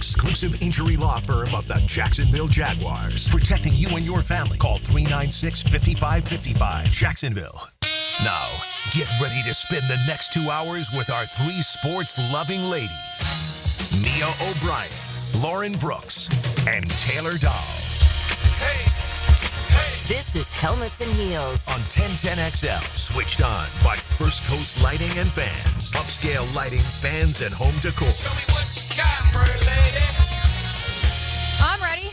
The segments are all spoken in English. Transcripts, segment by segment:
exclusive injury law firm of the Jacksonville Jaguars. Protecting you and your family. Call 396-5555. Jacksonville. Now, get ready to spend the next 2 hours with our three sports-loving ladies. Mia O'Brien, Lauren Brooks, and Taylor Dahl. Hey, hey. This is Helmets and Heels. On 1010XL, switched on by First Coast Lighting and Fans. Upscale lighting, fans, and home decor. Show me what you got, pretty lady. I'm ready.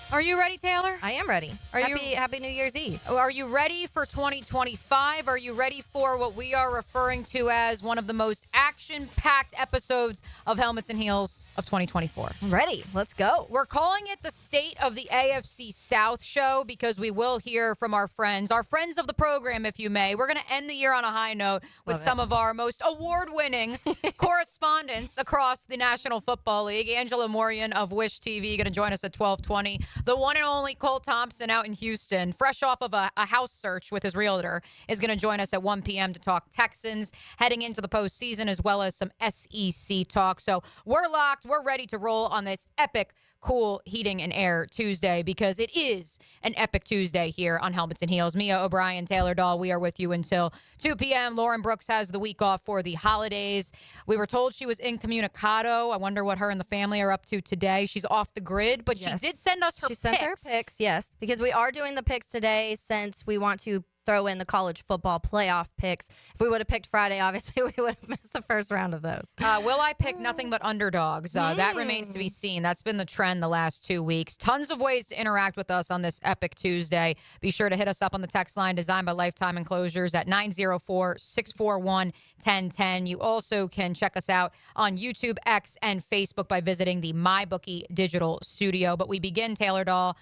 Are you ready, Taylor? I am ready. Happy New Year's Eve. Are you ready for 2025? Are you ready for what we are referring to as one of the most action-packed episodes of Helmets and Heels of 2024? I'm ready. Let's go. We're calling it the State of the AFC South show because we will hear from our friends of the program, if you may. We're going to end the year on a high note with some of our most award-winning correspondents across the National Football League. Angela Moryan of Wish TV going to join us at 12:20. The one and only Cole Thompson out in Houston, fresh off of a house search with his realtor, is going to join us at 1 p.m. to talk Texans heading into the postseason, as well as some SEC talk. So we're locked. We're ready to roll on this epic, cool heating and air Tuesday, because it is an epic Tuesday here on Helmets and Heels. Mia O'Brien, Taylor Dahl, we are with you until 2 p.m. Lauren Brooks has the week off for the holidays. We were told she was incommunicado. I wonder what her and the family are up to today. She's off the grid, but Yes. she did send us her She picks. sent her picks, yes, because we are doing the picks today since we want to throw in the college football playoff picks. If we would have picked Friday, obviously we would have missed the first round of those. Will I pick nothing but underdogs? That remains to be seen. That's been the trend the last 2 weeks. Tons of ways to interact with us on this epic Tuesday. Be sure to hit us up on the text line designed by Lifetime Enclosures at 904-641-1010. You also can check us out on YouTube, X, and Facebook by visiting the MyBookie Digital Studio. But we begin, Taylor Dahl.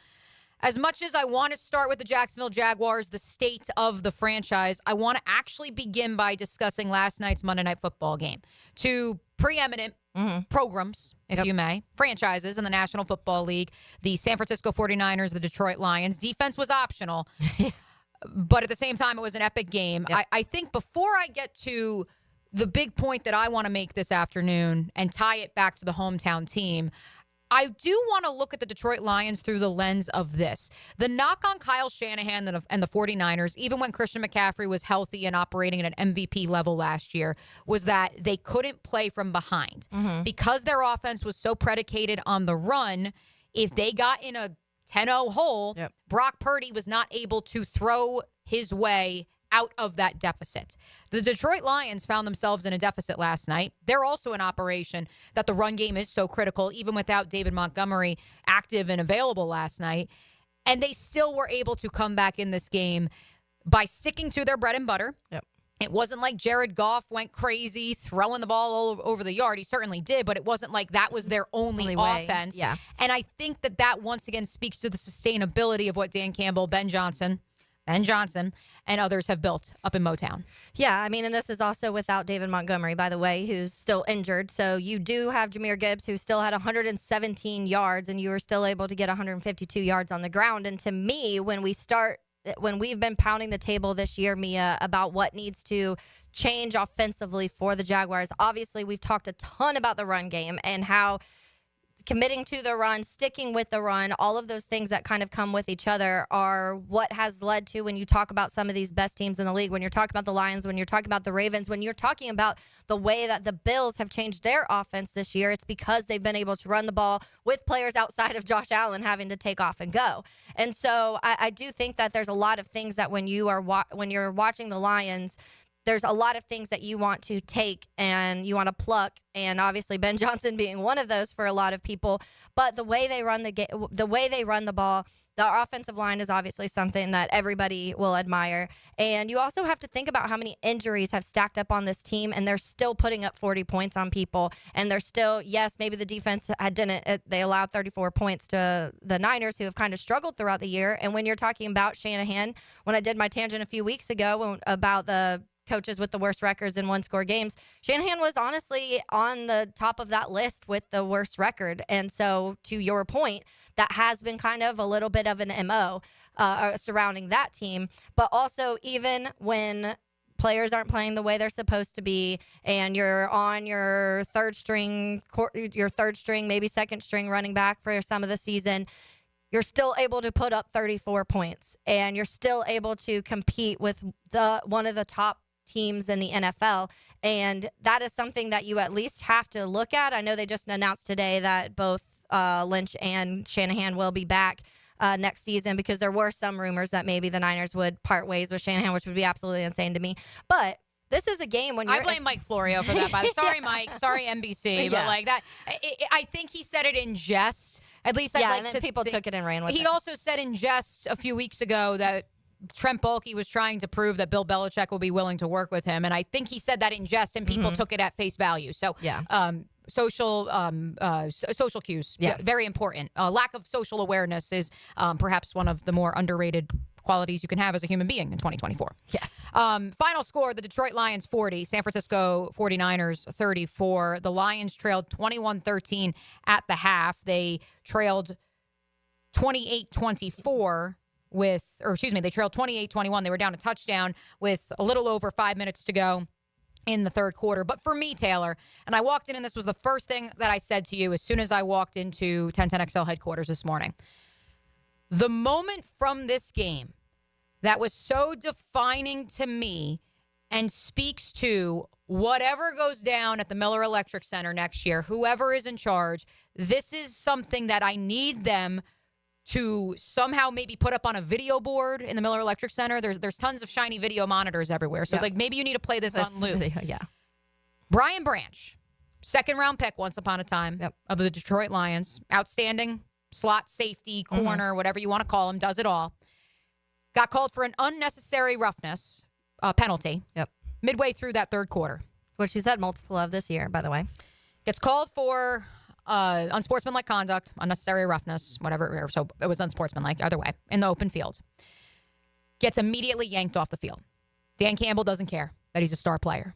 As much as I want to start with the Jacksonville Jaguars, the state of the franchise, I want to actually begin by discussing last night's Monday Night Football game. Two preeminent programs, if you may, franchises in the National Football League, the San Francisco 49ers, the Detroit Lions. Defense was optional, but at the same time, it was an epic game. Yep. I think before I get to the big point that I want to make this afternoon and tie it back to the hometown team, I do want to look at the Detroit Lions through the lens of this. The knock on Kyle Shanahan and the 49ers, even when Christian McCaffrey was healthy and operating at an MVP level last year, was that they couldn't play from behind. Because their offense was so predicated on the run, if they got in a 10-0 hole, Brock Purdy was not able to throw his way out of that deficit. The Detroit Lions found themselves in a deficit last night. They're also an operation that the run game is so critical, even without David Montgomery active and available last night. And they still were able to come back in this game by sticking to their bread and butter. It wasn't like Jared Goff went crazy throwing the ball all over the yard. He certainly did, but it wasn't like that was their only offense. And I think that once again speaks to the sustainability of what Dan Campbell, Ben Johnson, and others have built up in Motown. Yeah, I mean, and this is also without David Montgomery, by the way, who's still injured. So you do have Jahmyr Gibbs, who still had 117 yards, and you were still able to get 152 yards on the ground. And to me, when we've been pounding the table this year, Mia, about what needs to change offensively for the Jaguars, obviously we've talked a ton about the run game and how committing to the run, sticking with the run, all of those things that kind of come with each other are what has led to, when you talk about some of these best teams in the league, when you're talking about the Lions, when you're talking about the Ravens, when you're talking about the way that the Bills have changed their offense this year, it's because they've been able to run the ball with players outside of Josh Allen having to take off and go. And so I do think that there's a lot of things that when you're watching the Lions, there's a lot of things that you want to take and you want to pluck, and obviously Ben Johnson being one of those for a lot of people. But the way they run the ball, the offensive line is obviously something that everybody will admire. And you also have to think about how many injuries have stacked up on this team, and they're still putting up 40 points on people. And they're still, yes, maybe the defense they allowed 34 points to the Niners, who have kind of struggled throughout the year. And when you're talking about Shanahan, when I did my tangent a few weeks ago about the coaches with the worst records in one-score games, Shanahan was honestly on the top of that list with the worst record. And so, to your point, that has been kind of a little bit of an MO surrounding that team. But also, even when players aren't playing the way they're supposed to be, and you're on your third string, maybe second string running back for some of the season, you're still able to put up 34 points, and you're still able to compete with one of the top teams in the NFL. And that is something that you at least have to look at. I know they just announced today that both Lynch and Shanahan will be back next season, because there were some rumors that maybe the Niners would part ways with Shanahan, which would be absolutely insane to me. But this is a game when you're... I blame Mike Florio for that, by the way. Sorry, Mike. Sorry, NBC. But like that, I think he said it in jest. At least I'd like and then to people took it and ran with it. He also said in jest a few weeks ago that Trent Baalke was trying to prove that Bill Belichick will be willing to work with him. And I think he said that in jest, and people took it at face value. So, social cues, very important. Lack of social awareness is perhaps one of the more underrated qualities you can have as a human being in 2024. Yes. Final score, the Detroit Lions 40, San Francisco 49ers 34. The Lions trailed 21-13 at the half. They trailed 28-24 they trailed 28-21. They were down a touchdown with a little over 5 minutes to go in the third quarter. But for me, Taylor, and I walked in, and this was the first thing that I said to you as soon as I walked into 1010XL headquarters this morning. The moment from this game that was so defining to me and speaks to whatever goes down at the Miller Electric Center next year, whoever is in charge, this is something that I need them to somehow maybe put up on a video board in the Miller Electric Center. There's tons of shiny video monitors everywhere. So like maybe you need to play this on loop. Yeah. Brian Branch, second round pick once upon a time of the Detroit Lions. Outstanding slot safety, corner, whatever you want to call him, does it all. Got called for an unnecessary roughness penalty midway through that third quarter. Which he's had multiple of this year, by the way. Gets called for unsportsmanlike conduct, unnecessary roughness, whatever. So it was unsportsmanlike, either way, in the open field. Gets immediately yanked off the field. Dan Campbell doesn't care that he's a star player.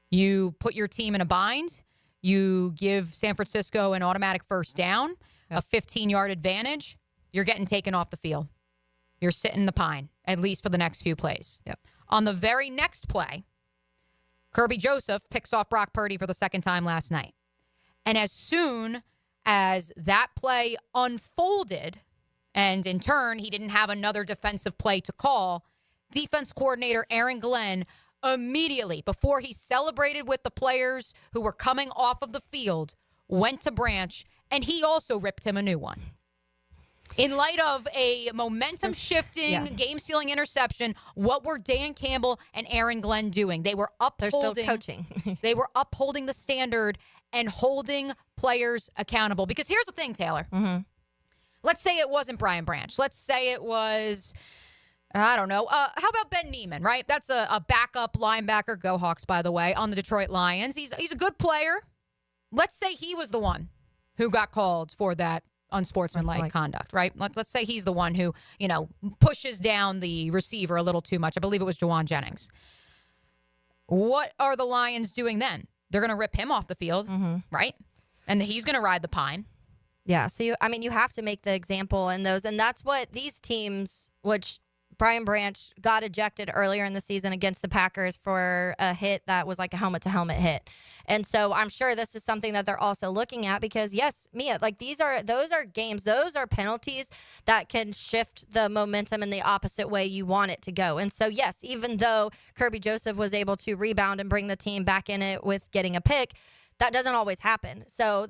You put your team in a bind. You give San Francisco an automatic first down, a 15-yard advantage. You're getting taken off the field. You're sitting in the pine, at least for the next few plays. On the very next play, Kirby Joseph picks off Brock Purdy for the second time last night. And as soon as that play unfolded, and in turn, he didn't have another defensive play to call, defense coordinator Aaron Glenn immediately, before he celebrated with the players who were coming off of the field, went to Branch, and he also ripped him a new one. In light of a momentum-shifting, game-sealing interception, what were Dan Campbell and Aaron Glenn doing? They were upholding. They're still coaching. They were upholding the standard and holding players accountable. Because here's the thing, Taylor. Let's say it wasn't Brian Branch. Let's say it was, I don't know. How about Ben Neiman, right? That's a backup linebacker. Go Hawks, by the way, on the Detroit Lions. He's a good player. Let's say he was the one who got called for that unsportsmanlike conduct, right? Let's say he's the one who, pushes down the receiver a little too much. I believe it was Jawan Jennings. What are the Lions doing then? They're going to rip him off the field, right? And he's going to ride the pine. Yeah, so you have to make the example in those, and that's what these teams, which Brian Branch got ejected earlier in the season against the Packers for a hit that was like a helmet-to-helmet hit. And so I'm sure this is something that they're also looking at, because yes, Mia, like those are games, those are penalties that can shift the momentum in the opposite way you want it to go. And so yes, even though Kirby Joseph was able to rebound and bring the team back in it with getting a pick, that doesn't always happen. So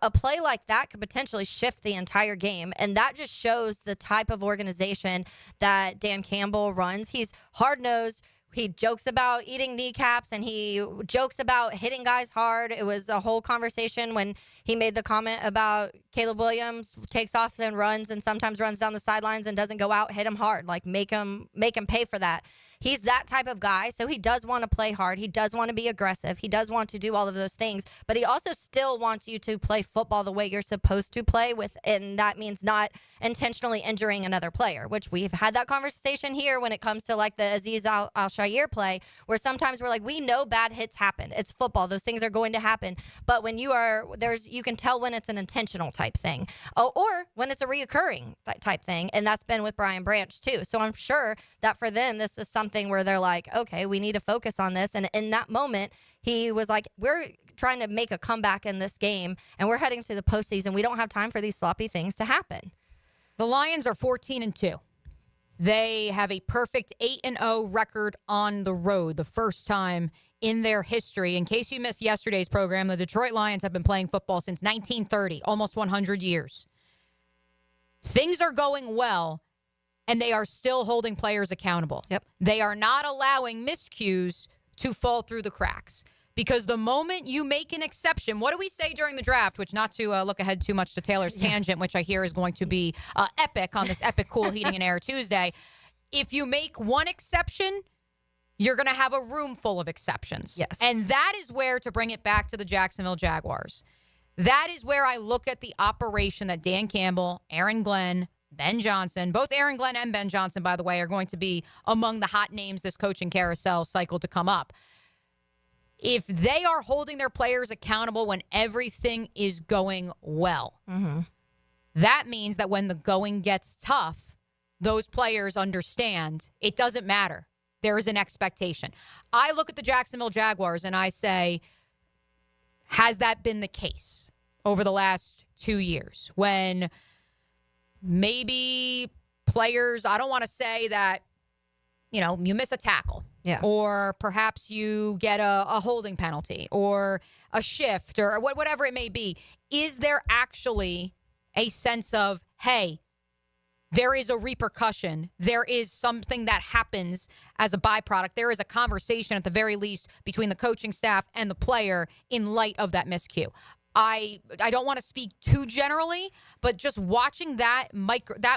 a play like that could potentially shift the entire game, and that just shows the type of organization that Dan Campbell runs. He's hard-nosed. He jokes about eating kneecaps, and he jokes about hitting guys hard. It was a whole conversation when he made the comment about Caleb Williams takes off and runs, and sometimes runs down the sidelines and doesn't go out, hit him hard, like make him pay for that. He's that type of guy, so he does want to play hard. He does want to be aggressive. He does want to do all of those things, but he also still wants you to play football the way you're supposed to play with, and that means not intentionally injuring another player, which we've had that conversation here when it comes to like the Aziz Al-Shaair play, where sometimes we're like, we know bad hits happen. It's football. Those things are going to happen. But when you can tell when it's an intentional type thing, or when it's a reoccurring type thing, and that's been with Brian Branch too. So I'm sure that for them, this is something something where they're like, okay, we need to focus on this. And in that moment, he was like, we're trying to make a comeback in this game, and we're heading to the postseason. We don't have time for these sloppy things to happen. The Lions are 14-2. They have a perfect 8-0 record on the road, the first time in their history. In case you missed yesterday's program, the Detroit Lions have been playing football since 1930, almost 100 years. Things are going well, and they are still holding players accountable. Yep. They are not allowing miscues to fall through the cracks. Because the moment you make an exception, what do we say during the draft, which not to look ahead too much to Taylor's tangent, which I hear is going to be epic on this epic cool heating and air Tuesday. If you make one exception, you're going to have a room full of exceptions. Yes. And that is where, to bring it back to the Jacksonville Jaguars, that is where I look at the operation that Dan Campbell, Aaron Glenn, Ben Johnson, both Aaron Glenn and Ben Johnson, by the way, are going to be among the hot names this coaching carousel cycle to come up. If they are holding their players accountable when everything is going well, that means that when the going gets tough, those players understand it doesn't matter. There is an expectation. I look at the Jacksonville Jaguars and I say, has that been the case over the last 2 years when maybe players, I don't want to say that, you miss a tackle. Yeah. Or perhaps you get a holding penalty or a shift or whatever it may be. Is there actually a sense of, hey, there is a repercussion. There is something that happens as a byproduct. There is a conversation at the very least between the coaching staff and the player in light of that miscue. I don't want to speak too generally, but just watching that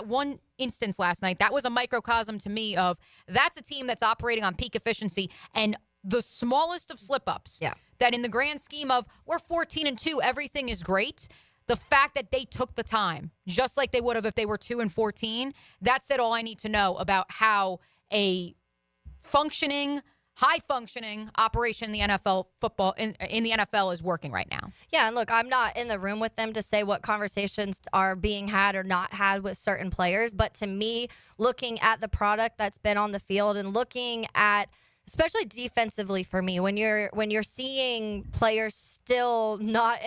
one instance last night, that was a microcosm to me of that's a team that's operating on peak efficiency and the smallest of slip-ups. Yeah. That in the grand scheme of we're 14-2, everything is great. The fact that they took the time, just like they would have if they were 2-14, that said all I need to know about how a high-functioning operation in the NFL football in the NFL is working right now. Yeah, and look, I'm not in the room with them to say what conversations are being had or not had with certain players, but to me, looking at the product that's been on the field and looking at, especially defensively for me, when you're seeing players still not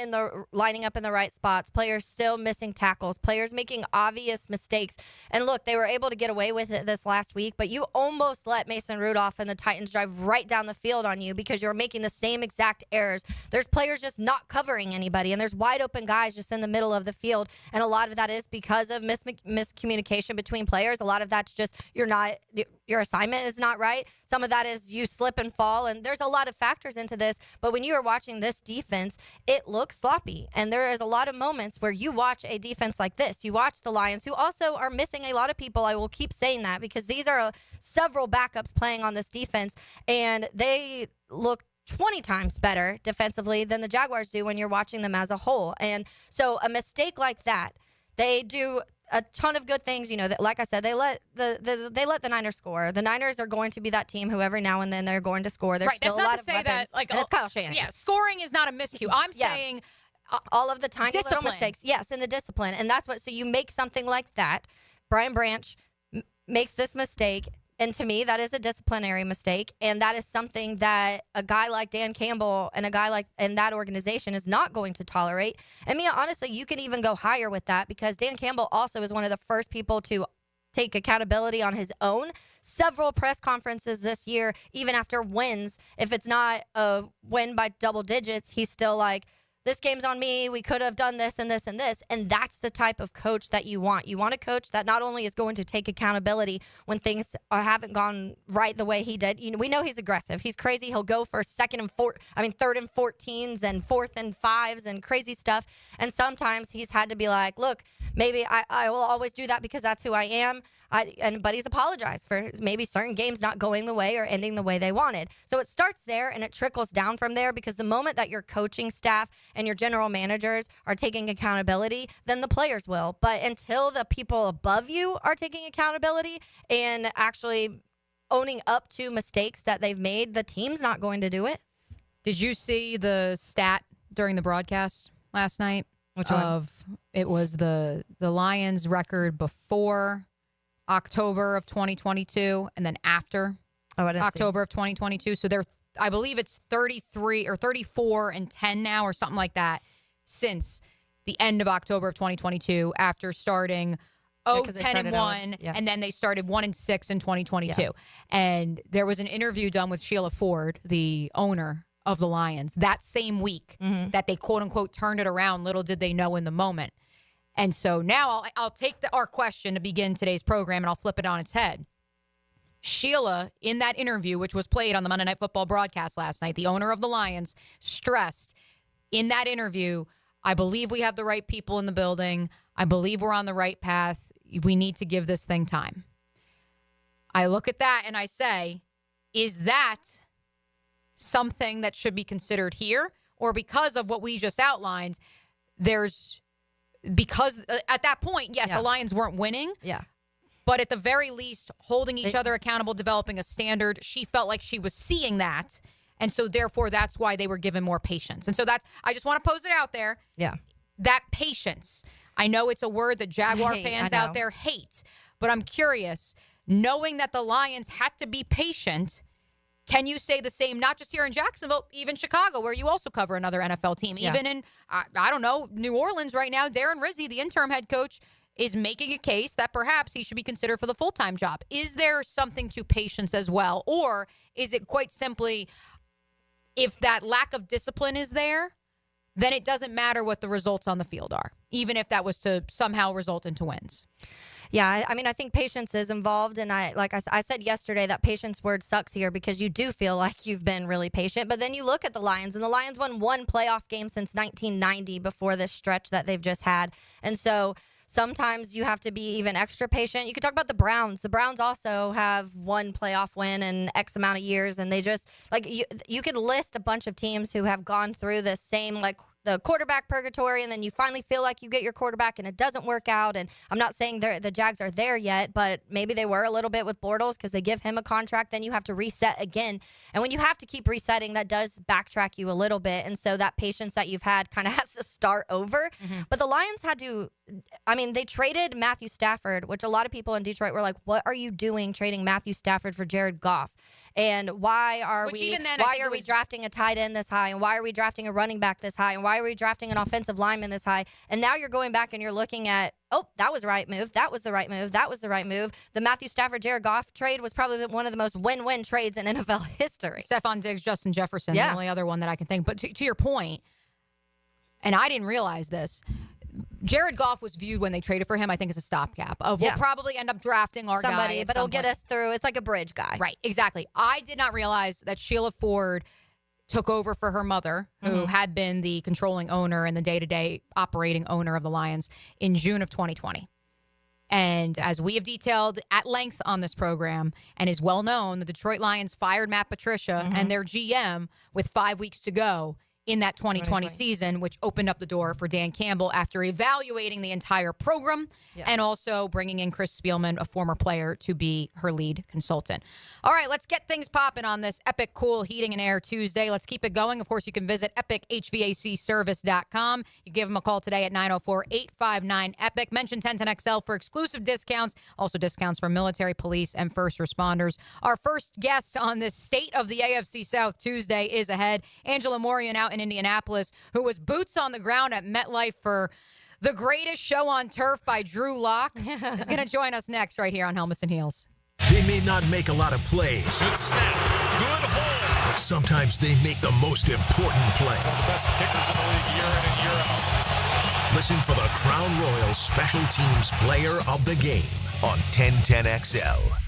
lining up in the right spots, players still missing tackles, players making obvious mistakes. And look, they were able to get away with it this last week, but you almost let Mason Rudolph and the Titans drive right down the field on you because you're making the same exact errors. There's players just not covering anybody, and there's wide open guys just in the middle of the field. And a lot of that is because of miscommunication between players. A lot of that's just your assignment is not right. Some of that is you slip and fall, and there's a lot of factors into this. But when you are watching this defense, it looks sloppy, and there is a lot of moments where you watch a defense like this. You watch the Lions, who also are missing a lot of people. I will keep saying that because these are several backups playing on this defense, and they look 20 times better defensively than the Jaguars do when you're watching them as a whole. And so a mistake like that, they do a ton of good things, that, like I said, they let the Niners score. The Niners are going to be that team who every now and then they're going to score. There's still a lot of weapons. And it's Kyle Shanahan. Yeah, scoring is not a miscue. I'm saying all of the tiny discipline. little mistakes. Yes, in the discipline. And that's so you make something like that. Brian Branch makes this mistake. And to me, that is a disciplinary mistake. And that is something that a guy like Dan Campbell and a guy in that organization is not going to tolerate. And Mia, honestly, you can even go higher with that because Dan Campbell also is one of the first people to take accountability on his own. Several press conferences this year, even after wins, if it's not a win by double digits, he's still like, this game's on me. We could have done this and this and this. And that's the type of coach that you want. You want a coach that not only is going to take accountability when things haven't gone right the way he did. We know he's aggressive. He's crazy. He'll go for third and 14s and 4th and 5s and crazy stuff. And sometimes he's had to be like, look, maybe I will always do that because that's who I am. But he's apologized for maybe certain games not going the way or ending the way they wanted. So it starts there and it trickles down from there because the moment that your coaching staff and your general managers are taking accountability, then the players will. But until the people above you are taking accountability and actually owning up to mistakes that they've made, the team's not going to do it. Did you see the stat during the broadcast last night? Which one? It was the Lions record before October of 2022 and then after. Oh, I didn't see. October of 2022. So I believe it's 33 or 34-10 now or something like that since the end of October of 2022 after starting 10-1, and then they started 1-6 in 2022. Yeah. And there was an interview done with Sheila Ford, the owner of the Lions, that same week that they quote unquote turned it around. Little did they know in the moment. And so now I'll take our question to begin today's program and I'll flip it on its head. Sheila, in that interview, which was played on the Monday Night Football broadcast last night, the owner of the Lions stressed in that interview, I believe we have the right people in the building. I believe we're on the right path. We need to give this thing time. I look at that and I say, is that something that should be considered here? Or because of what we just outlined, because at that point, yes, the Lions weren't winning. Yeah. But at the very least, holding each other accountable, developing a standard, she felt like she was seeing that. And so, therefore, that's why they were given more patience. And so I just want to pose it out there. Yeah. That patience. I know it's a word that Jaguar fans out there hate, but I'm curious, knowing that the Lions had to be patient, can you say the same, not just here in Jacksonville, even Chicago, where you also cover another NFL team? Yeah. Even in, I don't know, New Orleans right now, Darren Rizzi, the interim head coach, is making a case that perhaps he should be considered for the full-time job. Is there something to patience as well? Or is it quite simply, if that lack of discipline is there, then it doesn't matter what the results on the field are, even if that was to somehow result into wins? Yeah, I mean, I think patience is involved, and I said yesterday, that patience word sucks here because you do feel like you've been really patient, but then you look at the Lions, and the Lions won one playoff game since 1990 before this stretch that they've just had, and so sometimes you have to be even extra patient. You could talk about the Browns. The Browns also have one playoff win in X amount of years, and they just, like, you could list a bunch of teams who have gone through this same, like, the quarterback purgatory, and then you finally feel like you get your quarterback and it doesn't work out. And I'm not saying the Jags are there yet, but maybe they were a little bit with Bortles because they give him a contract. Then you have to reset again. And when you have to keep resetting, that does backtrack you a little bit. And so that patience that you've had kind of has to start over. Mm-hmm. But the Lions had to, I mean, they traded Matthew Stafford, which a lot of people in Detroit were like, what are you doing trading Matthew Stafford for Jared Goff? And why are we drafting a tight end this high? And why are we drafting a running back this high? And why are we drafting an offensive lineman this high? And now you're going back and you're looking at, oh, that was the right move. That was the right move. That was the right move. The Matthew Stafford-Jared Goff trade was probably one of the most win-win trades in NFL history. Stephon Diggs, Justin Jefferson, the only other one that I can think. But to your point, and I didn't realize this, Jared Goff was viewed when they traded for him, I think, as a stopgap of we'll probably end up drafting our somebody, guy. But it'll get us through. It's like a bridge guy. Right, exactly. I did not realize that Sheila Ford took over for her mother, who had been the controlling owner and the day-to-day operating owner of the Lions, in June of 2020. And as we have detailed at length on this program, and is well known, the Detroit Lions fired Matt Patricia and their GM with 5 weeks to go in that 2020 season, which opened up the door for Dan Campbell after evaluating the entire program and also bringing in Chris Spielman, a former player, to be her lead consultant. All right, let's get things popping on this Epic Cool Heating and Air Tuesday. Let's keep it going. Of course, you can visit EpicHVACService.com. You give them a call today at 904-859-EPIC. Mention 1010XL for exclusive discounts, also discounts for military, police, and first responders. Our first guest on this State of the AFC South Tuesday is ahead. Angela Moryan out in Indianapolis, who was boots on the ground at MetLife for the greatest show on turf by Drew Lock, is going to join us next right here on Helmets and Heels. They may not make a lot of plays. Good snap. Good hold. But sometimes they make the most important play. One of the best kickers in the league year in and year out. Listen for the Crown Royal Special Teams Player of the Game on 1010XL.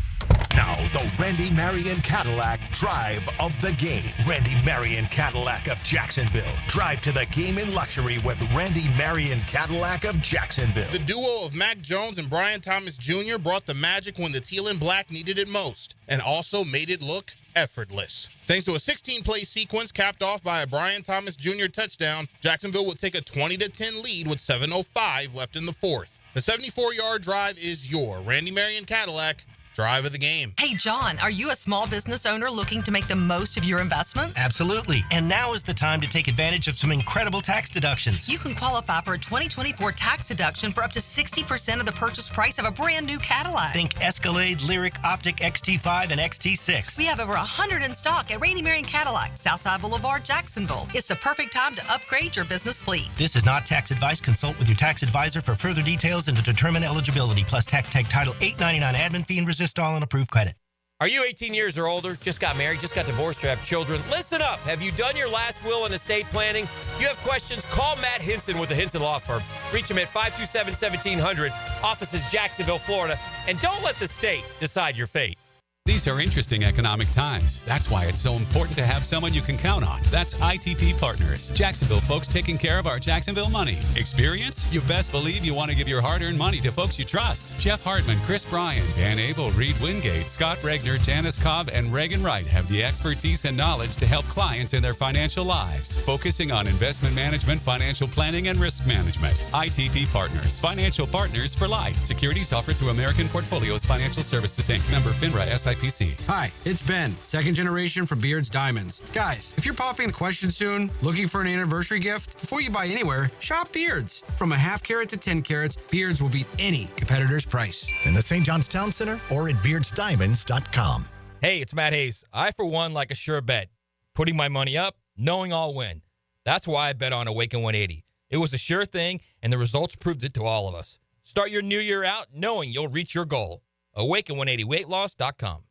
Now, the Randy Marion Cadillac Drive of the Game. Randy Marion Cadillac of Jacksonville. Drive to the game in luxury with Randy Marion Cadillac of Jacksonville. The duo of Mac Jones and Brian Thomas Jr. brought the magic when the teal and black needed it most, and also made it look effortless. Thanks to a 16-play sequence capped off by a Brian Thomas Jr. touchdown, Jacksonville would take a 20-10 lead with 7:05 left in the fourth. The 74-yard drive is your Randy Marion Cadillac drive of the game. Hey, John, are you a small business owner looking to make the most of your investments? Absolutely. And now is the time to take advantage of some incredible tax deductions. You can qualify for a 2024 tax deduction for up to 60% of the purchase price of a brand new Cadillac. Think Escalade, Lyric, Optic, XT5, and XT6. We have over 100 in stock at Rainy Marion Cadillac, Southside Boulevard, Jacksonville. It's the perfect time to upgrade your business fleet. This is not tax advice. Consult with your tax advisor for further details and to determine eligibility, plus tax tag title $8.99 admin fee and resist all and approved credit. Are you 18 years or older, just got married, just got divorced, or have children? Listen up. Have you done your last will and estate planning? You have questions? Call Matt Hinson with the Hinson Law Firm. Reach him at 527-1700. Office is Jacksonville, Florida. And don't let the state decide your fate. These are interesting economic times. That's why it's so important to have someone you can count on. That's ITP Partners. Jacksonville folks taking care of our Jacksonville money. Experience? You best believe you want to give your hard-earned money to folks you trust. Jeff Hartman, Chris Bryan, Dan Abel, Reed Wingate, Scott Regner, Janice Cobb, and Reagan Wright have the expertise and knowledge to help clients in their financial lives, focusing on investment management, financial planning, and risk management. ITP Partners. Financial partners for life. Securities offered through American Portfolios Financial Services, Inc. Member FINRA SIPC. Hi, it's Ben, second generation from Beard's Diamonds. Guys, if you're popping a question soon, looking for an anniversary gift, before you buy anywhere, shop Beard's. From a half carat to 10 carats, Beard's will beat any competitor's price. In the St. John's Town Center or at beardsdiamonds.com. Hey, it's Matt Hayes. I, for one, like a sure bet. Putting my money up, knowing I'll win. That's why I bet on Awaken 180. It was a sure thing, and the results proved it to all of us. Start your new year out knowing you'll reach your goal. Awaken180weightloss.com.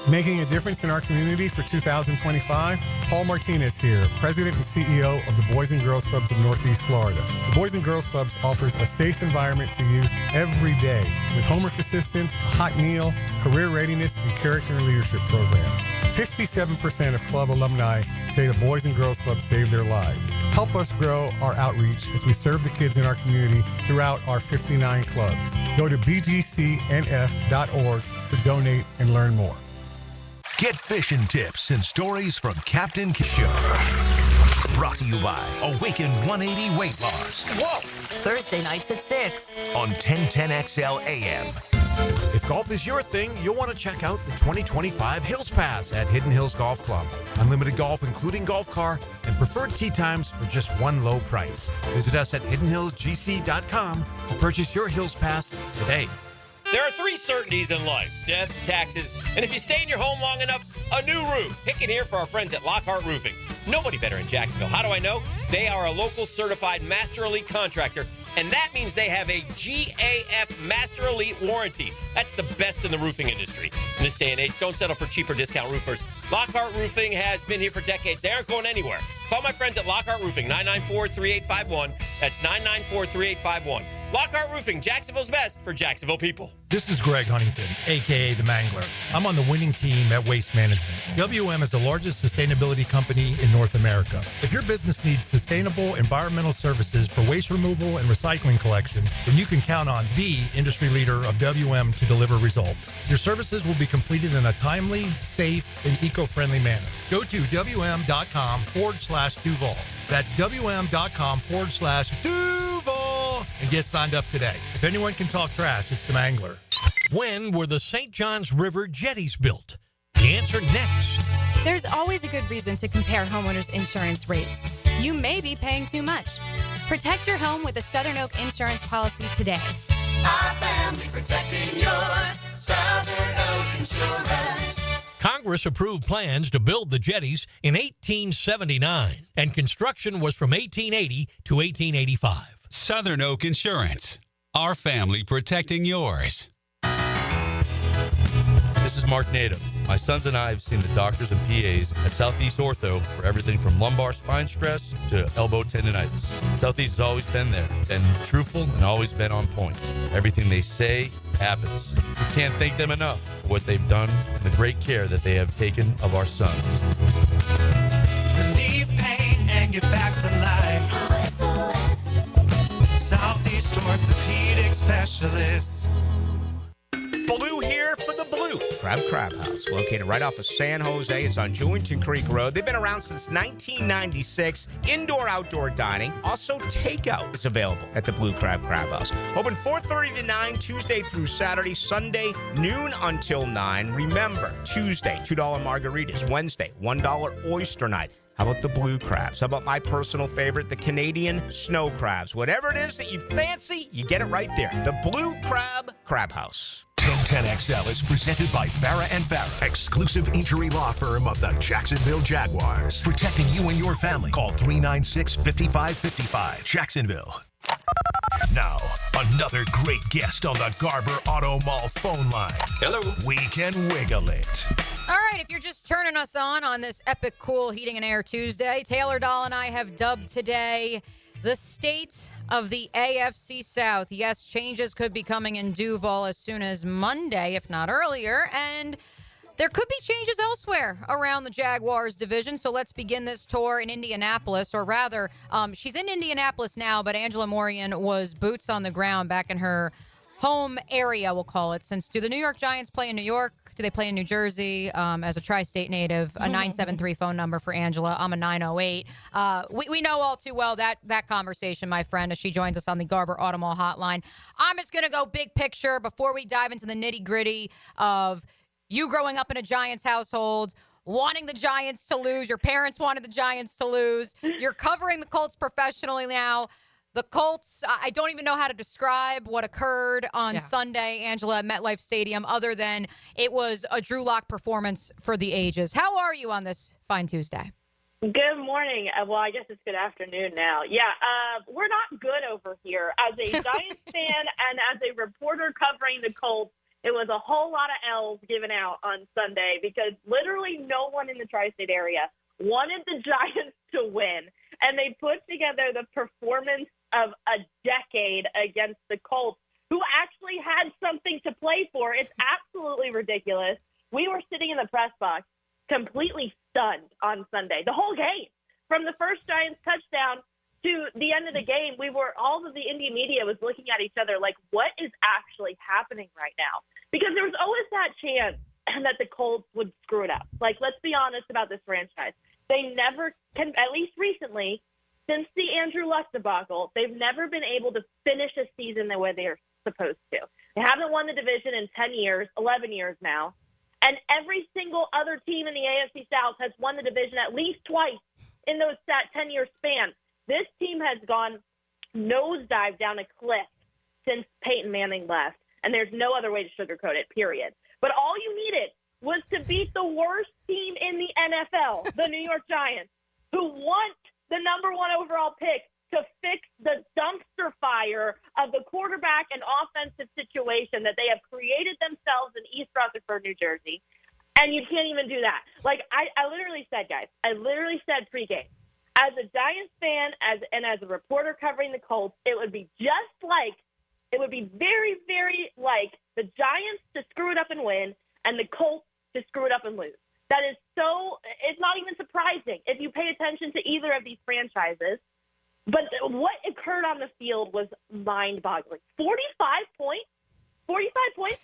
Making a difference in our community for 2025? Paul Martinez here, President and CEO of the Boys and Girls Clubs of Northeast Florida. The Boys and Girls Clubs offers a safe environment to youth every day with homework assistance, a hot meal, career readiness, and character and leadership programs. 57% of club alumni say the Boys and Girls Club saved their lives. Help us grow our outreach as we serve the kids in our community throughout our 59 clubs. Go to bgcnf.org to donate and learn more. Get fishing tips and stories from Captain Show. Brought to you by Awaken 180 Weight Loss. Whoa! Thursday nights at 6 on 1010XL AM. If golf is your thing, you'll want to check out the 2025 Hills Pass at Hidden Hills Golf Club. Unlimited golf, including golf car, and preferred tee times for just one low price. Visit us at hiddenhillsgc.com to purchase your Hills Pass today. There are three certainties in life: death, taxes, and if you stay in your home long enough, a new roof. Pick it here for our friends at Lockhart Roofing. Nobody better in Jacksonville. How do I know? They are a local certified Master Elite contractor, and that means they have a GAF Master Elite warranty. That's the best in the roofing industry. In this day and age, don't settle for cheaper discount roofers. Lockhart Roofing has been here for decades. They aren't going anywhere. Call my friends at Lockhart Roofing, 994-3851. That's 994-3851. Lockhart Roofing, Jacksonville's best for Jacksonville people. This is Greg Huntington, a.k.a. The Mangler. I'm on the winning team at Waste Management. WM is the largest sustainability company in North America. If your business needs sustainable environmental services for waste removal and recycling collection, then you can count on the industry leader of WM to deliver results. Your services will be completed in a timely, safe, and eco-friendly manner. Go to WM.com/Duval. That's WM.com/Duval and get signed up today. If anyone can talk trash, it's the Mangler. When were the St. Johns River jetties built? The answer next. There's always a good reason to compare homeowners' insurance rates. You may be paying too much. Protect your home with a Southern Oak insurance policy today. Our family protecting yours. Southern Oak Insurance. Congress approved plans to build the jetties in 1879, and construction was from 1880 to 1885. Southern Oak Insurance. Our family protecting yours. This is Mark Nato. My sons and I have seen the doctors and PAs at Southeast Ortho for everything from lumbar spine stress to elbow tendonitis. Southeast has always been there, been truthful, and always been on point. Everything they say happens. We can't thank them enough for what they've done and the great care that they have taken of our sons. Relieve pain and get back to life. Southeast Orthopedic Specialists. Blue here for the blue. Crab House, located right off of San Jose. It's on Jewington Creek Road. They've been around since 1996. Indoor-outdoor dining. Also, takeout is available at the Blue Crab House. Open 4:30 to 9, Tuesday through Saturday. Sunday, noon until 9. Remember, Tuesday, $2 margaritas. Wednesday, $1 oyster night. How about the blue crabs? How about my personal favorite, the Canadian snow crabs? Whatever it is that you fancy, you get it right there. The Blue Crab House. 1010XL is presented by Farah and Farah, exclusive injury law firm of the Jacksonville Jaguars. Protecting you and your family. Call 396-5555. Jacksonville. Now, another great guest on the Garber Auto Mall phone line. Hello. We can wiggle it. All right, if you're just turning us on this epic cool Heating and Air Tuesday, Taylor Dahl and I have dubbed today the state of the AFC South. Yes, changes could be coming in Duval as soon as Monday, if not earlier, and there could be changes elsewhere around the Jaguars division. So let's begin this tour in Indianapolis, or rather, she's in Indianapolis now, but Angela Moryan was boots on the ground back in her home area, we'll call it. Since do the New York Giants play in New York? Do they play in New Jersey? As a tri-state native, a 973 phone number for Angela. I'm a 908. We know all too well that conversation, my friend, as she joins us on the Garber Auto Mall hotline. I'm just going to go big picture before we dive into the nitty-gritty of you growing up in a Giants household, wanting the Giants to lose. Your parents wanted the Giants to lose. You're covering the Colts professionally now. The Colts, I don't even know how to describe what occurred on Sunday, Angela, at MetLife Stadium, other than it was a Drew Lock performance for the ages. How are you on this fine Tuesday? Good morning. Well, I guess it's good afternoon now. Yeah, we're not good over here. As a Giants fan and as a reporter covering the Colts, it was a whole lot of L's given out on Sunday because literally no one in the tri-state area wanted the Giants to win. And they put together the performance of a decade against the Colts, who actually had something to play for. It's absolutely ridiculous. We were sitting in the press box completely stunned on Sunday. The whole game, from the first Giants touchdown to the end of the game, all of the Indy media was looking at each other like, what is actually happening right now? Because there was always that chance that the Colts would screw it up. Like, let's be honest about this franchise. They never can, at least recently, since the Andrew Luck debacle, they've never been able to finish a season the way they're supposed to. They haven't won the division in 10 years, 11 years now. And every single other team in the AFC South has won the division at least twice in that 10-year span. This team has gone nosedive down a cliff since Peyton Manning left. And there's no other way to sugarcoat it, period. But all you needed was to beat the worst team in the NFL, the New York Giants, who want the number one overall pick to fix the dumpster fire of the quarterback and offensive situation that they have created themselves in East Rutherford, New Jersey. And you can't even do that. Like, I literally said, guys, pregame, as a Giants fan and as a reporter covering the Colts, it would be very, very like the Giants to screw it up and win and the Colts to screw it up and lose. That is it's not even surprising if you pay attention to either of these franchises. But what occurred on the field was mind-boggling. 45 points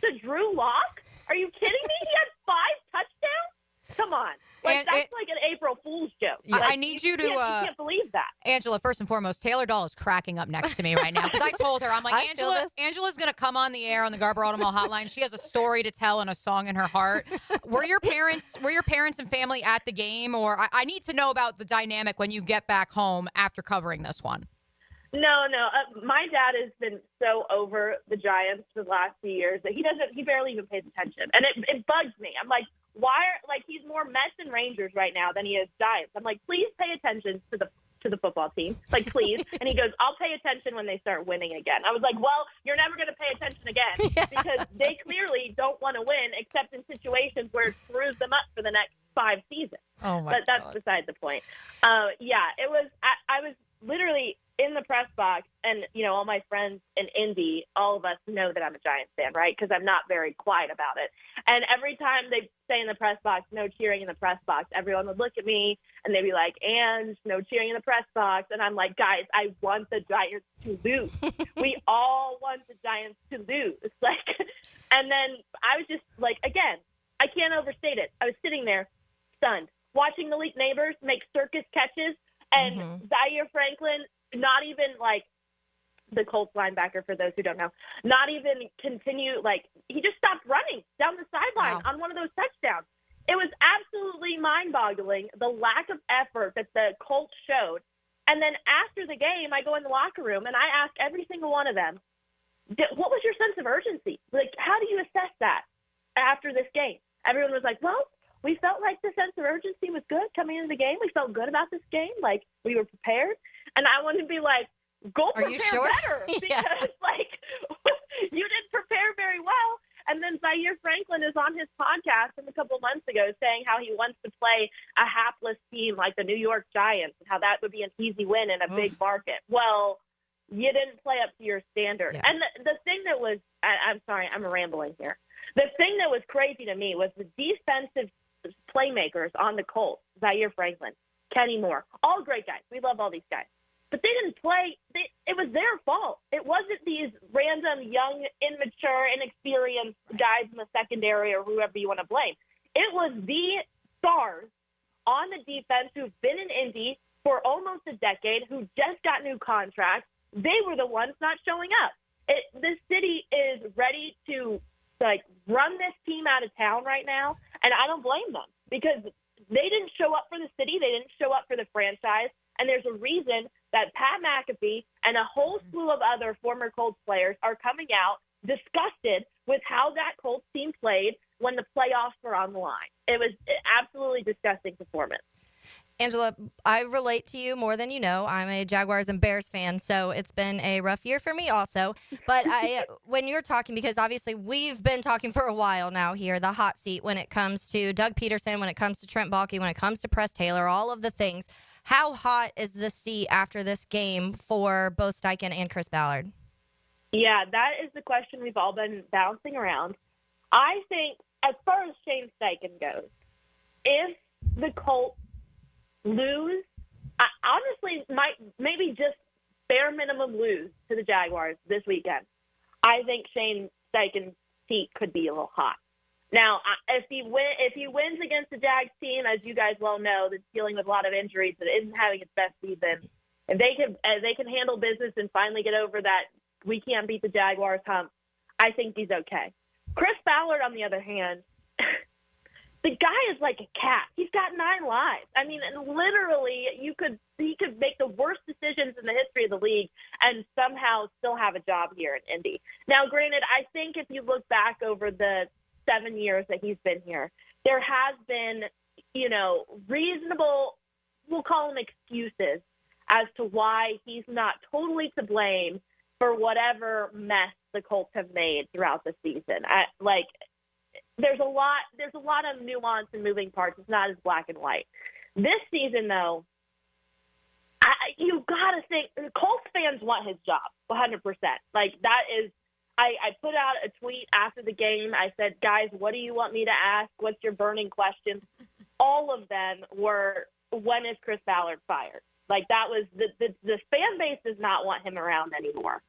to Drew Lock? Are you kidding me? He had 5 touchdowns? Come on. That's like an April Fool's joke. Yeah, I need you to... You can't believe that. Angela, first and foremost, Taylor Dahl is cracking up next to me right now because I told her, I'm like, Angela's going to come on the air on the Garber Auto Mall hotline. She has a story to tell and a song in her heart. Were your parents and family at the game? Or I need to know about the dynamic when you get back home after covering this one. No. My dad has been so over the Giants for the last few years that he barely even pays attention. And it bugs me. I'm like, he's more Mets and Rangers right now than he is Giants. I'm like, please pay attention to the football team. Like, please. And he goes, I'll pay attention when they start winning again. I was like, well, you're never going to pay attention again because they clearly don't want to win except in situations where it screws them up for the next 5 seasons. Oh my But that's beside the point. It was, I was literally in the press box, and, all my friends in Indy, all of us know that I'm a Giants fan, right? Because I'm not very quiet about it. And every time they say in the press box, no cheering in the press box, everyone would look at me, and they'd be like, and no cheering in the press box. And I'm like, guys, I want the Giants to lose. We all want the Giants to lose. And then I was just like, again, sitting there stunned, watching the Elite Neighbors make circus catches, and Zaire Franklin not even, like, the Colts linebacker, for those who don't know, not even continue, like, he just stopped running down the sideline on one of those touchdowns. It was absolutely mind-boggling, the lack of effort that the Colts showed. And then after the game, I go in the locker room, and I ask every single one of them, what was your sense of urgency? Like, how do you assess that after this game? Everyone was like, well, we felt like the sense of urgency was good coming into the game. We felt good about this game. Like, we were prepared. And I wanted to be like, go Are prepare you sure? better, because, like, you didn't prepare very well. And then Zaire Franklin is on his podcast from a couple months ago saying how he wants to play a hapless team like the New York Giants and how that would be an easy win in a big market. Well, you didn't play up to your standard. And the thing that was – I'm sorry, I'm rambling here. The thing that was crazy to me was the defensive playmakers on the Colts, Zaire Franklin, Kenny Moore, all great guys. We love all these guys. But they didn't play. It was their fault. It wasn't these random, young, immature, inexperienced guys in the secondary or whoever you want to blame. It was the stars on the defense who've been in Indy for almost a decade, who just got new contracts. They were the ones not showing up. This city is ready to, like, run this team out of town right now, and I don't blame them, because they didn't show up for the city. They didn't show up for the franchise. And there's a reason that Pat McAfee and a whole slew of other former Colts players are coming out disgusted with how that Colts team played when the playoffs were on the line. It was absolutely disgusting performance. Angela, I relate to you more than you know. I'm a Jaguars and Bears fan, so it's been a rough year for me also. But when you're talking, because obviously we've been talking for a while now here, the hot seat when it comes to Doug Peterson, when it comes to Trent Baalke, when it comes to Press Taylor, all of the things. How hot is the seat after this game for both Steichen and Chris Ballard? Yeah, that is the question we've all been bouncing around. I think, as far as Shane Steichen goes, if the Colts lose, I honestly might maybe just bare minimum lose to the Jaguars this weekend, I think Shane Steichen's seat could be a little hot. Now, if he wins against the Jags team, as you guys well know, that's dealing with a lot of injuries, that isn't having its best season, if they can handle business and finally get over that we can't beat the Jaguars hump, I think he's okay. Chris Ballard, on the other hand, the guy is like a cat. He's got 9 lives. I mean, literally, he could make the worst decisions in the history of the league and somehow still have a job here in Indy. Now, granted, I think if you look back over the 7 years that he's been here, there has been, reasonable, we'll call them excuses, as to why he's not totally to blame for whatever mess the Colts have made throughout the season. There's a lot of nuance and moving parts. It's not as black and white. This season, though, you got to think Colts fans want his job 100%. Like, that is. I put out a tweet after the game. I said, guys, what do you want me to ask? What's your burning question? All of them were, when is Chris Ballard fired? Like, that was the fan base does not want him around anymore.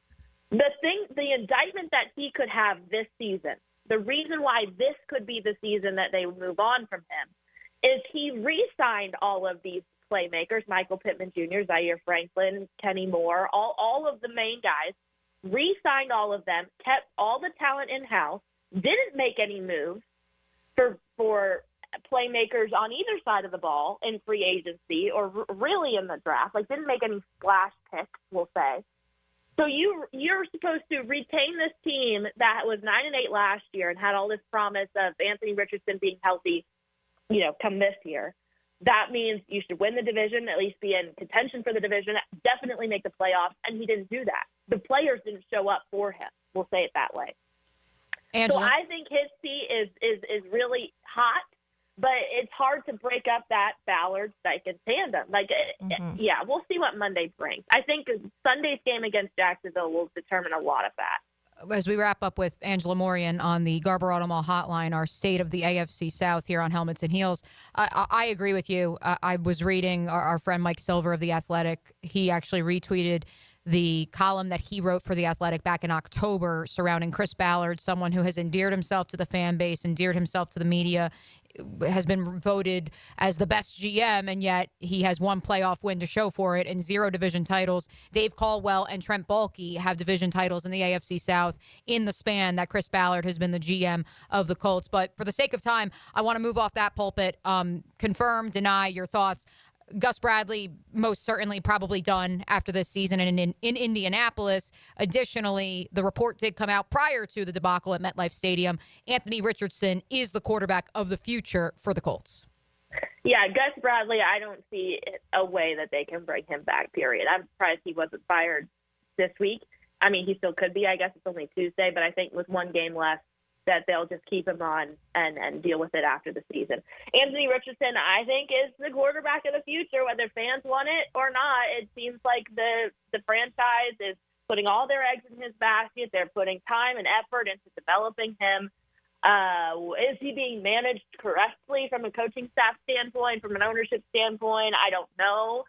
The indictment that he could have this season, the reason why this could be the season that they move on from him, is he re-signed all of these playmakers, Michael Pittman Jr., Zaire Franklin, Kenny Moore, all of the main guys, re-signed all of them, kept all the talent in-house, didn't make any moves for playmakers on either side of the ball in free agency or really in the draft. Like, didn't make any splash picks, we'll say. So you're supposed to retain this team that was 9-8 last year and had all this promise of Anthony Richardson being healthy, come this year. That means you should win the division, at least be in contention for the division, definitely make the playoffs, and he didn't do that. The players didn't show up for him. We'll say it that way. Angela? So I think his seat is really hot, but it's hard to break up that Ballard-Steichen tandem. Yeah, we'll see what Monday brings. I think Sunday's game against Jacksonville will determine a lot of that. As we wrap up with Angela Moryan on the Garber Auto Mall hotline, our state of the AFC South here on Helmets and Heels, I agree with you. I was reading our friend Mike Silver of The Athletic. He actually retweeted the column that he wrote for The Athletic back in October surrounding Chris Ballard, someone who has endeared himself to the fan base, endeared himself to the media, has been voted as the best GM, and yet he has one playoff win to show for it and 0 division titles. Dave Caldwell and Trent Baalke have division titles in the AFC South in the span that Chris Ballard has been the GM of the Colts. But for the sake of time, I want to move off that pulpit. Confirm, deny your thoughts. Gus Bradley most certainly probably done after this season in Indianapolis. Additionally, the report did come out prior to the debacle at MetLife Stadium. Anthony Richardson is the quarterback of the future for the Colts. Yeah, Gus Bradley, I don't see a way that they can bring him back, period. I'm surprised he wasn't fired this week. I mean, he still could be. I guess it's only Tuesday, but I think with one game left, that they'll just keep him on and deal with it after the season. Anthony Richardson, I think, is the quarterback of the future, whether fans want it or not. It seems like the franchise is putting all their eggs in his basket. They're putting time and effort into developing him. Is he being managed correctly from a coaching staff standpoint, from an ownership standpoint? I don't know.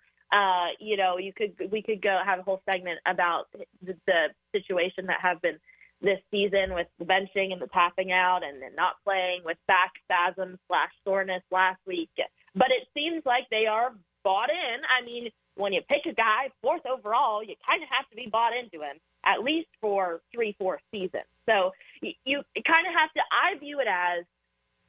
We could go have a whole segment about the situation that have been this season with the benching and the tapping out and then not playing with back spasms / soreness last week. But it seems like they are bought in. I mean, when you pick a guy 4th overall, you kind of have to be bought into him, at least for 3-4 seasons. So you kind of have to, I view it as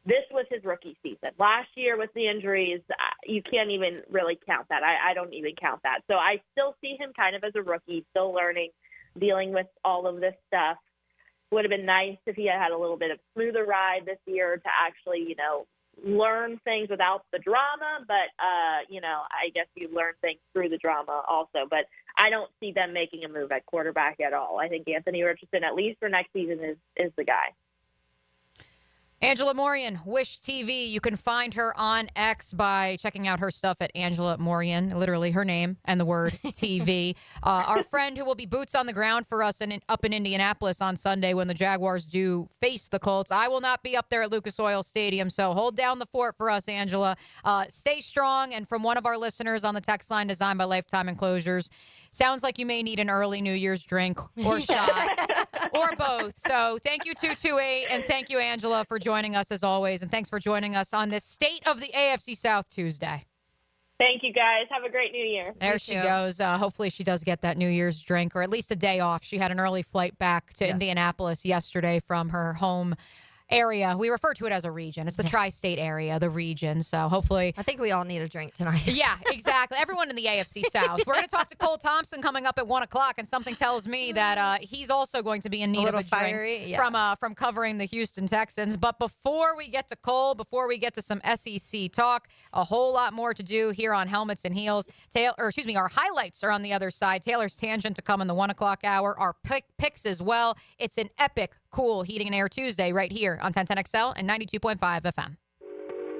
this was his rookie season. Last year with the injuries, you can't even really count that. I don't even count that. So I still see him kind of as a rookie, still learning, dealing with all of this stuff. Would have been nice if he had a little bit of smoother ride this year to actually, learn things without the drama. But, I guess you learn things through the drama also. But I don't see them making a move at quarterback at all. I think Anthony Richardson, at least for next season, is the guy. Angela Moryan, Wish TV. You can find her on X by checking out her stuff at Angela Moryan, literally her name and the word TV. Our friend who will be boots on the ground for us up in Indianapolis on Sunday when the Jaguars do face the Colts. I will not be up there at Lucas Oil Stadium, so hold down the fort for us, Angela. Stay strong. And from one of our listeners on the text line designed by Lifetime Enclosures, sounds like you may need an early New Year's drink or shot or both. So thank you, 228, and thank you, Angela, for joining us as always. And thanks for joining us on this State of the AFC South Tuesday. Thank you, guys. Have a great New Year. There she goes. Hopefully she does get that New Year's drink or at least a day off. She had an early flight back to Indianapolis yesterday from her home area. We refer to it as a region. It's the tri-state area, the region. So hopefully, I think we all need a drink tonight. Yeah, exactly. Everyone in the AFC South. We're going to talk to Cole Thompson coming up at 1:00, and something tells me that he's also going to be in need of a fiery, drink from covering the Houston Texans. But before we get to Cole, before we get to some SEC talk, a whole lot more to do here on Helmets and Heels. Our highlights are on the other side. Taylor's Tangent to come in the 1:00 hour. Our picks as well. It's an epic, cool Heating and Air Tuesday right here on 1010XL and 92.5 FM.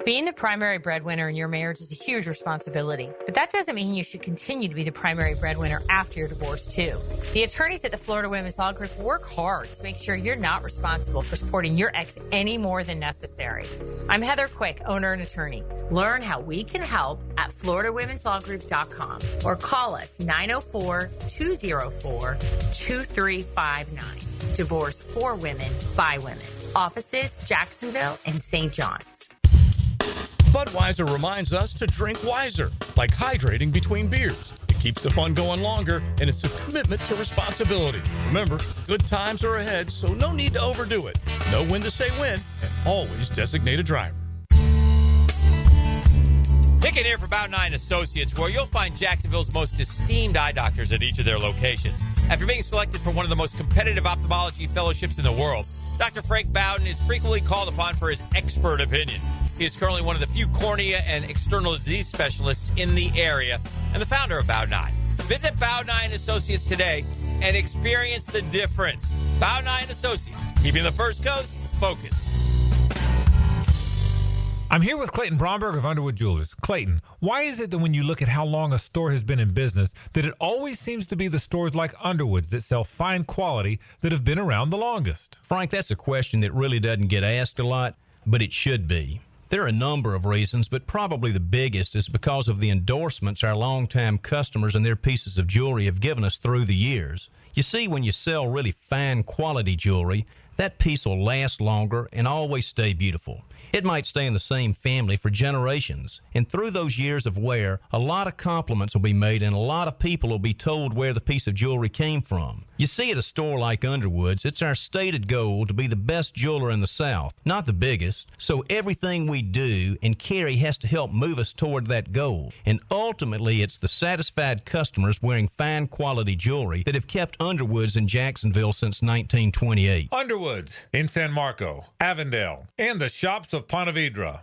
Being the primary breadwinner in your marriage is a huge responsibility, but that doesn't mean you should continue to be the primary breadwinner after your divorce, too. The attorneys at the Florida Women's Law Group work hard to make sure you're not responsible for supporting your ex any more than necessary. I'm Heather Quick, owner and attorney. Learn how we can help at FloridaWomen'sLawGroup.com or call us 904-204-2359. Divorce for women, by women. Offices, Jacksonville and St. John's. Budweiser reminds us to drink wiser, like hydrating between beers. It keeps the fun going longer, and it's a commitment to responsibility. Remember, good times are ahead, so no need to overdo it. Know when to say when, and always designate a driver. Pick it here for Bound 9 Associates, where you'll find Jacksonville's most esteemed eye doctors at each of their locations. After being selected for one of the most competitive ophthalmology fellowships in the world, Dr. Frank Bowden is frequently called upon for his expert opinion. He is currently one of the few cornea and external disease specialists in the area and the founder of Bound 9. Visit Bound 9 Associates today and experience the difference. Bound 9 Associates, keeping the First Coast focused. I'm here with Clayton Bromberg of Underwood Jewelers. Clayton, why is it that when you look at how long a store has been in business, that it always seems to be the stores like Underwood's that sell fine quality that have been around the longest? Frank, that's a question that really doesn't get asked a lot, but it should be. There are a number of reasons, but probably the biggest is because of the endorsements our longtime customers and their pieces of jewelry have given us through the years. You see, when you sell really fine quality jewelry, that piece will last longer and always stay beautiful. It might stay in the same family for generations, and through those years of wear, a lot of compliments will be made and a lot of people will be told where the piece of jewelry came from. You see, at a store like Underwood's, it's our stated goal to be the best jeweler in the South, not the biggest, so everything we do and carry has to help move us toward that goal. And ultimately, it's the satisfied customers wearing fine quality jewelry that have kept Underwood's in Jacksonville since 1928. Underwood's in San Marco, Avondale, and the shops of Ponte Vedra.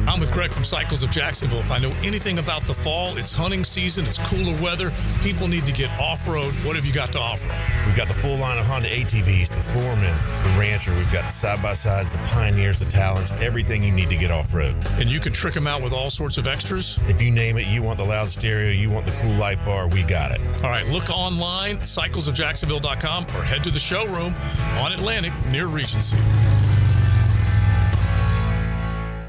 I'm with Greg from Cycles of Jacksonville. If I know anything about the fall, it's hunting season, it's cooler weather. People need to get off-road. What have you got to offer? We've got the full line of Honda ATVs, the Foreman, the Rancher. We've got the side-by-sides, the Pioneers, the Talons, everything you need to get off-road. And you can trick them out with all sorts of extras? If you name it, you want the loud stereo, you want the cool light bar, we got it. All right, look online, cyclesofjacksonville.com, or head to the showroom on Atlantic near Regency.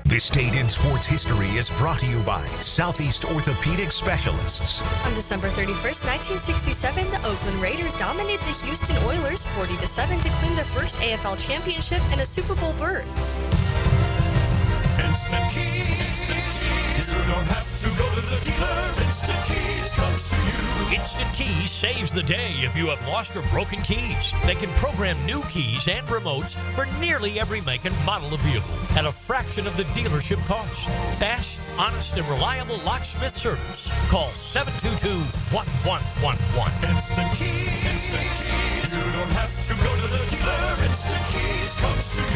This date in sports history is brought to you by Southeast Orthopedic Specialists. On December 31st, 1967, the Oakland Raiders dominated the Houston Oilers 40-7 to claim their first AFL championship and a Super Bowl berth. Instant Keys. You don't have to go to the dealer. Instant Keys comes to you. Instant Keys saves the day if you have lost or broken keys. They can program new keys and remotes for nearly every make and model of vehicle at a fraction of the dealership cost. Fast, honest, and reliable locksmith service. Call 722-1111. Instant Keys. Instant Keys. You don't have to go to the dealer. Instant Keys comes to you.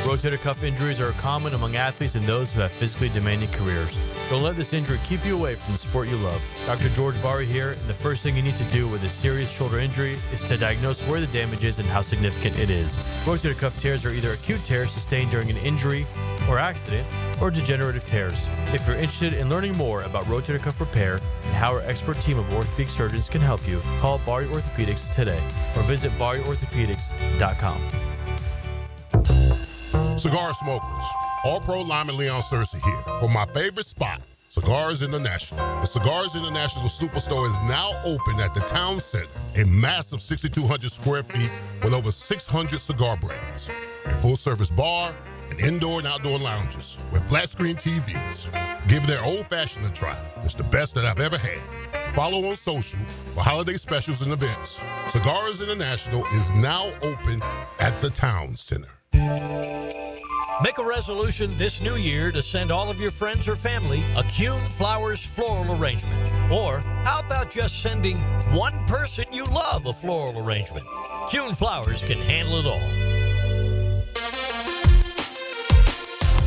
Rotator cuff injuries are common among athletes and those who have physically demanding careers. Don't let this injury keep you away from the sport you love. Dr. George Barry here, and the first thing you need to do with a serious shoulder injury is to diagnose where the damage is and how significant it is. Rotator cuff tears are either acute tears sustained during an injury or accident, or degenerative tears. If you're interested in learning more about rotator cuff repair and how our expert team of orthopedic surgeons can help you, call Barry Orthopedics today or visit barryorthopedics.com. Cigar smokers, All-Pro Lyman Leon Cersei here for my favorite spot, Cigars International. The Cigars International Superstore is now open at the Town Center, a massive 6,200 square feet with over 600 cigar brands. A full-service bar and indoor and outdoor lounges with flat-screen TVs. Give their old-fashioned a try. It's the best that I've ever had. Follow on social for holiday specials and events. Cigars International is now open at the Town Center. Make a resolution this new year to send all of your friends or family a Kuhn Flowers floral arrangement. Or how about just sending one person you love a floral arrangement? Kuhn Flowers can handle it all.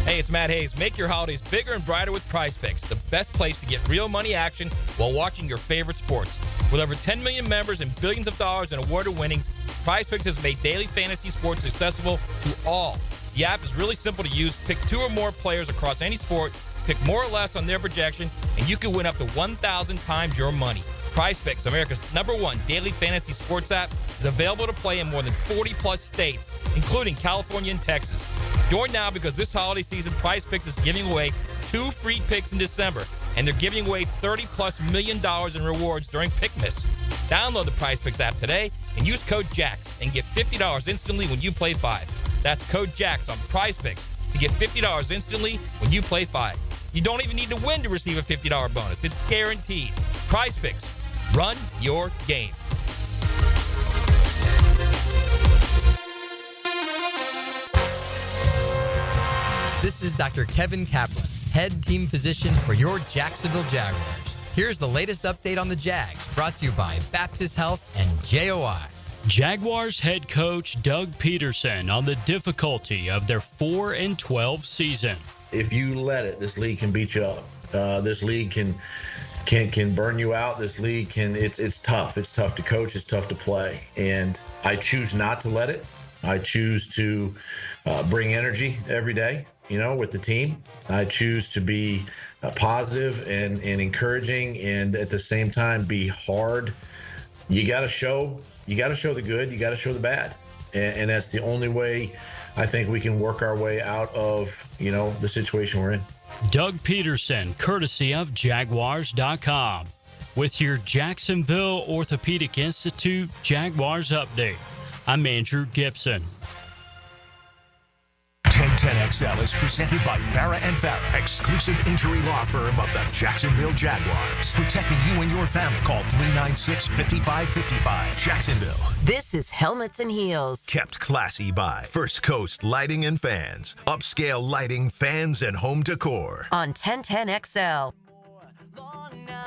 Hey, it's Matt Hayes. Make your holidays bigger and brighter with Prize Picks, the best place to get real money action while watching your favorite sports. With over 10 million members and billions of dollars in awarded winnings, Prize Picks has made daily fantasy sports accessible to all. The app is really simple to use. Pick two or more players across any sport, pick more or less on their projection, and you can win up to 1,000 times your money. Prize Picks, America's #1 daily fantasy sports app, is available to play in more than 40-plus states, including California and Texas. Join now because this holiday season, Prize Picks is giving away 2 free picks in December, and they're giving away $30+ million in rewards during Pickmas. Download the Prize Picks app today and use code JAX and get $50 instantly when you play 5. That's code JAX on Prize Picks to get $50 instantly when you play 5. You don't even need to win to receive a $50 bonus. It's guaranteed. Prize Picks. Run your game. This is Dr. Kevin Kaplan, head team physician for your Jacksonville Jaguars. Here's the latest update on the Jags, brought to you by Baptist Health and JOI. Jaguars head coach Doug Peterson on the difficulty of their 4-12 season. If you let it, this league can beat you up. This league can burn you out. This league can. It's tough. It's tough to coach. It's tough to play. And I choose not to let it. I choose to bring energy every day, with the team. I choose to be positive and encouraging, and at the same time be hard. You got to show the good. You got to show the bad, and that's the only way I think we can work our way out of, the situation we're in. Doug Peterson, courtesy of Jaguars.com, with your Jacksonville Orthopedic Institute Jaguars update. I'm Andrew Gibson. 1010XL is presented by Farah & Farah, exclusive injury law firm of the Jacksonville Jaguars. Protecting you and your family. Call 396-5555. Jacksonville. This is Helmets and Heels. Kept classy by First Coast Lighting and Fans. Upscale lighting, fans, and home decor. On 1010XL.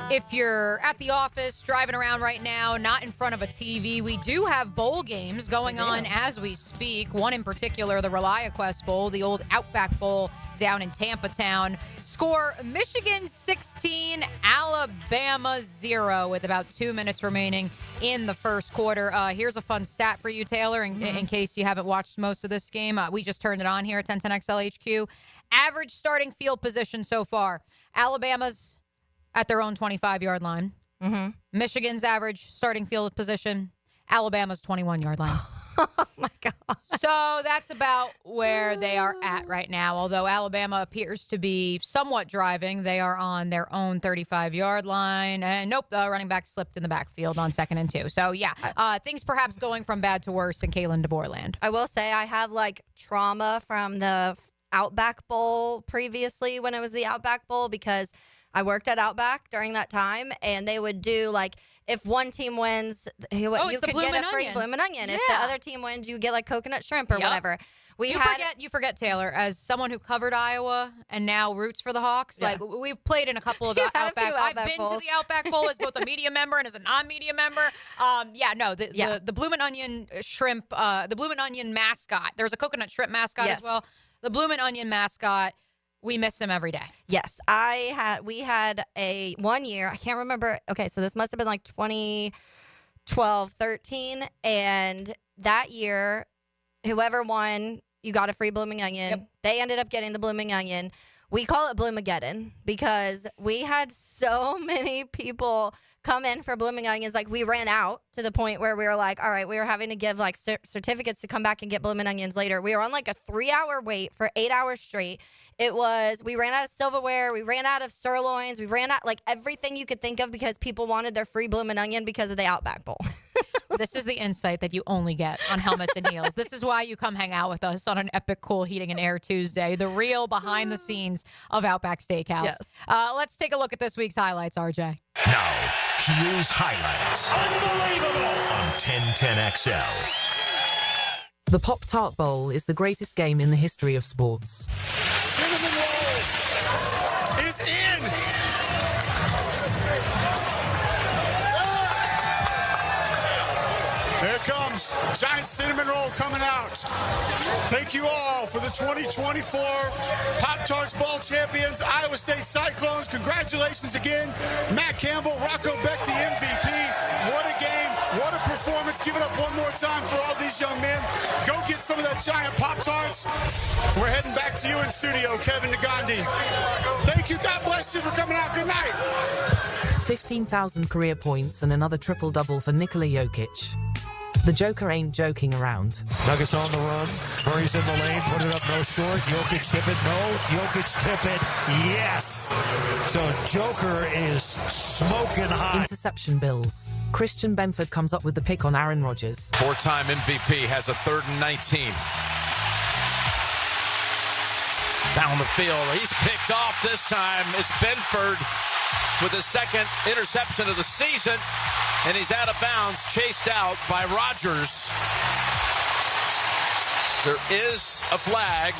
If you're at the office, driving around right now, not in front of a TV, we do have bowl games going on as we speak. One in particular, the ReliaQuest Bowl, the old Outback Bowl down in Tampa Town. Score, Michigan 16, Alabama 0 with about 2 minutes remaining in the first quarter. Here's a fun stat for you, Taylor, in case you haven't watched most of this game. We just turned it on here at 1010XL HQ. Average starting field position so far. Alabama's at their own 25-yard line. Mm-hmm. Michigan's average starting field position, Alabama's 21-yard line. Oh, my God. So that's about where they are at right now. Although Alabama appears to be somewhat driving, they are on their own 35-yard line. And nope, the running back slipped in the backfield on 2nd and 2. So, yeah, things perhaps going from bad to worse in Kalen DeBoer land. I will say I have, trauma from the Outback Bowl previously when it was the Outback Bowl because I worked at Outback during that time, and they would do, if one team wins, you could get a free bloomin' onion. If the other team wins, you get, coconut shrimp or whatever. You forget, Taylor, as someone who covered Iowa and now roots for the Hawks, we've played in a couple of Outback. I've been to the Outback Bowl as both a media member and as a non-media member. The bloomin' onion shrimp, the bloomin' onion mascot. There's a coconut shrimp mascot as well. The bloomin' onion mascot. We miss him every day. Yes. We had a 1 year, I can't remember. Okay, so this must have been 2012, 13. And that year, whoever won, you got a free blooming onion. Yep. They ended up getting the blooming onion. We call it Bloomageddon because we had so many people come in for blooming onions. We ran out to the point where we were all right, we were having to give certificates to come back and get blooming onions later. We were on a 3-hour wait for 8 hours straight. We ran out of silverware. We ran out of sirloins. We ran out everything you could think of because people wanted their free blooming onion because of the Outback Bowl. This is the insight that you only get on Helmets and Heels. This is why you come hang out with us on an epic cool heating and air Tuesday, the real behind the scenes of Outback Steakhouse. Yes. Let's take a look at this week's highlights, RJ. Now, Heels highlights. Unbelievable! On 1010XL. The Pop-Tart Bowl is the greatest game in the history of sports. Cinnamon roll is in. There it comes. Giant cinnamon roll coming out. Thank you all for the 2024 Pop-Tarts Bowl champions, Iowa State Cyclones. Congratulations again. Matt Campbell, Rocco Beck, the MVP. What a game. What a performance. Give it up one more time for all these young men. Go get some of that giant Pop-Tarts. We're heading back to you in studio, Kevin Nagandi. Thank you. God bless you for coming out. Good night. 15,000 career points and another triple-double for Nikola Jokic. The Joker ain't joking around. Nuggets on the run. Murray's in the lane. Put it up, no short. Jokic tip it, no. Jokic tip it, yes. So Joker is smoking hot. Interception bills. Christian Benford comes up with the pick on Aaron Rodgers. Four-time MVP has a 3rd and 19. Down the field. He's picked off this time. It's Benford with his 2nd interception of the season. And he's out of bounds, chased out by Rodgers. There is a flag.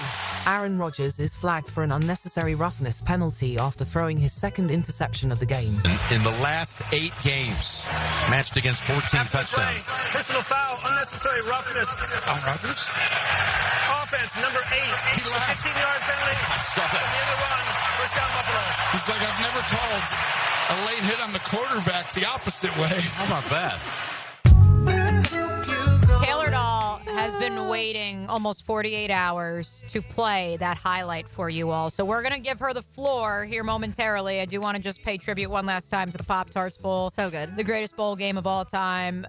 Aaron Rodgers is flagged for an unnecessary roughness penalty after throwing his 2nd interception of the game. In the last 8 games, matched against 14 touchdowns. Personal foul, unnecessary roughness. On Rodgers? Offense, number 8. 15-yard penalty. I saw that. The other one. First down, Buffalo. He's like, I've never called a late hit on the quarterback the opposite way. How about that? Taylor Dahl has been been waiting almost 48 hours to play that highlight for you all. So we're going to give her the floor here momentarily. I do want to just pay tribute one last time to the Pop-Tarts Bowl. So good. The greatest bowl game of all time.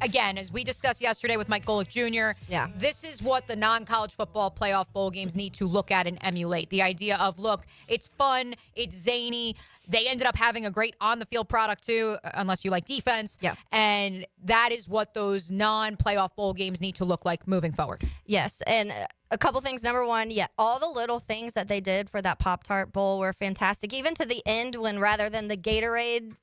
Again, as we discussed yesterday with Mike Golick Jr., this is what the non-college football playoff bowl games need to look at and emulate. The idea of, look, it's fun, it's zany. They ended up having a great on-the-field product, too, unless you like defense. Yeah. And that is what those non-playoff bowl games need to look like moving forward. Yes, and a couple things. Number one, all the little things that they did for that Pop-Tart Bowl were fantastic. Even to the end when rather than the Gatorade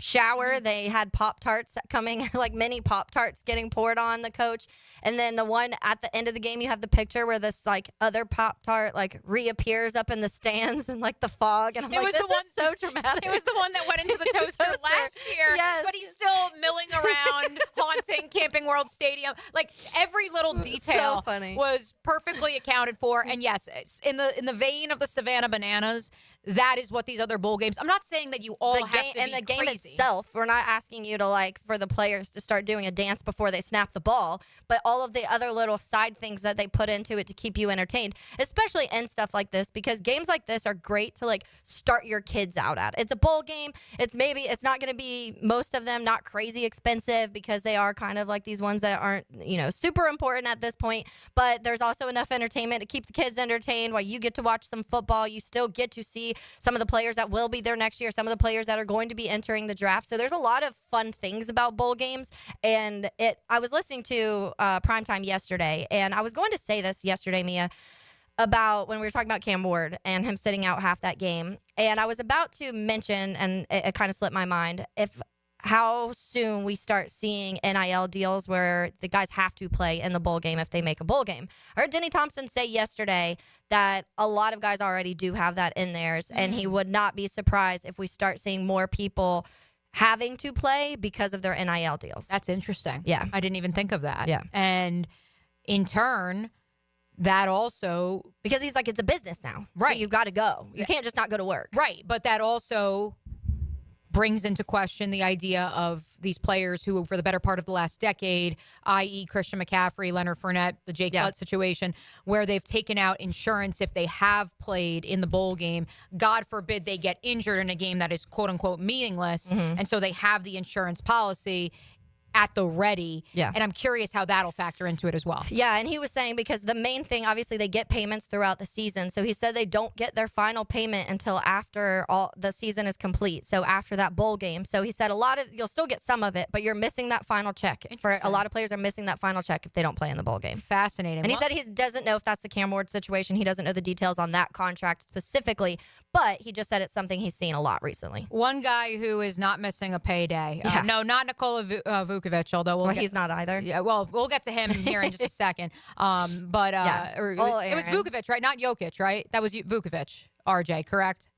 shower, they had Pop-Tarts coming, like mini Pop-Tarts getting poured on the coach. And then the one at the end of the game, you have the picture where this like other Pop-Tart like reappears up in the stands and like the fog. And I'm like, this is so dramatic. It was the one that went into the toaster last year. Yes. But he's still milling around, haunting Camping World Stadium. Like every little detail was perfectly accounted for. And yes, in the vein of the Savannah Bananas, that is what these other bowl games. I'm not saying that you all have to be and the game crazy. itself. We're not asking you to for the players to start doing a dance before they snap the ball, but all of the other little side things that they put into it to keep you entertained, especially in stuff like this, because games like this are great to start your kids out at. It's a bowl game. It's not going to be, most of them, not crazy expensive because they are kind of like these ones that aren't super important at this point. But there's also enough entertainment to keep the kids entertained while you get to watch some football. You still get to see some of the players that will be there next year, some of the players that are going to be entering the draft. So there's a lot of fun things about bowl games. And I was listening to Primetime yesterday, and I was going to say this yesterday, Mia, about when we were talking about Cam Ward and him sitting out half that game. And I was about to mention, and it kind of slipped my mind, how soon we start seeing NIL deals where the guys have to play in the bowl game if they make a bowl game. I heard Denny Thompson say yesterday that a lot of guys already do have that in theirs, and he would not be surprised if we start seeing more people having to play because of their NIL deals. That's interesting. Yeah. I didn't even think of that. Yeah. And in turn, that also... Because he's like, it's a business now. Right. So you've got to go. You can't just not go to work. Right. But that also brings into question the idea of these players who, for the better part of the last decade, i.e. Christian McCaffrey, Leonard Fournette, the Jake Butt situation, where they've taken out insurance if they have played in the bowl game. God forbid they get injured in a game that is quote-unquote meaningless, and so they have the insurance policy at the ready. Yeah. And I'm curious how that'll factor into it as well. Yeah, and he was saying because the main thing, obviously, they get payments throughout the season. So he said they don't get their final payment until after all the season is complete. So after that bowl game. So he said you'll still get some of it, but you're missing that final check. For a lot of players are missing that final check if they don't play in the bowl game. Fascinating. And he said he doesn't know if that's the Cam Ward situation. He doesn't know the details on that contract specifically, but he just said it's something he's seen a lot recently. One guy who is not missing a payday. No, not Nikola Vukovic, although he's not either. Yeah, well, we'll get to him here in just a second. It was Vukovic, right? Not Jokic, right? That was Vukovic, RJ, correct?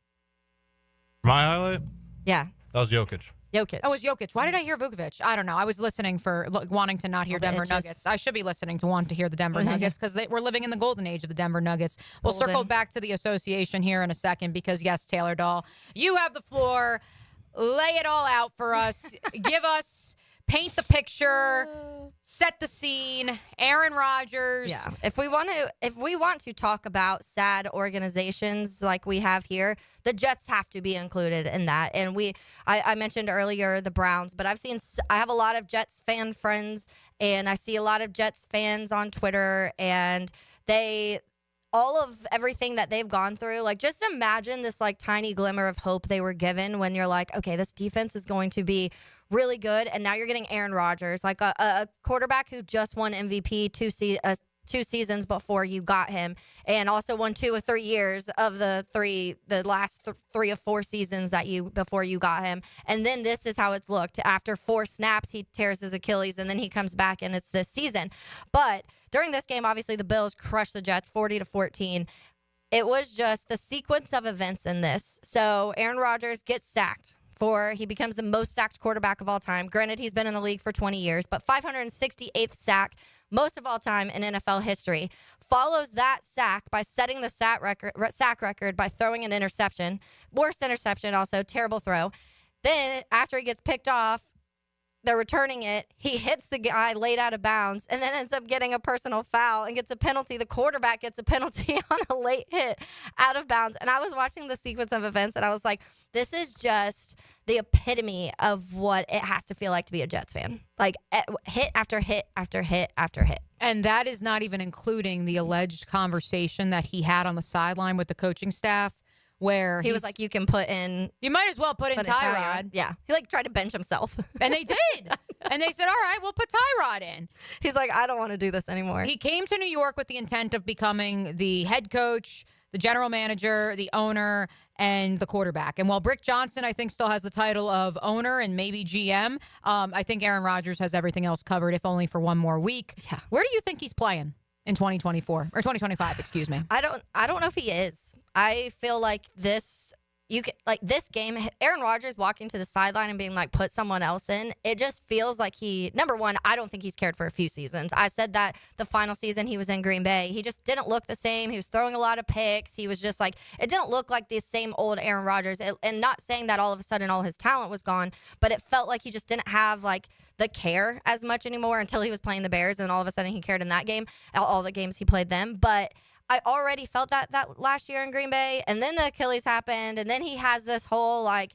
My highlight? Yeah. That was Jokic. Oh, it was Jokic. Why did I hear Vukovic? I don't know. I was listening for wanting to not hear Denver Nuggets. I should be listening to want to hear the Denver Nuggets because we're living in the golden age of the Denver Nuggets. We'll circle back to the association here in a second because, yes, Taylor Dahl, you have the floor. Lay it all out for us. Paint the picture, set the scene. Aaron Rodgers. Yeah. If we want to talk about sad organizations like we have here, the Jets have to be included in that. And I mentioned earlier the Browns, but I have a lot of Jets fan friends, and I see a lot of Jets fans on Twitter, and all of everything that they've gone through, just imagine this tiny glimmer of hope they were given when you're like, okay, this defense is going to be really good, and now you're getting Aaron Rodgers, a quarterback who just won MVP two seasons before you got him, and also won 2 or 3 years of the last 3 or 4 seasons before you got him. And then this is how it's looked. After 4 snaps, he tears his Achilles, and then he comes back, and it's this season. But during this game, obviously, the Bills crushed the Jets 40-14. It was just the sequence of events in this. So Aaron Rodgers gets sacked. He becomes the most sacked quarterback of all time. Granted, he's been in the league for 20 years, but 568th sack, most of all time in NFL history. Follows that sack by setting the sack record by throwing an interception. Worst interception also, terrible throw. Then, after he gets picked off, they're returning it. He hits the guy laid out of bounds and then ends up getting a personal foul and gets a penalty. The quarterback gets a penalty on a late hit out of bounds. And I was watching the sequence of events and I was like, this is just the epitome of what it has to feel like to be a Jets fan. Like hit after hit after hit after hit. And that is not even including the alleged conversation that he had on the sideline with the coaching staff where he was like, you can put in. You might as well put in Tyrod. Yeah. He like tried to bench himself. And they did. And they said, all right, we'll put Tyrod in. He's like, I don't want to do this anymore. He came to New York with the intent of becoming the head coach, the general manager, the owner, and the quarterback. And while Brick Johnson, I think, still has the title of owner and maybe GM, I think Aaron Rodgers has everything else covered, if only for one more week. Yeah. Where do you think he's playing in 2024 or 2025, excuse me? I don't know if he is. I feel like this game, Aaron Rodgers walking to the sideline and being like, put someone else in. It just feels like number one, I don't think he's cared for a few seasons. I said that the final season he was in Green Bay, he just didn't look the same. He was throwing a lot of picks. He was just like, it didn't look like the same old Aaron Rodgers. And not saying that all of a sudden all his talent was gone, but it felt like he just didn't have like the care as much anymore until he was playing the Bears. And all of a sudden he cared in that game, all the games he played them. But I already felt that last year in Green Bay, and then the Achilles happened, and then he has this whole, like,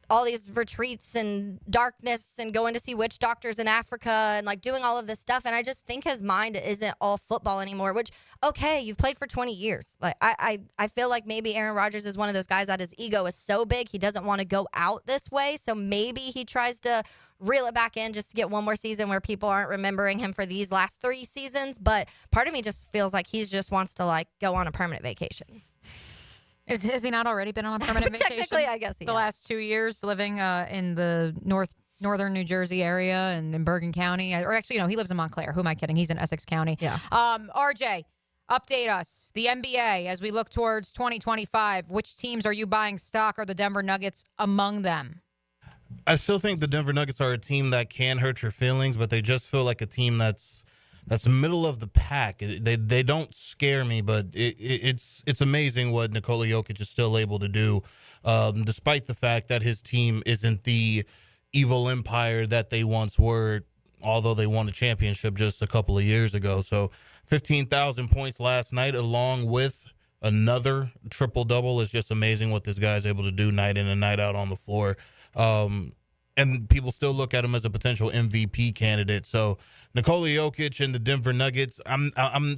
all these retreats and darkness and going to see witch doctors in Africa and, like, doing all of this stuff, and I just think his mind isn't all football anymore, which, okay, you've played for 20 years. Like, I feel like maybe Aaron Rodgers is one of those guys that his ego is so big he doesn't want to go out this way, so maybe he tries to reel it back in just to get one more season where people aren't remembering him for these last 3 seasons. But part of me just feels like he just wants to like go on a permanent vacation. Has he not already been on a permanent vacation? Technically, I guess he the last 2 years living in the northern New Jersey area and in Bergen County. Or actually, he lives in Montclair. Who am I kidding? He's in Essex County. Yeah. RJ, update us. The NBA, as we look towards 2025, which teams are you buying stock? Are the Denver Nuggets among them? I still think the Denver Nuggets are a team that can hurt your feelings, but they just feel like a team that's middle of the pack. They don't scare me, but it's amazing what Nikola Jokic is still able to do, despite the fact that his team isn't the evil empire that they once were, although they won a championship just a couple of years ago. So 15,000 points last night, along with another triple-double. Is just amazing what this guy's able to do night in and night out on the floor. And people still look at him as a potential MVP candidate. So Nikola Jokic and the Denver Nuggets, I'm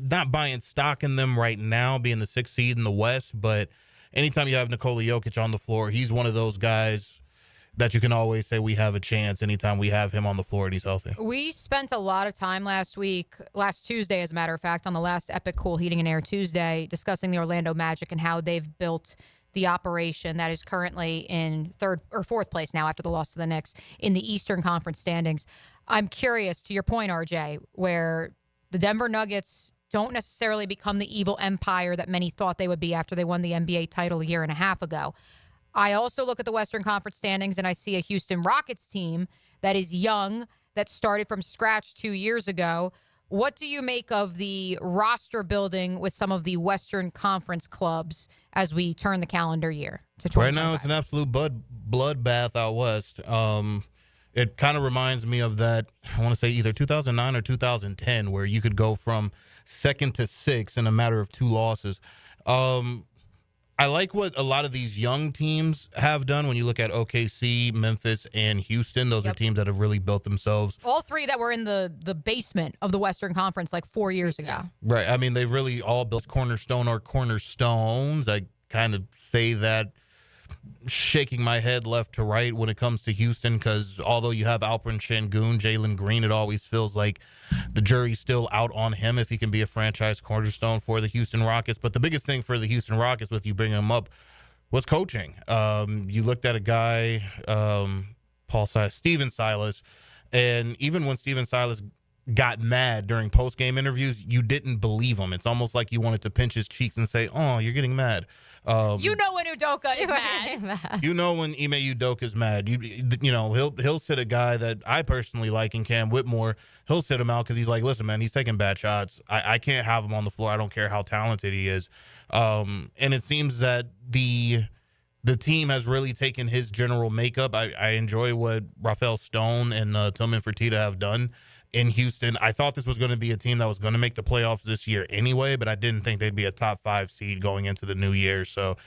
not buying stock in them right now, being the 6th seed in the West. But anytime you have Nikola Jokic on the floor, he's one of those guys that you can always say we have a chance anytime we have him on the floor and he's healthy. We spent a lot of time last Tuesday, as a matter of fact, on the last Epic Cool Heating and Air Tuesday, discussing the Orlando Magic and how they've built the operation that is currently in 3rd or 4th place now after the loss to the Knicks in the Eastern Conference standings. I'm curious, to your point, RJ, where the Denver Nuggets don't necessarily become the evil empire that many thought they would be after they won the NBA title a year and a half ago. I also look at the Western Conference standings and I see a Houston Rockets team that is young, that started from scratch 2 years ago. What do you make of the roster building with some of the Western Conference clubs as we turn the calendar year to 2025? Right now, it's an absolute bloodbath out west. It kind of reminds me of that, I want to say either 2009 or 2010, where you could go from 2nd to 6th in a matter of 2 losses. I like what a lot of these young teams have done. When you look at OKC, Memphis, and Houston, those are teams that have really built themselves. All 3 that were in the basement of the Western Conference like 4 years ago. Right. I mean, they've really all built cornerstone or cornerstones. I kind of say that shaking my head left to right when it comes to Houston, because although you have Alperen Şengün, Jalen Green, it always feels like the jury's still out on him if he can be a franchise cornerstone for the Houston Rockets. But the biggest thing for the Houston Rockets, with you bringing him up, was coaching. You looked at a guy, Stephen Silas, and even when Stephen Silas got mad during post-game interviews, you didn't believe him. It's almost like you wanted to pinch his cheeks and say, oh, you're getting mad. You know when Udoka is mad. You know when Ime Udoka is mad. You know, he'll sit a guy that I personally like in Cam Whitmore. He'll sit him out because he's like, listen, man, he's taking bad shots. I can't have him on the floor. I don't care how talented he is. And it seems that the the team has really taken his general makeup. I enjoy what Rafael Stone and Tillman Fertitta have done in Houston. I thought this was going to be a team that was going to make the playoffs this year anyway, but I didn't think they'd be a top 5 seed going into the new year. So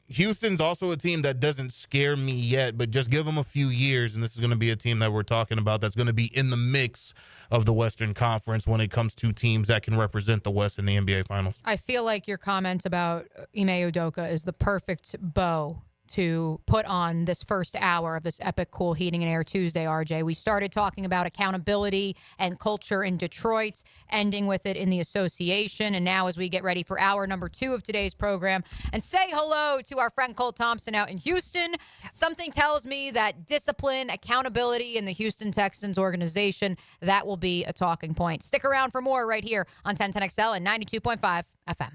Houston's also a team that doesn't scare me yet, but just give them a few years, and this is going to be a team that we're talking about that's going to be in the mix of the Western Conference when it comes to teams that can represent the West in the NBA Finals. I feel like your comments about Ime Udoka is the perfect bow to put on this first hour of this epic Cool Heating and Air Tuesday, RJ. We started talking about accountability and culture in Detroit, ending with it in the association. And now as we get ready for hour number 2 of today's program and say hello to our friend Cole Thompson out in Houston, something tells me that discipline, accountability in the Houston Texans organization, that will be a talking point. Stick around for more right here on 1010XL and 92.5 FM.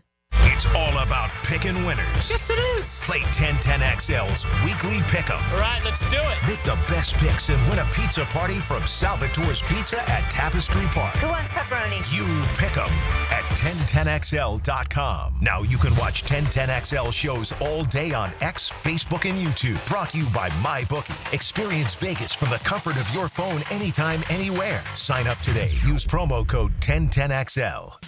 It's all about picking winners. Yes, it is. Play 1010XL's weekly pick'em. All right, let's do it. Make the best picks and win a pizza party from Salvatore's Pizza at Tapestry Park. Who wants pepperoni? You pick 'em at 1010XL.com. Now you can watch 1010XL shows all day on X, Facebook, and YouTube. Brought to you by MyBookie. Experience Vegas from the comfort of your phone anytime, anywhere. Sign up today. Use promo code 1010XL.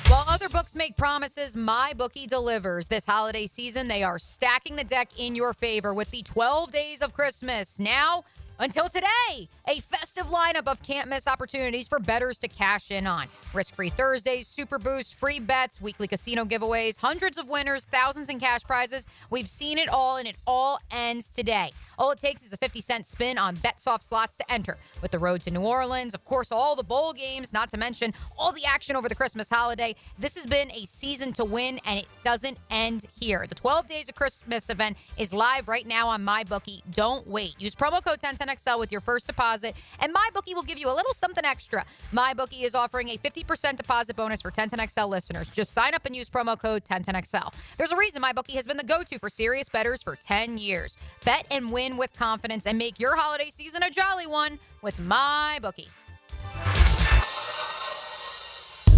While other books make promises, MyBookie delivers. This holiday season, they are stacking the deck in your favor with the 12 days of Christmas. Now, until today, a festive lineup of can't-miss opportunities for bettors to cash in on. Risk-free Thursdays, Super Boost, free bets, weekly casino giveaways, hundreds of winners, thousands in cash prizes. We've seen it all, and it all ends today. All it takes is a 50-cent spin on BetSoft slots to enter. With the road to New Orleans, of course, all the bowl games, not to mention all the action over the Christmas holiday. This has been a season to win, and it doesn't end here. The 12 Days of Christmas event is live right now on MyBookie. Don't wait. Use promo code 1010XL with your first deposit, and MyBookie will give you a little something extra. MyBookie is offering a 50% deposit bonus for 1010XL listeners. Just sign up and use promo code 1010XL. There's a reason MyBookie has been the go-to for serious bettors for 10 years. Bet and win with confidence and make your holiday season a jolly one with MyBookie.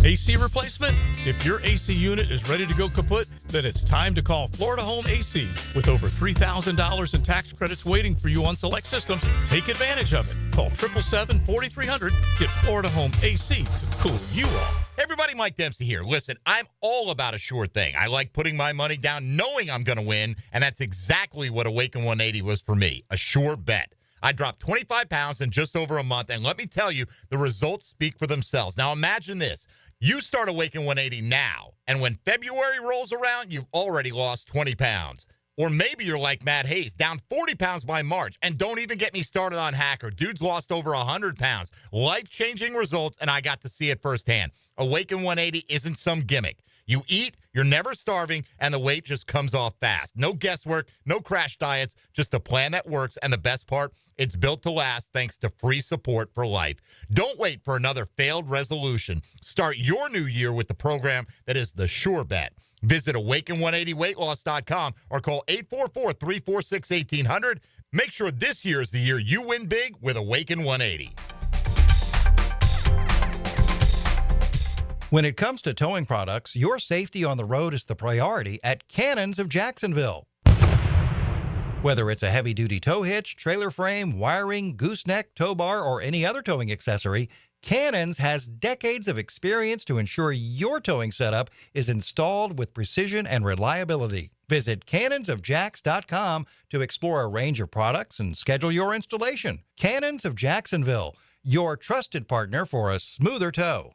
AC replacement? If your AC unit is ready to go kaput, then it's time to call Florida Home AC. With over $3,000 in tax credits waiting for you on select systems, take advantage of it. Call 777-4300. Get Florida Home AC to cool you off. Everybody, Mike Dempsey here. Listen, I'm all about a sure thing. I like putting my money down knowing I'm going to win, and that's exactly what Awaken 180 was for me, a sure bet. I dropped 25 pounds in just over a month, and let me tell you, the results speak for themselves. Now imagine this. You start Awaken 180 now, and when February rolls around, you've already lost 20 pounds. Or maybe you're like Matt Hayes, down 40 pounds by March. And don't even get me started on Hacker. Dude's lost over 100 pounds. Life-changing results, and I got to see it firsthand. Awaken 180 isn't some gimmick. You eat, you're never starving, and the weight just comes off fast. No guesswork, no crash diets, just a plan that works. And the best part, it's built to last thanks to free support for life. Don't wait for another failed resolution. Start your new year with the program that is the sure bet. Visit Awaken180weightloss.com or call 844-346-1800. Make sure this year is the year you win big with Awaken 180. When it comes to towing products, your safety on the road is the priority at Cannons of Jacksonville. Whether it's a heavy-duty tow hitch, trailer frame, wiring, gooseneck, tow bar, or any other towing accessory, Cannons has decades of experience to ensure your towing setup is installed with precision and reliability. Visit cannonsofjax.com to explore a range of products and schedule your installation. Cannons of Jacksonville, your trusted partner for a smoother tow.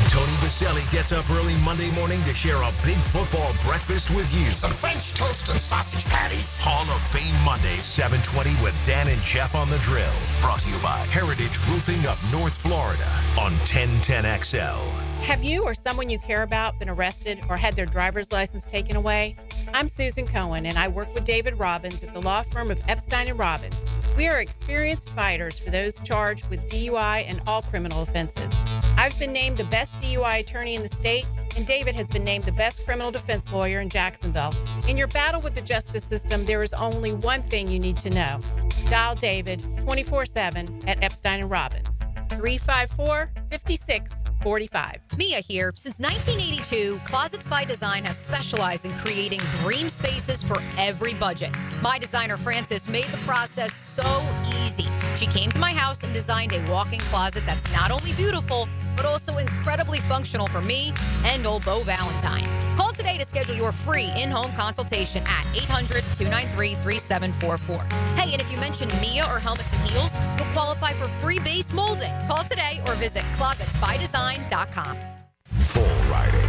Tony Baselli gets up early Monday morning to share a big football breakfast with you. Some French toast and sausage patties. Hall of Fame Monday, 7:20 with Dan and Jeff on the Drill. Brought to you by Heritage Roofing of North Florida on 1010XL. Have you or someone you care about been arrested or had their driver's license taken away? I'm Susan Cohen, and I work with David Robbins at the law firm of Epstein & Robbins. We are experienced fighters for those charged with DUI and all criminal offenses. I've been named the best DUI attorney in the state, and David has been named the best criminal defense lawyer in Jacksonville. In your battle with the justice system, there is only one thing you need to know. Dial David 24/7 at Epstein & Robbins. The 354-5645. Mia here. Since 1982, Closets by Design has specialized in creating dream spaces for every budget. My designer, Frances, made the process so easy. She came to my house and designed a walk-in closet that's not only beautiful, but also incredibly functional for me and old Beau Valentine. Call today to schedule your free in-home consultation at 800-293-3744. Hey, and if you mention Mia or Helmets and Heels, you'll qualify for free base molding. Call today or visit closetsbydesign.com. Bull riding.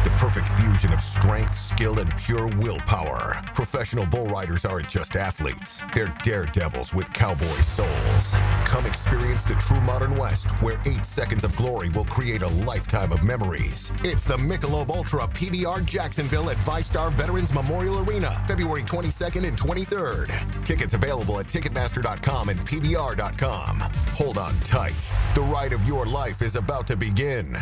The perfect fusion of strength, skill, and pure willpower. Professional bull riders aren't just athletes. They're daredevils with cowboy souls. Come experience the true modern West, where 8 seconds of glory will create a lifetime of memories. It's the Michelob Ultra PBR Jacksonville at ViStar Veterans Memorial Arena, February 22nd and 23rd. Tickets available at Ticketmaster.com and PBR.com. Hold on tight. The ride of your life is about to begin.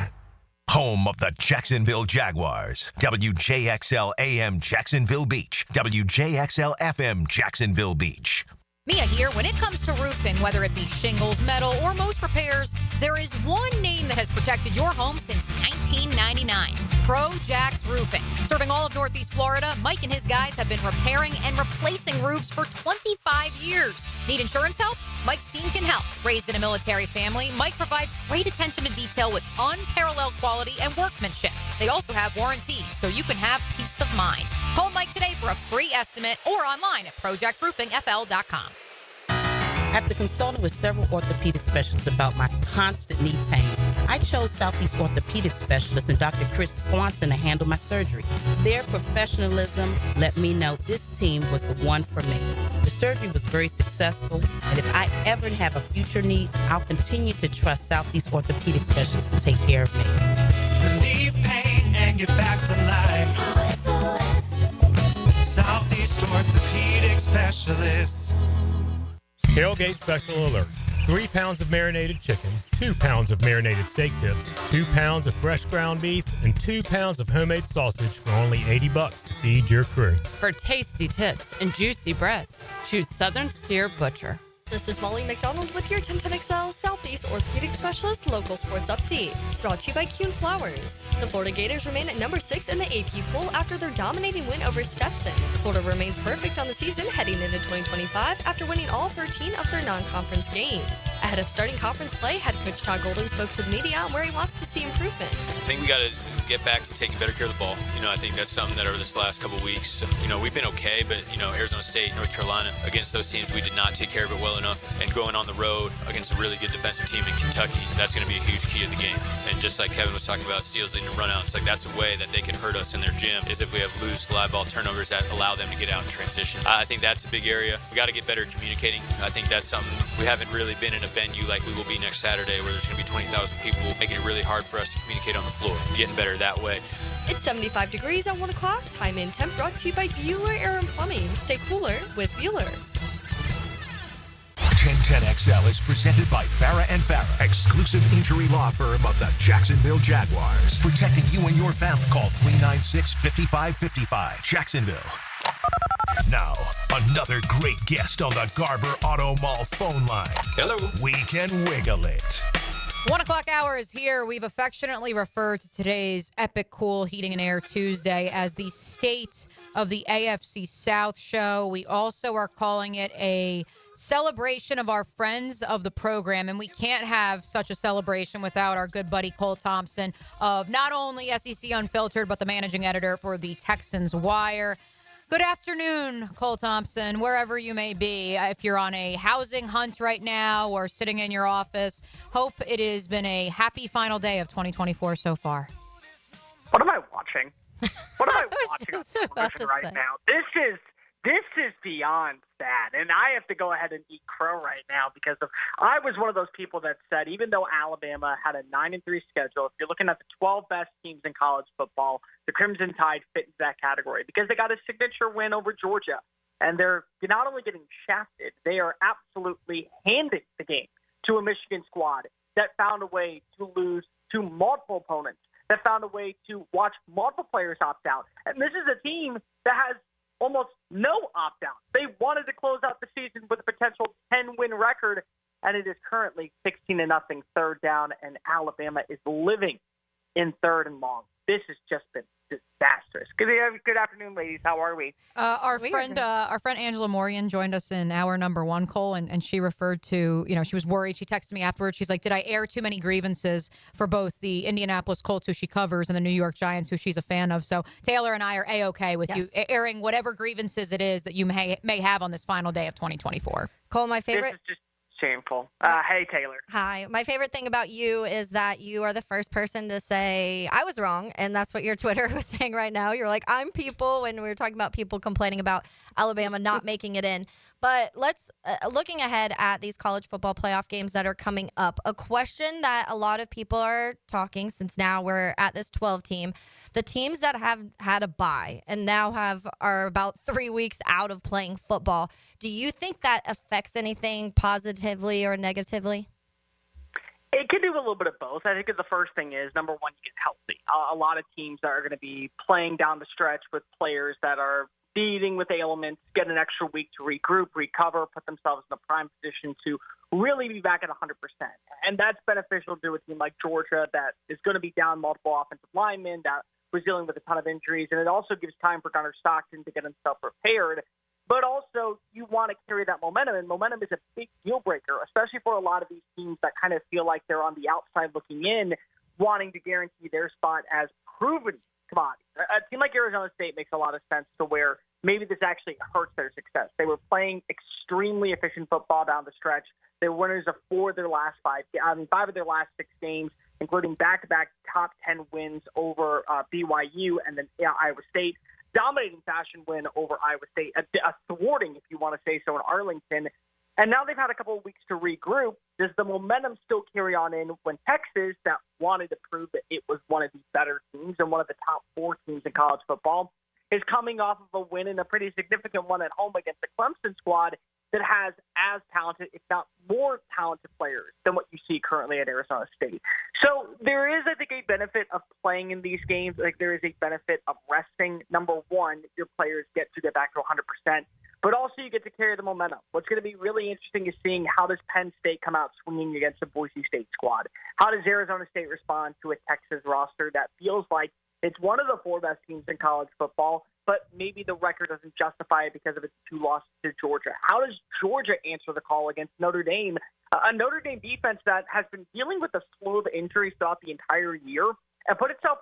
Home of the Jacksonville Jaguars. WJXL AM Jacksonville Beach. WJXL FM Jacksonville Beach. Mia here. When it comes to roofing, whether it be shingles, metal, or most repairs, there is one name that has protected your home since 1999. Pro-Jax Roofing. Serving all of Northeast Florida, Mike and his guys have been repairing and replacing roofs for 25 years. Need insurance help? Mike's team can help. Raised in a military family, Mike provides great attention to detail with unparalleled quality and workmanship. They also have warranties, so you can have peace of mind. Call Mike today for a free estimate or online at projaxroofingfl.com. After consulting with several orthopedic specialists about my constant knee pain, I chose Southeast Orthopedic Specialist and Dr. Chris Swanson to handle my surgery. Their professionalism let me know this team was the one for me. The surgery was very successful, and if I ever have a future need, I'll continue to trust Southeast Orthopedic Specialists to take care of me. Relieve pain and get back to life. Southeast Orthopedic Specialists. Tailgate special alert. 3 pounds of marinated chicken, 2 pounds of marinated steak tips, 2 pounds of fresh ground beef, and 2 pounds of homemade sausage for only $80 to feed your crew. For tasty tips and juicy breasts, choose Southern Steer Butcher. This is Molly McDonald with your 1010XL Southeast Orthopedic Specialist Local Sports Update, brought to you by Kuhn Flowers. The Florida Gators remain at number 6 in the AP poll after their dominating win over Stetson. Florida remains perfect on the season heading into 2025 after winning all 13 of their non-conference games. Ahead of starting conference play, head coach Todd Golden spoke to the media on where he wants to see improvement. I think we got to get back to taking better care of the ball. I think that's something that over this last couple of weeks, we've been okay, but, Arizona State, North Carolina, against those teams, we did not take care of it well enough. And going on the road against a really good defensive team in Kentucky, that's going to be a huge key of the game. And just like Kevin was talking about, steals leading to run-outs, like that's a way that they can hurt us in their gym, is if we have loose live ball turnovers that allow them to get out in transition. I think that's a big area. We got to get better at communicating. I think that's something we haven't really been in a venue like we will be next Saturday, where there's going to be 20,000 people, making it really hard for us to communicate on the floor, getting better that way. It's 75 degrees at 1 o'clock. Time and temp brought to you by Bueller Air and Plumbing. Stay cooler with Bueller. 1010XL is presented by Farah & Farah, exclusive injury law firm of the Jacksonville Jaguars. Protecting you and your family. Call 396-5555. Jacksonville. Now, another great guest on the Garber Auto Mall phone line. Hello. We can wiggle it. 1 o'clock hour is here. We've affectionately referred to today's Epic Cool Heating and Air Tuesday as the State of the AFC South show. We also are calling it a celebration of our friends of the program, and we can't have such a celebration without our good buddy Cole Thompson of not only SEC Unfiltered, but the managing editor for the Texans Wire. Good afternoon, Cole Thompson, wherever you may be. If you're on a housing hunt right now or sitting in your office, hope it has been a happy final day of 2024 so far. What am I watching? What am I watching on just about television to right say. now? This is beyond sad, and I have to go ahead and eat crow right now because I was one of those people that said even though Alabama had a 9-3 schedule, if you're looking at the 12 best teams in college football, the Crimson Tide fit into that category because they got a signature win over Georgia, and they're not only getting shafted, they are absolutely handing the game to a Michigan squad that found a way to lose to multiple opponents, that found a way to watch multiple players opt out, and this is a team that has almost no opt-out. They wanted to close out the season with a potential 10-win record, and it is currently 16-0 third down, and Alabama is living in third and long. This has just been disastrous. Good afternoon, ladies. How are we? Our friend Angela Moryan joined us in hour number 1, Cole, and she referred to, she was worried. She texted me afterwards. She's like, did I air too many grievances for both the Indianapolis Colts, who she covers, and the New York Giants, who she's a fan of? So Taylor and I are A-okay with you airing whatever grievances it is that you may have on this final day of 2024. Cole, my favorite. This is just shameful. Hey, Taylor. Hi. My favorite thing about you is that you are the first person to say, I was wrong. And that's what your Twitter was saying right now. You're like, I'm people, when we were talking about people complaining about Alabama not making it in. But let's, looking ahead at these college football playoff games that are coming up, a question that a lot of people are talking, since now we're at this 12 team, the teams that have had a bye and now are about 3 weeks out of playing football, do you think that affects anything positively or negatively? It could do a little bit of both. I think the first thing is, number one, you get healthy. A lot of teams are going to be playing down the stretch with players that are dealing with ailments, get an extra week to regroup, recover, put themselves in a prime position to really be back at 100%. And that's beneficial to a team like Georgia that is going to be down multiple offensive linemen, that was dealing with a ton of injuries. And it also gives time for Gunnar Stockton to get himself prepared. But also, you want to carry that momentum, and momentum is a big deal breaker, especially for a lot of these teams that kind of feel like they're on the outside looking in, wanting to guarantee their spot as proven commodities. A team like Arizona State makes a lot of sense to where maybe this actually hurts their success. They were playing extremely efficient football down the stretch. They were winners of 5 of their last 6 games, including back-to-back top 10 wins over BYU and then Iowa State. Dominating fashion win over Iowa State, a thwarting, if you want to say so, in Arlington. And now they've had a couple of weeks to regroup. Does the momentum still carry on in when Texas, that wanted to prove that it was one of the better teams and one of the top 4 teams in college football, is coming off of a win and a pretty significant one at home against the Clemson squad that has as talented, if not more talented players than what you see currently at Arizona State. So there is, I think, a benefit of playing in these games. Like, there is a benefit of resting. Number one, your players get back to 100%, but also you get to carry the momentum. What's going to be really interesting is seeing how does Penn State come out swinging against the Boise State squad? How does Arizona State respond to a Texas roster that feels like it's one of the 4 best teams in college football, but maybe the record doesn't justify it because of its 2 losses to Georgia? How does Georgia answer the call against Notre Dame, a Notre Dame defense that has been dealing with a slew of injuries throughout the entire year and put itself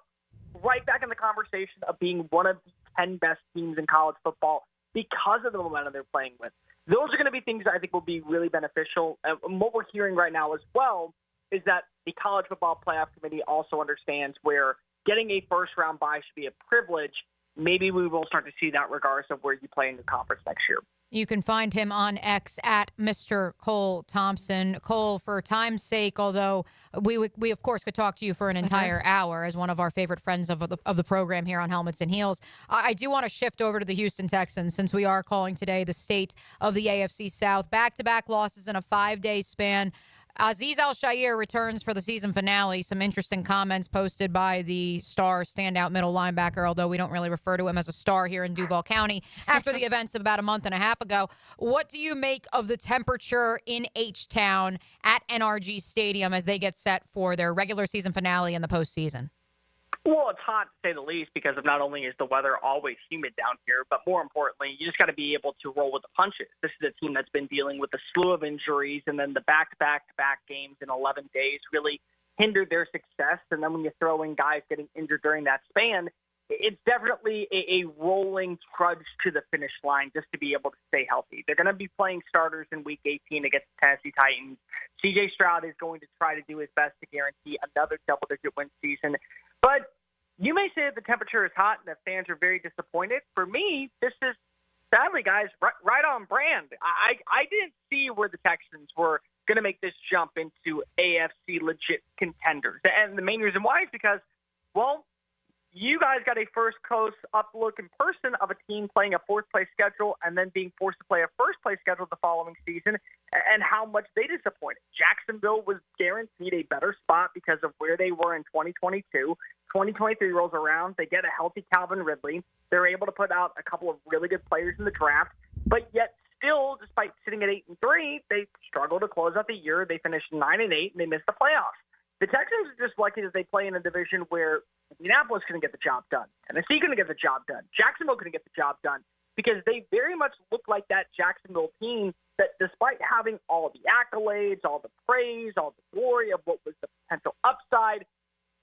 right back in the conversation of being one of the 10 best teams in college football because of the momentum they're playing with? Those are going to be things that I think will be really beneficial. And what we're hearing right now as well is that the College Football Playoff Committee also understands where getting a first-round bye should be a privilege. Maybe we will start to see that regardless of where you play in the conference next year. You can find him on X at Mr. Cole Thompson. Cole, for time's sake, although we of course could talk to you for an entire hour as one of our favorite friends of the program here on Helmets and Heels, I do want to shift over to the Houston Texans, since we are calling today the state of the AFC South. Back-to-back losses in a 5-day span. Azeez Al-Shaair returns for the season finale. Some interesting comments posted by the star standout middle linebacker, although we don't really refer to him as a star here in Duval County, after the events of about a month and a half ago. What do you make of the temperature in H-Town at NRG Stadium as they get set for their regular season finale and the postseason? Well, it's hot, to say the least, because of not only is the weather always humid down here, but more importantly, you just got to be able to roll with the punches. This is a team that's been dealing with a slew of injuries, and then the back-to-back-to-back games in 11 days really hindered their success. And then when you throw in guys getting injured during that span, it's definitely a rolling trudge to the finish line just to be able to stay healthy. They're going to be playing starters in Week 18 against the Tennessee Titans. C.J. Stroud is going to try to do his best to guarantee another double-digit win season. But you may say that the temperature is hot and the fans are very disappointed. For me, this is, sadly, guys, right on brand. I didn't see where the Texans were going to make this jump into AFC legit contenders. And the main reason why is because, well, you guys got a first coast up look in person of a team playing a 4th-place schedule and then being forced to play a 1st-place schedule the following season, and how much they disappointed. Jacksonville was guaranteed a better spot because of where they were in 2022. 2023 rolls around. They get a healthy Calvin Ridley. They're able to put out a couple of really good players in the draft, but yet still, despite sitting at 8-3, they struggle to close out the year. They finished 9-8, and they missed the playoffs. The Texans are just lucky that they play in a division where Indianapolis couldn't get the job done. Tennessee couldn't get the job done. Jacksonville couldn't get the job done because they very much look like that Jacksonville team that despite having all the accolades, all the praise, all the glory of what was the potential upside,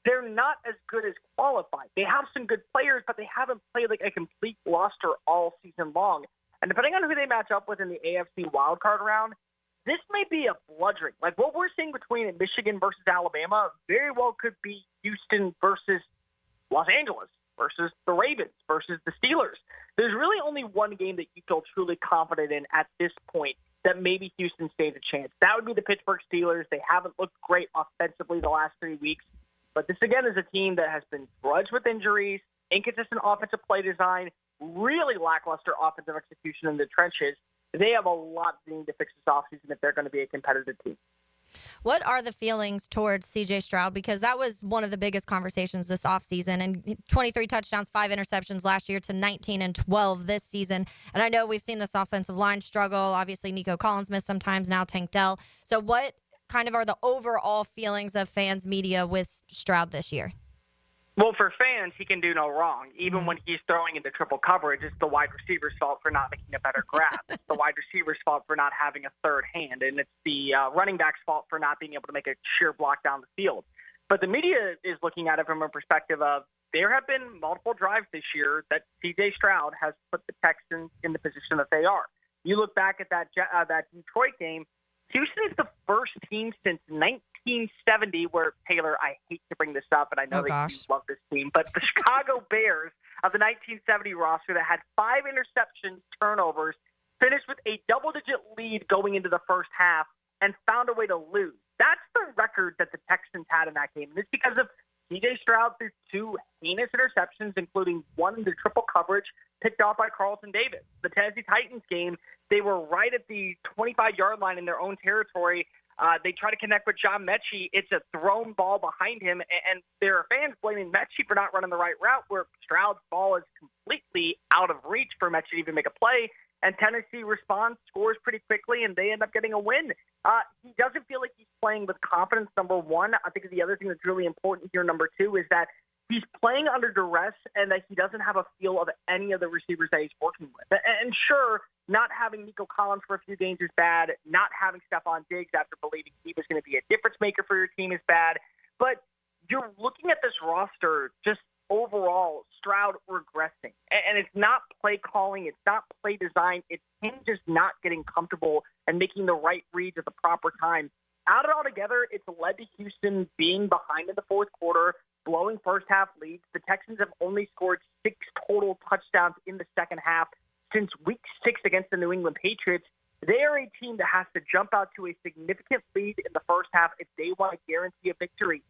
they're not as good as qualified. They have some good players, but they haven't played like a complete roster all season long. And depending on who they match up with in the AFC wildcard round, this may be a bludgeoning. Like what we're seeing between Michigan versus Alabama very well could be Houston versus Los Angeles versus the Ravens versus the Steelers. There's really only one game that you feel truly confident in at this point that maybe Houston stands a chance. That would be the Pittsburgh Steelers. They haven't looked great offensively the last 3 weeks. But this, again, is a team that has been grudged with injuries, inconsistent offensive play design, really lackluster offensive execution in the trenches. They have a lot they need to fix this offseason if they're going to be a competitive team. What are the feelings towards C.J. Stroud? Because that was one of the biggest conversations this offseason. And 23 touchdowns, 5 interceptions last year to 19 and 12 this season. And I know we've seen this offensive line struggle. Obviously, Nico Collins missed sometimes, now Tank Dell. So what kind of are the overall feelings of fans, media with Stroud this year? Well, for fans, he can do no wrong. Even when he's throwing into triple coverage, it's the wide receiver's fault for not making a better grab. It's the wide receiver's fault for not having a third hand. And it's the running back's fault for not being able to make a sheer block down the field. But the media is looking at it from a perspective of there have been multiple drives this year that C.J. Stroud has put the Texans in the position that they are. You look back at that Detroit game, Houston is the first team since 1970 where, Taylor, I hate to bring this up, and I know you love this team, but the Chicago Bears of the 1970 roster that had 5 interceptions, turnovers, finished with a double-digit lead going into the first half, and found a way to lose. That's the record that the Texans had in that game. And it's because of C.J. Stroud threw 2 heinous interceptions, including one in the triple coverage picked off by Carlton Davis. The Tennessee Titans game, they were right at the 25-yard line in their own territory. They try to connect with John Mechie. It's a thrown ball behind him, and there are fans blaming Mechie for not running the right route, where Stroud's ball is completely out of reach for Mechie to even make a play. And Tennessee responds, scores pretty quickly, and they end up getting a win. He doesn't feel like he's playing with confidence, number one. I think the other thing that's really important here, number two, is that he's playing under duress and that he doesn't have a feel of any of the receivers that he's working with. And sure, not having Nico Collins for a few games is bad. Not having Stephon Diggs after believing he was going to be a difference maker for your team is bad. But you're looking at this roster just overall, Stroud regressing. And it's not play calling. It's not play design. It's him just not getting comfortable and making the right reads at the proper time. Add it all together, it's led to Houston being behind in the fourth quarter, blowing first half leads. The Texans have only scored 6 total touchdowns in the second half since week 6 against the New England Patriots. They are a team that has to jump out to a significant lead in the first half if they want to guarantee a victory.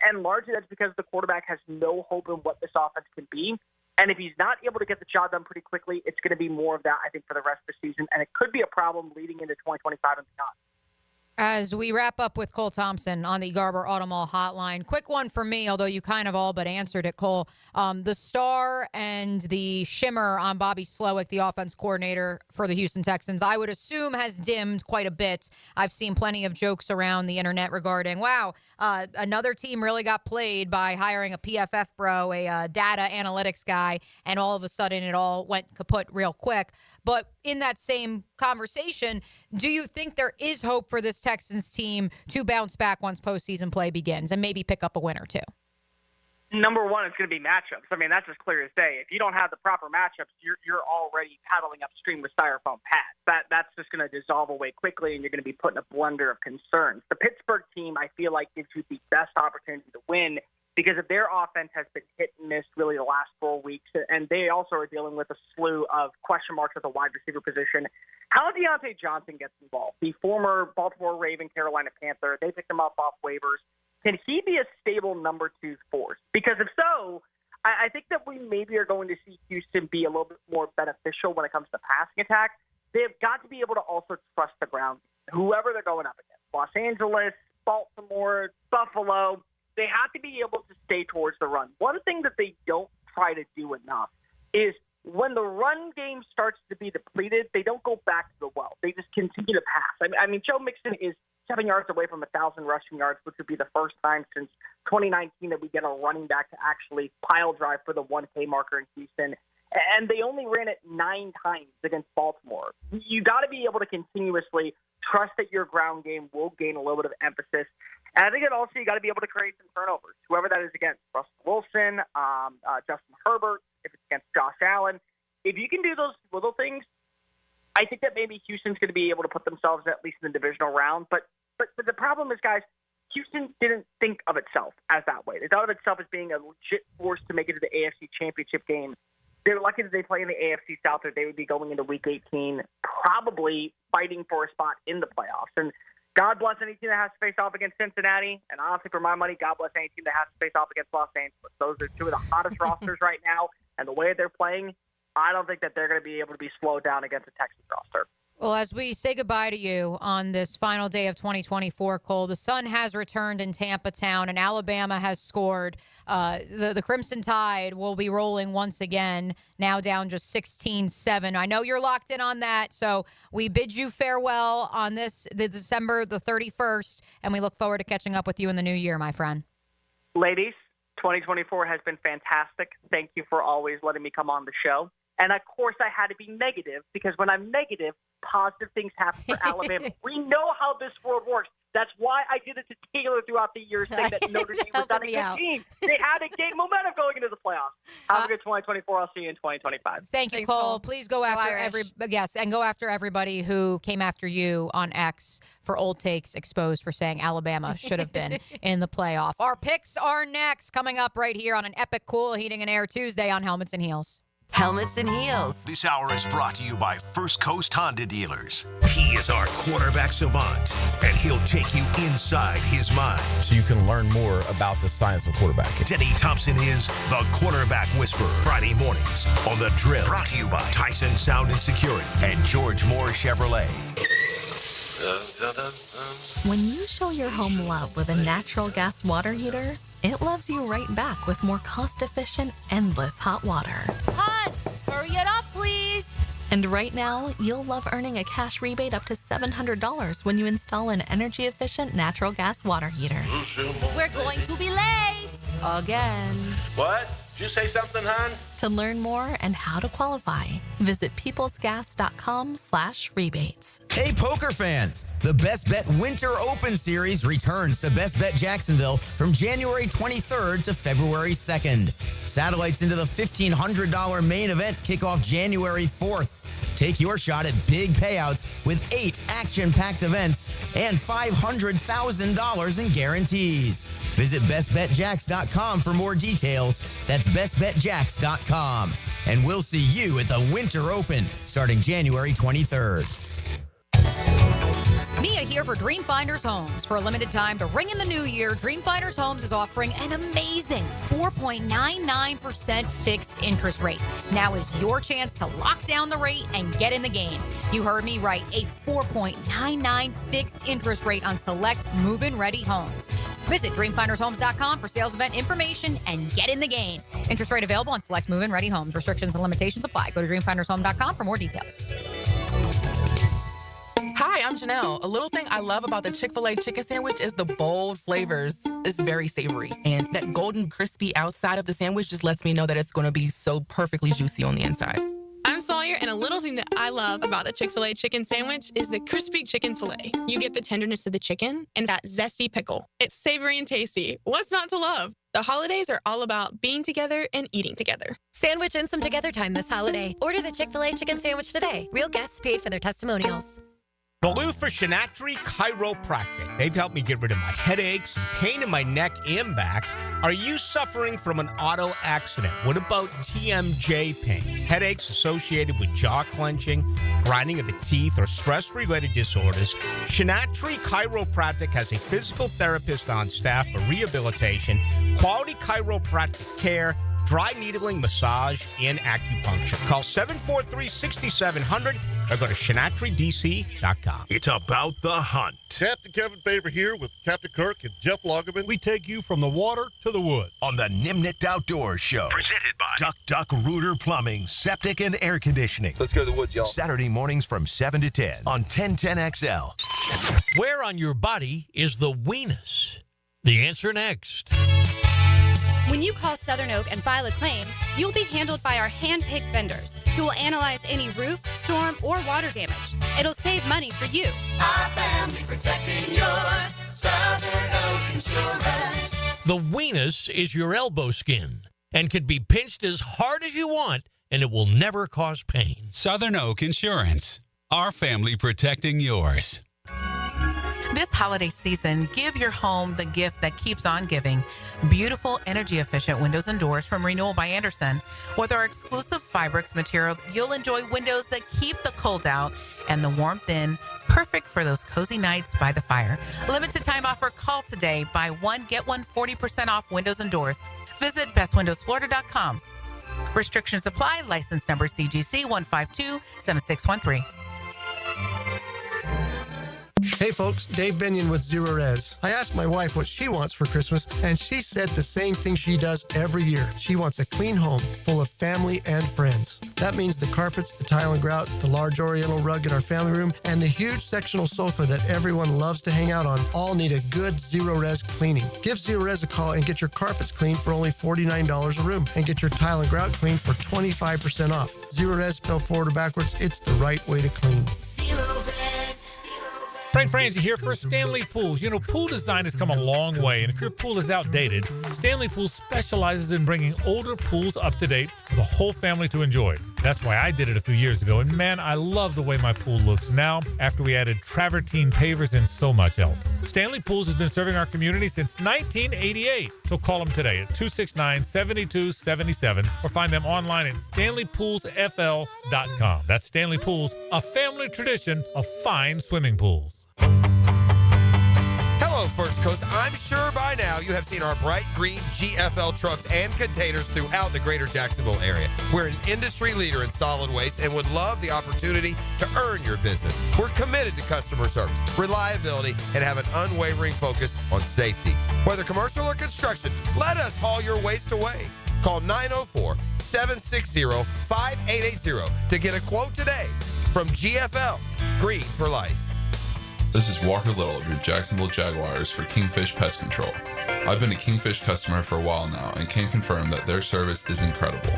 And largely that's because the quarterback has no hope in what this offense can be. And if he's not able to get the job done pretty quickly, it's going to be more of that, I think, for the rest of the season. And it could be a problem leading into 2025 and beyond. As we wrap up with Cole Thompson on the Garber Auto Mall hotline, quick one for me, although you kind of all but answered it, Cole. The star and the shimmer on Bobby Slowick, the offense coordinator for the Houston Texans, I would assume has dimmed quite a bit. I've seen plenty of jokes around the internet regarding, wow, another team really got played by hiring a PFF bro, a data analytics guy, and all of a sudden it all went kaput real quick. But in that same conversation, do you think there is hope for this Texans team to bounce back once postseason play begins and maybe pick up a win or two? Number one, it's going to be matchups. I mean, that's as clear as day. If you don't have the proper matchups, you're already paddling upstream with styrofoam pads. That's just going to dissolve away quickly, and you're going to be put in a blender of concerns. The Pittsburgh team, I feel like, gives you the best opportunity to win because of their offense has been hit and miss really the last 4 weeks, and they also are dealing with a slew of question marks at the wide receiver position. How Deontay Johnson gets involved, the former Baltimore Raven, Carolina Panther, they picked him up off waivers. Can he be a stable number 2 force? Because if so, I think that we maybe are going to see Houston be a little bit more beneficial when it comes to passing attack. They've got to be able to also trust the ground, whoever they're going up against. Los Angeles, Baltimore, Buffalo, they have to be able to stay towards the run. One thing that they don't try to do enough is when the run game starts to be depleted, they don't go back to the well. They just continue to pass. I mean, Joe Mixon is 7 yards away from 1,000 rushing yards, which would be the first time since 2019 that we get a running back to actually pile drive for the 1K marker in Houston. And they only ran it 9 times against Baltimore. You got to be able to continuously trust that your ground game will gain a little bit of emphasis. And I think that also you got to be able to create some turnovers, whoever that is against, Russell Wilson, Justin Herbert, if it's against Josh Allen. If you can do those little things, I think that maybe Houston's going to be able to put themselves at least in the divisional round. But the problem is, guys, Houston didn't think of itself as that way. They thought of itself as being a legit force to make it to the AFC Championship game. They're lucky that they play in the AFC South, or they would be going into Week 18, probably fighting for a spot in the playoffs. And God bless any team that has to face off against Cincinnati. And honestly, for my money, God bless any team that has to face off against Los Angeles. Those are two of the hottest rosters right now. And the way they're playing, I don't think that they're going to be able to be slowed down against the Texans roster. Well, as we say goodbye to you on this final day of 2024, Cole, the sun has returned in Tampa Town and Alabama has scored. The Crimson Tide will be rolling once again, now down just 16-7. I know you're locked in on that, so we bid you farewell on the December the 31st, and we look forward to catching up with you in the new year, my friend. Ladies, 2024 has been fantastic. Thank you for always letting me come on the show. And, of course, I had to be negative because when I'm negative, positive things happen for Alabama. We know how this world works. That's why I did it to Taylor throughout the year, saying that Notre Dame was not a good team. They had to gain momentum going into the playoffs. Have a good 2024. I'll see you in 2025. Thank you, Thanks, Cole. Please go after go after everybody who came after you on X for old takes exposed for saying Alabama should have been in the playoff. Our picks are next, coming up right here on an epic Cool Heating and Air Tuesday on Helmets and Heels. Helmets and Heels. This hour is brought to you by First Coast Honda Dealers. He is our quarterback savant, and he'll take you inside his mind. So you can learn more about the science of quarterbacking. Denny Thompson is the quarterback whisperer. Friday mornings on The Drill. Brought to you by Tyson Sound and Security and George Moore Chevrolet. When you show your home love with a natural gas water heater, it loves you right back with more cost-efficient, endless hot water. Hon, hurry it up, please. And right now, you'll love earning a cash rebate up to $700 when you install an energy-efficient natural gas water heater. We're going to be late. Again. What? Did you say something, hon? To learn more and how to qualify, visit peoplesgas.com/rebates. Hey, poker fans! The Best Bet Winter Open Series returns to Best Bet Jacksonville from January 23rd to February 2nd. Satellites into the $1,500 main event kick off January 4th. Take your shot at big payouts with 8 action-packed events and $500,000 in guarantees. Visit bestbetjacks.com for more details. That's bestbetjacks.com. And we'll see you at the Winter Open starting January 23rd. Mia here for Dream Finders Homes. For a limited time to ring in the new year, Dream Finders Homes is offering an amazing 4.99% fixed interest rate. Now is your chance to lock down the rate and get in the game. You heard me right, a 4.99 fixed interest rate on select move-in ready homes. Visit dreamfindershomes.com for sales event information and get in the game. Interest rate available on select move-in ready homes. Restrictions and limitations apply. Go to dreamfindershome.com for more details. Hi, I'm Janelle. A little thing I love about the Chick-fil-A chicken sandwich is the bold flavors. It's very savory. And that golden crispy outside of the sandwich just lets me know that it's going to be so perfectly juicy on the inside. I'm Sawyer, and a little thing that I love about the Chick-fil-A chicken sandwich is the crispy chicken filet. You get the tenderness of the chicken and that zesty pickle. It's savory and tasty. What's not to love? The holidays are all about being together and eating together. Sandwich in some together time this holiday. Order the Chick-fil-A chicken sandwich today. Real guests paid for their testimonials. Blue for Shinatri Chiropractic. They've helped me get rid of my headaches and pain in my neck and back. Are you suffering from an auto accident? What about TMJ pain? Headaches associated with jaw clenching, grinding of the teeth, or stress-related disorders? Shinatri Chiropractic has a physical therapist on staff for rehabilitation, quality chiropractic care, dry needling, massage, and acupuncture. Call 743-6700 or go to ShinatriDC.com. It's about the hunt. Captain Kevin Favor here with Captain Kirk and Jeff Lagerman. We take you from the water to the woods. On the Nimnicht Outdoors Show. Presented by Duck Rooter Plumbing, Septic and Air Conditioning. Let's go to the woods, y'all. Saturday mornings from 7 to 10 on 1010XL. Where on your body is the weenus? The answer next. When you call Southern Oak and file a claim, you'll be handled by our hand-picked vendors who will analyze any roof, storm, or water damage. It'll save money for you. Our family protecting yours. Southern Oak Insurance. The weenus is your elbow skin and can be pinched as hard as you want, and it will never cause pain. Southern Oak Insurance. Our family protecting yours. This holiday season, give your home the gift that keeps on giving. Beautiful, energy-efficient windows and doors from Renewal by Andersen. With our exclusive Fibrix material, you'll enjoy windows that keep the cold out and the warmth in, perfect for those cozy nights by the fire. Limited time offer. Call today. Buy one, get one 40% off windows and doors. Visit bestwindowsflorida.com. Restrictions apply. License number CGC 1527613. Hey folks, Dave Binion with Zero Res. I asked my wife what she wants for Christmas, and she said the same thing she does every year. She wants a clean home full of family and friends. That means the carpets, the tile and grout, the large oriental rug in our family room, and the huge sectional sofa that everyone loves to hang out on all need a good Zero Res cleaning. Give Zero Res a call and get your carpets cleaned for only $49 a room, and get your tile and grout cleaned for 25% off. Zero Res spelled forward or backwards, it's the right way to clean. Frank Franzi here for Stanley Pools. You know, pool design has come a long way, and if your pool is outdated, Stanley Pools specializes in bringing older pools up to date for the whole family to enjoy. That's why I did it a few years ago, and man, I love the way my pool looks now after we added travertine pavers and so much else. Stanley Pools has been serving our community since 1988, so call them today at 269-7277 or find them online at stanleypoolsfl.com. That's Stanley Pools, a family tradition of fine swimming pools. Hello, First Coast. I'm sure by now you have seen our bright green GFL trucks and containers throughout the greater Jacksonville area. We're an industry leader in solid waste and would love the opportunity to earn your business. We're committed to customer service, reliability, and have an unwavering focus on safety. Whether commercial or construction, let us haul your waste away. Call 904-760-5880 to get a quote today from GFL, Green for Life. This is Walker Little of your Jacksonville Jaguars for Kingfish Pest Control. I've been a Kingfish customer for a while now and can confirm that their service is incredible.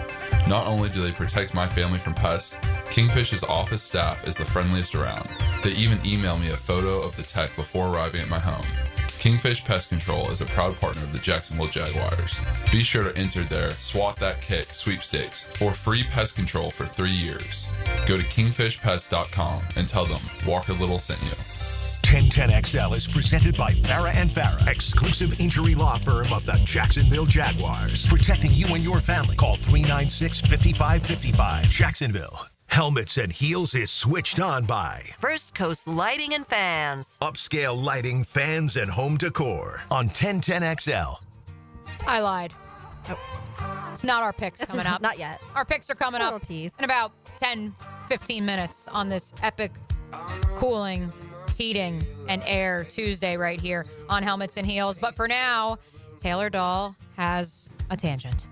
Not only do they protect my family from pests, Kingfish's office staff is the friendliest around. They even email me a photo of the tech before arriving at my home. Kingfish Pest Control is a proud partner of the Jacksonville Jaguars. Be sure to enter their Swat That Kick sweepstakes for free pest control for 3 years. Go to kingfishpest.com and tell them Walker Little sent you. 1010XL is presented by Farah and Farah, exclusive injury law firm of the Jacksonville Jaguars. Protecting you and your family. Call 396-5555. Jacksonville. Helmets and Heels is switched on by First Coast Lighting and Fans. Upscale lighting, fans, and home decor on 1010XL. I lied. Oh. It's not our picks coming up. Not yet. Our picks are coming up in about 10, 15 minutes on this epic cooling, heating, and air Tuesday right here on Helmets and Heels. But for now, Taylor Dahl has a tangent.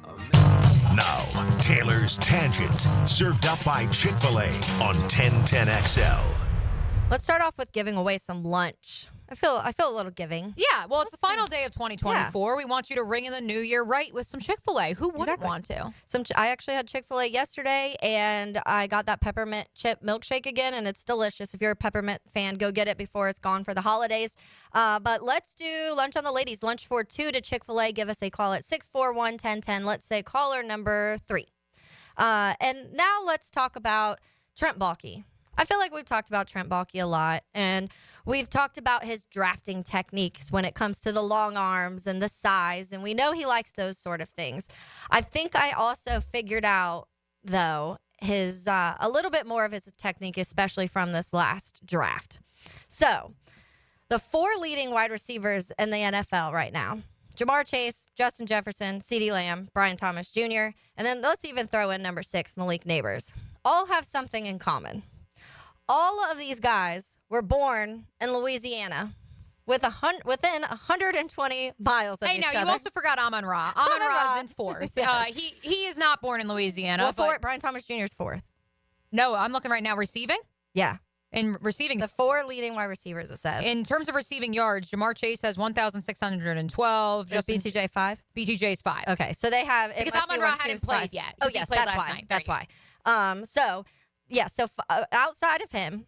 Now, Taylor's Tangent, served up by Chick-fil-A on 1010XL. Let's start off with giving away some lunch. I feel a little giving. Yeah, well, it's the final day of 2024. Yeah. We want you to ring in the new year right with some Chick-fil-A. Who wouldn't want to? I actually had Chick-fil-A yesterday, and I got that peppermint chip milkshake again, and it's delicious. If you're a peppermint fan, go get it before it's gone for the holidays. But let's do lunch on the ladies. Lunch for 2 to Chick-fil-A. Give us a call at 641-1010. Let's say caller number 3. And now let's talk about Trent Baalke. I feel like we've talked about Trent Baalke a lot, and we've talked about his drafting techniques when it comes to the long arms and the size, and we know he likes those sort of things. I think I also figured out, though, his a little bit more of his technique, especially from this last draft. So, the 4 leading wide receivers in the NFL right now: Jamar Chase, Justin Jefferson, CeeDee Lamb, Brian Thomas Jr., and then let's even throw in number 6, Malik Neighbors. All have something in common. All of these guys were born in Louisiana, within 120 miles of Hey, each now other. you also forgot Amon Ra. Amon Ra is in fourth. Yes. He is not born in Louisiana. Well, but Brian Thomas Jr. is fourth. no, I'm looking right now. Receiving? Yeah. In receiving, The 4 leading wide receivers, it says. in terms of receiving yards, Jamar Chase has 1,612. Is BTJ 5? BTJ's 5. Okay, so they have... it Because must be Amon Ra 1, 2, hadn't played 5. yet, Oh, 'cause he yes, played that's last why. night. That's There why. Outside of him,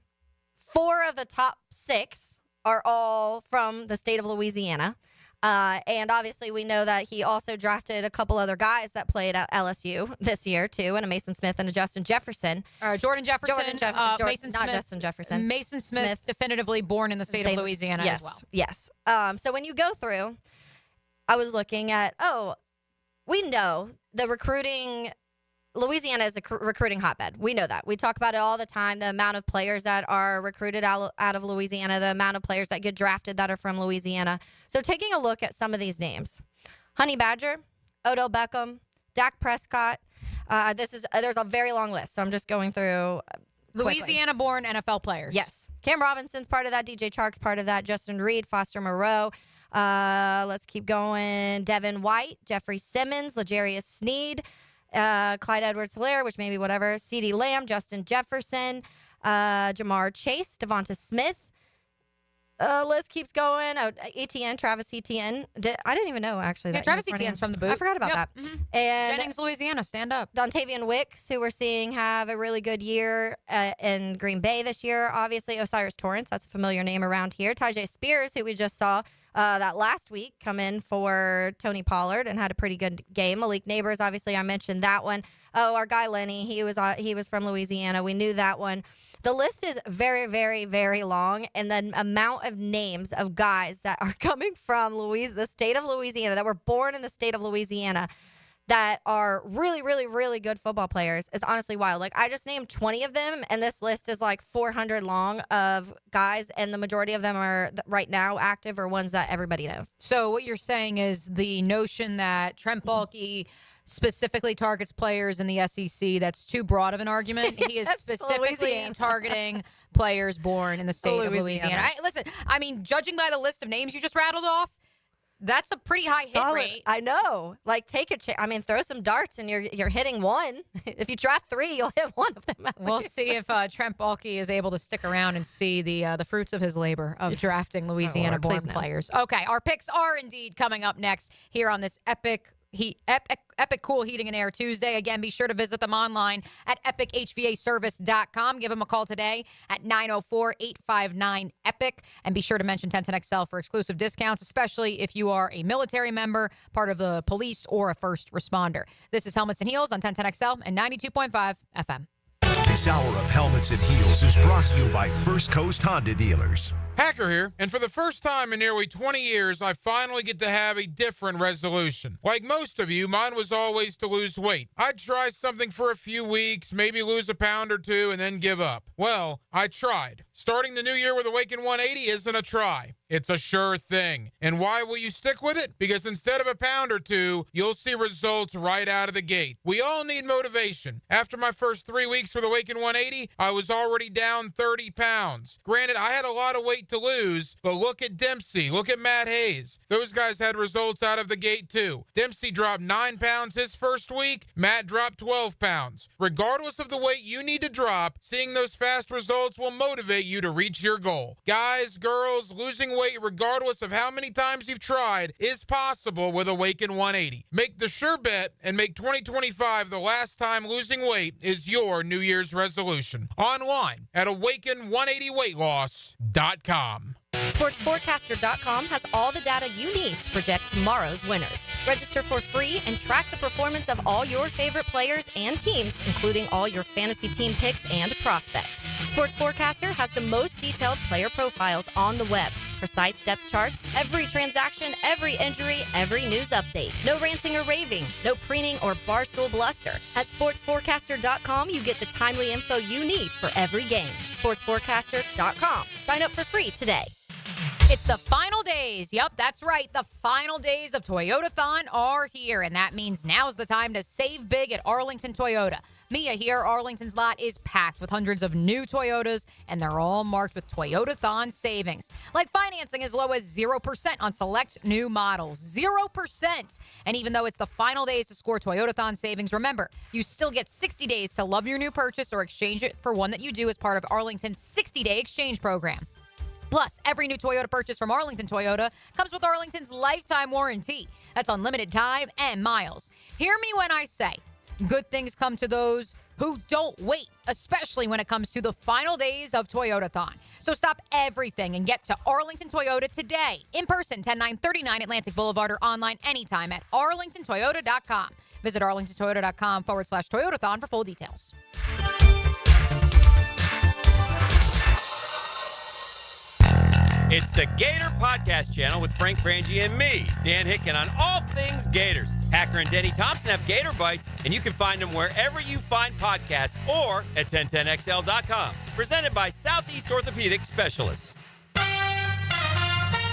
4 of the top 6 are all from the state of Louisiana. And obviously, we know that he also drafted a couple other guys that played at LSU this year, too, and a Mason Smith and a Justin Jefferson. Jordan Jefferson. Mason not Smith. Justin Jefferson. Mason Smith, definitively born in the state of Louisiana yes, as well. Yes. So when you go through, I was looking at, we know the recruiting. Louisiana is a recruiting hotbed. We know that. We talk about it all the time, the amount of players that are recruited out of Louisiana, the amount of players that get drafted that are from Louisiana. So taking a look at some of these names. Honey Badger, Odell Beckham, Dak Prescott. There's a very long list, so I'm just going through quickly. Louisiana-born NFL players. Yes. Cam Robinson's part of that. DJ Chark's part of that. Justin Reed, Foster Moreau. Let's keep going. Devin White, Jeffrey Simmons, L'Jarius Sneed, Clyde Edwards-Helaire, which maybe whatever, CeeDee Lamb, Justin Jefferson, Jamar Chase, Devonta Smith. List keeps going. Etienne, Travis Etienne. I didn't even know, actually. Yeah, Travis Etienne's from the boot. I forgot about that. Mm-hmm. And Jennings, Louisiana, stand up. Dontavian Wicks, who we're seeing have a really good year in Green Bay this year. Obviously, Osiris Torrance, that's a familiar name around here. Tyjae Spears, who we just saw that last week come in for Tony Pollard and had a pretty good game. Malik Neighbors, obviously, I mentioned that one. Oh, our guy Lenny, he was from Louisiana. We knew that one. The list is very, very, very long, and the amount of names of guys that are coming from the state of Louisiana, that were born in the state of Louisiana, that are really, really, really good football players is honestly wild. Like, I just named 20 of them, and this list is like 400 long of guys, and the majority of them are right now active or ones that everybody knows. So what you're saying is the notion that Trent Baalke specifically targets players in the SEC, that's too broad of an argument. He is specifically targeting players born in the state of Louisiana. Listen, judging by the list of names you just rattled off, that's a pretty high hit rate. I know. Like, take a chance. Throw some darts and you're hitting one. If you draft 3, you'll hit one of them. We'll see if Trent Baalke is able to stick around and see the fruits of his labor of drafting Louisiana-born players. Okay, our picks are indeed coming up next here on this epic Cool Heating and Air Tuesday. Again, be sure to visit them online at epichvaservice.com. Give them a call today at 904-859-EPIC. And be sure to mention 1010XL for exclusive discounts, especially if you are a military member, part of the police, or a first responder. This is Helmets and Heels on 1010XL and 92.5 FM. This hour of Helmets and Heels is brought to you by First Coast Honda Dealers. Hacker here, and for the first time in nearly 20 years, I finally get to have a different resolution. Like most of you, mine was always to lose weight. I'd try something for a few weeks, maybe lose a pound or 2, and then give up. Well, I tried. Starting the new year with Awaken 180 isn't a try. It's a sure thing. And why will you stick with it? Because instead of a pound or 2, you'll see results right out of the gate. We all need motivation. After my first 3 weeks with Awaken 180, I was already down 30 pounds. Granted, I had a lot of weight to lose, but look at Dempsey, look at Matt Hayes. Those guys had results out of the gate too. Dempsey dropped 9 pounds his first week, Matt dropped 12 pounds. Regardless of the weight you need to drop, seeing those fast results will motivate you to reach your goal. Guys, girls, losing weight regardless of how many times you've tried is possible with Awaken 180. Make the sure bet and make 2025 the last time losing weight is your New Year's resolution. Online at awaken180weightloss.com. SportsForecaster.com has all the data you need to project tomorrow's winners. Register for free and track the performance of all your favorite players and teams, including all your fantasy team picks and prospects. Sports Forecaster has the most detailed player profiles on the web, precise depth charts, every transaction, every injury, every news update. No ranting or raving, no preening or barstool bluster. At SportsForecaster.com, you get the timely info you need for every game. SportsForecaster.com. Sign up for free today. It's the final days. Yep, that's right. The final days of Toyotathon are here, and that means now's the time to save big at Arlington Toyota. Mia here. Arlington's lot is packed with hundreds of new Toyotas, and they're all marked with Toyotathon savings. Like financing as low as 0% on select new models. 0%. And even though it's the final days to score Toyotathon savings, remember, you still get 60 days to love your new purchase or exchange it for one that you do as part of Arlington's 60-day exchange program. Plus, every new Toyota purchase from Arlington Toyota comes with Arlington's lifetime warranty. That's unlimited time and miles. Hear me when I say, good things come to those who don't wait, especially when it comes to the final days of Toyotathon. So stop everything and get to Arlington Toyota today. In person, 10939 Atlantic Boulevard, or online anytime at arlingtontoyota.com. Visit arlingtontoyota.com/Toyotathon for full details. It's the Gator Podcast Channel with Frank Frangie and me, Dan Hicken, on all things Gators. Hacker and Denny Thompson have Gator Bites, and you can find them wherever you find podcasts or at 1010XL.com. Presented by Southeast Orthopedic Specialists.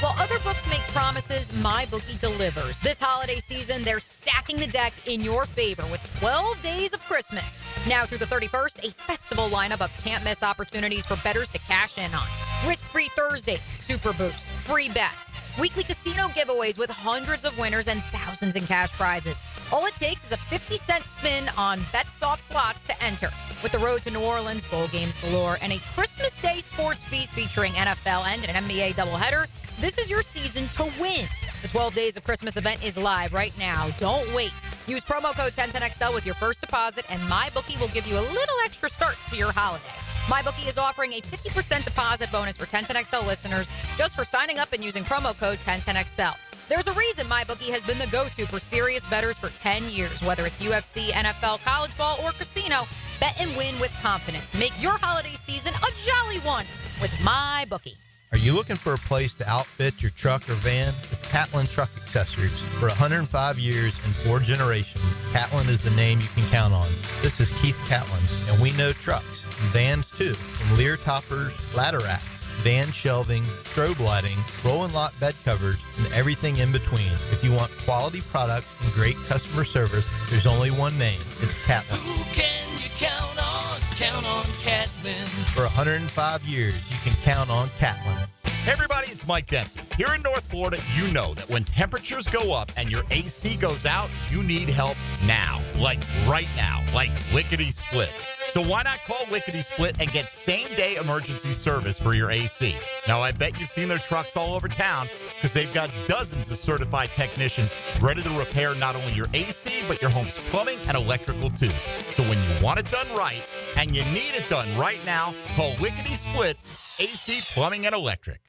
While other books make promises, MyBookie delivers. This holiday season, they're stacking the deck in your favor with 12 days of Christmas. Now through the 31st, a festival lineup of can't-miss opportunities for bettors to cash in on. Risk-free Thursday, super boosts, free bets, weekly casino giveaways with hundreds of winners and thousands in cash prizes. All it takes is a 50-cent spin on BetSoft slots to enter. With the road to New Orleans, bowl games galore, and a Christmas Day sports feast featuring NFL and an NBA doubleheader, this is your season to win. The 12 Days of Christmas event is live right now. Don't wait. Use promo code 1010XL with your first deposit, and MyBookie will give you a little extra start to your holiday. MyBookie is offering a 50% deposit bonus for 1010XL listeners just for signing up and using promo code 1010XL. There's a reason MyBookie has been the go-to for serious bettors for 10 years. Whether it's UFC, NFL, college ball, or casino, bet and win with confidence. Make your holiday season a jolly one with MyBookie. Are you looking for a place to outfit your truck or van? It's Catlin Truck Accessories. For 105 years and 4 generations, Catlin is the name you can count on. This is Keith Catlin, and we know trucks, vans too, from Lear toppers, ladder racks, van shelving, strobe lighting, roll and lock bed covers, and everything in between. If you want quality products and great customer service, there's only one name. It's Catlin. Who can you count on? Count on Catlin. For 105 years, you can count on Catlin. Hey everybody, it's Mike Dempsey. Here in North Florida, you know that when temperatures go up and your AC goes out, you need help now. Like right now. Like lickety-split. So why not call Lickety Split and get same-day emergency service for your AC? Now, I bet you've seen their trucks all over town because they've got dozens of certified technicians ready to repair not only your AC, but your home's plumbing and electrical too. So when you want it done right and you need it done right now, call Lickety Split AC Plumbing and Electric.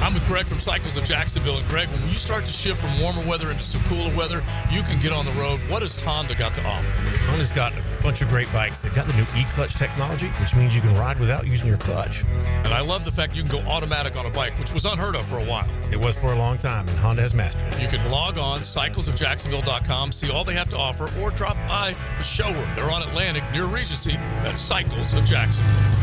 I'm with Greg from Cycles of Jacksonville. And Greg, when you start to shift from warmer weather into some cooler weather, you can get on the road. What has Honda got to offer? Honda's got a bunch of great bikes. They've got the new e-clutch technology, which means you can ride without using your clutch. And I love the fact you can go automatic on a bike, which was unheard of for a while. It was for a long time, and Honda has mastered it. You can log on, cyclesofjacksonville.com, see all they have to offer, or drop by the showroom. They're on Atlantic near Regency. That's Cycles of Jacksonville.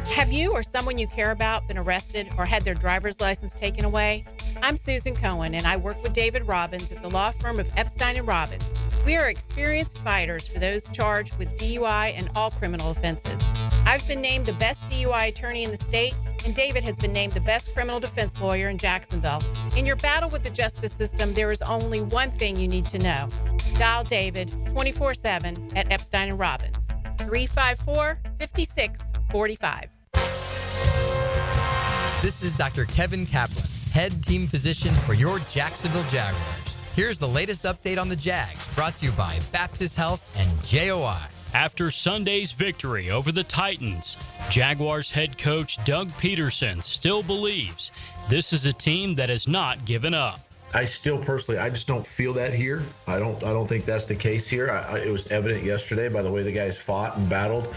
Have you or someone you care about been arrested or had their driver's license taken away? I'm Susan Cohen, and I work with David Robbins at the law firm of Epstein & Robbins. We are experienced fighters for those charged with DUI and all criminal offenses. I've been named the best DUI attorney in the state, and David has been named the best criminal defense lawyer in Jacksonville. In your battle with the justice system, there is only one thing you need to know. Dial David 24/7 at Epstein & Robbins, 354-5645. This is Dr. Kevin Kaplan, head team physician for your Jacksonville Jaguars. Here's the latest update on the Jags, brought to you by Baptist Health and JOI. After Sunday's victory over the Titans, Jaguars head coach Doug Peterson still believes this is a team that has not given up. I still personally, I just don't feel that here. I don't think that's the case here. It was evident yesterday by the way the guys fought and battled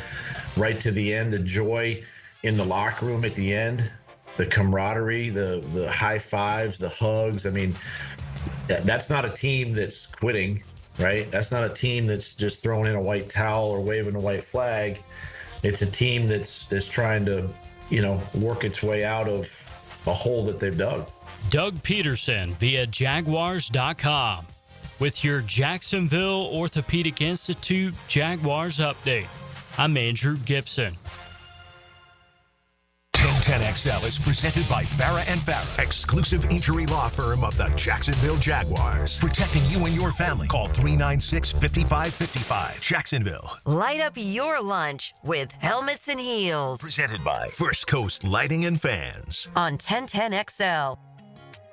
right to the end, the joy in the locker room at the end, the camaraderie, the high fives, the hugs. I mean, that's not a team that's quitting, right? That's not a team that's just throwing in a white towel or waving a white flag. It's a team that's trying to, work its way out of a hole that they've dug. Doug Peterson via Jaguars.com. with your Jacksonville Orthopedic Institute Jaguars update. I'm Andrew Gibson. 1010XL is presented by Farah and Farah, exclusive injury law firm of the Jacksonville Jaguars. Protecting you and your family. Call 396-5555. Jacksonville. Light up your lunch with Helmets and Heels. Presented by First Coast Lighting and Fans. On 1010XL.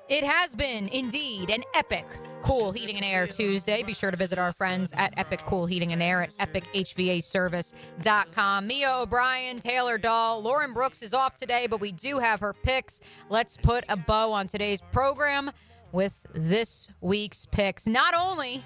It has been, indeed, an epic Cool Heating and Air Tuesday. Be sure to visit our friends at Epic Cool Heating and Air at epichvaservice.com. Mia O'Brien, Taylor Dahl, Lauren Brooks is off today, but we do have her picks. Let's put a bow on today's program with this week's picks. Not only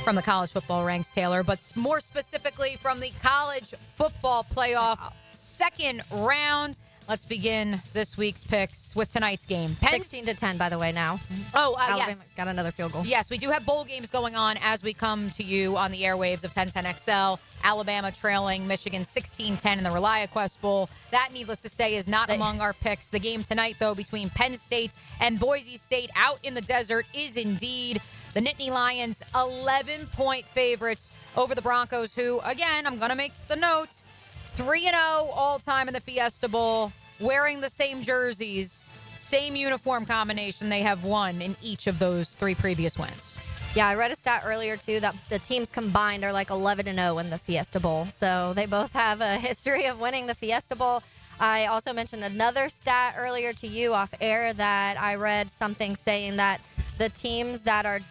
from the college football ranks, Taylor, but more specifically from the college football playoff second round. Let's begin this week's picks with tonight's game. 16-10, by the way, now. Alabama yes. Got another field goal. Yes, we do have bowl games going on as we come to you on the airwaves of 1010XL. Alabama trailing Michigan 16-10 in the ReliaQuest Bowl. That, needless to say, is not among our picks. The game tonight, though, between Penn State and Boise State out in the desert is indeed the Nittany Lions 11-point favorites over the Broncos, who, again, I'm going to make the note, 3-0 all-time in the Fiesta Bowl, wearing the same jerseys, same uniform combination. They have won in each of those three previous wins. Yeah, I read a stat earlier, too, that the teams combined are like 11-0 in the Fiesta Bowl. So they both have a history of winning the Fiesta Bowl. I also mentioned another stat earlier to you off air that I read something saying that the teams that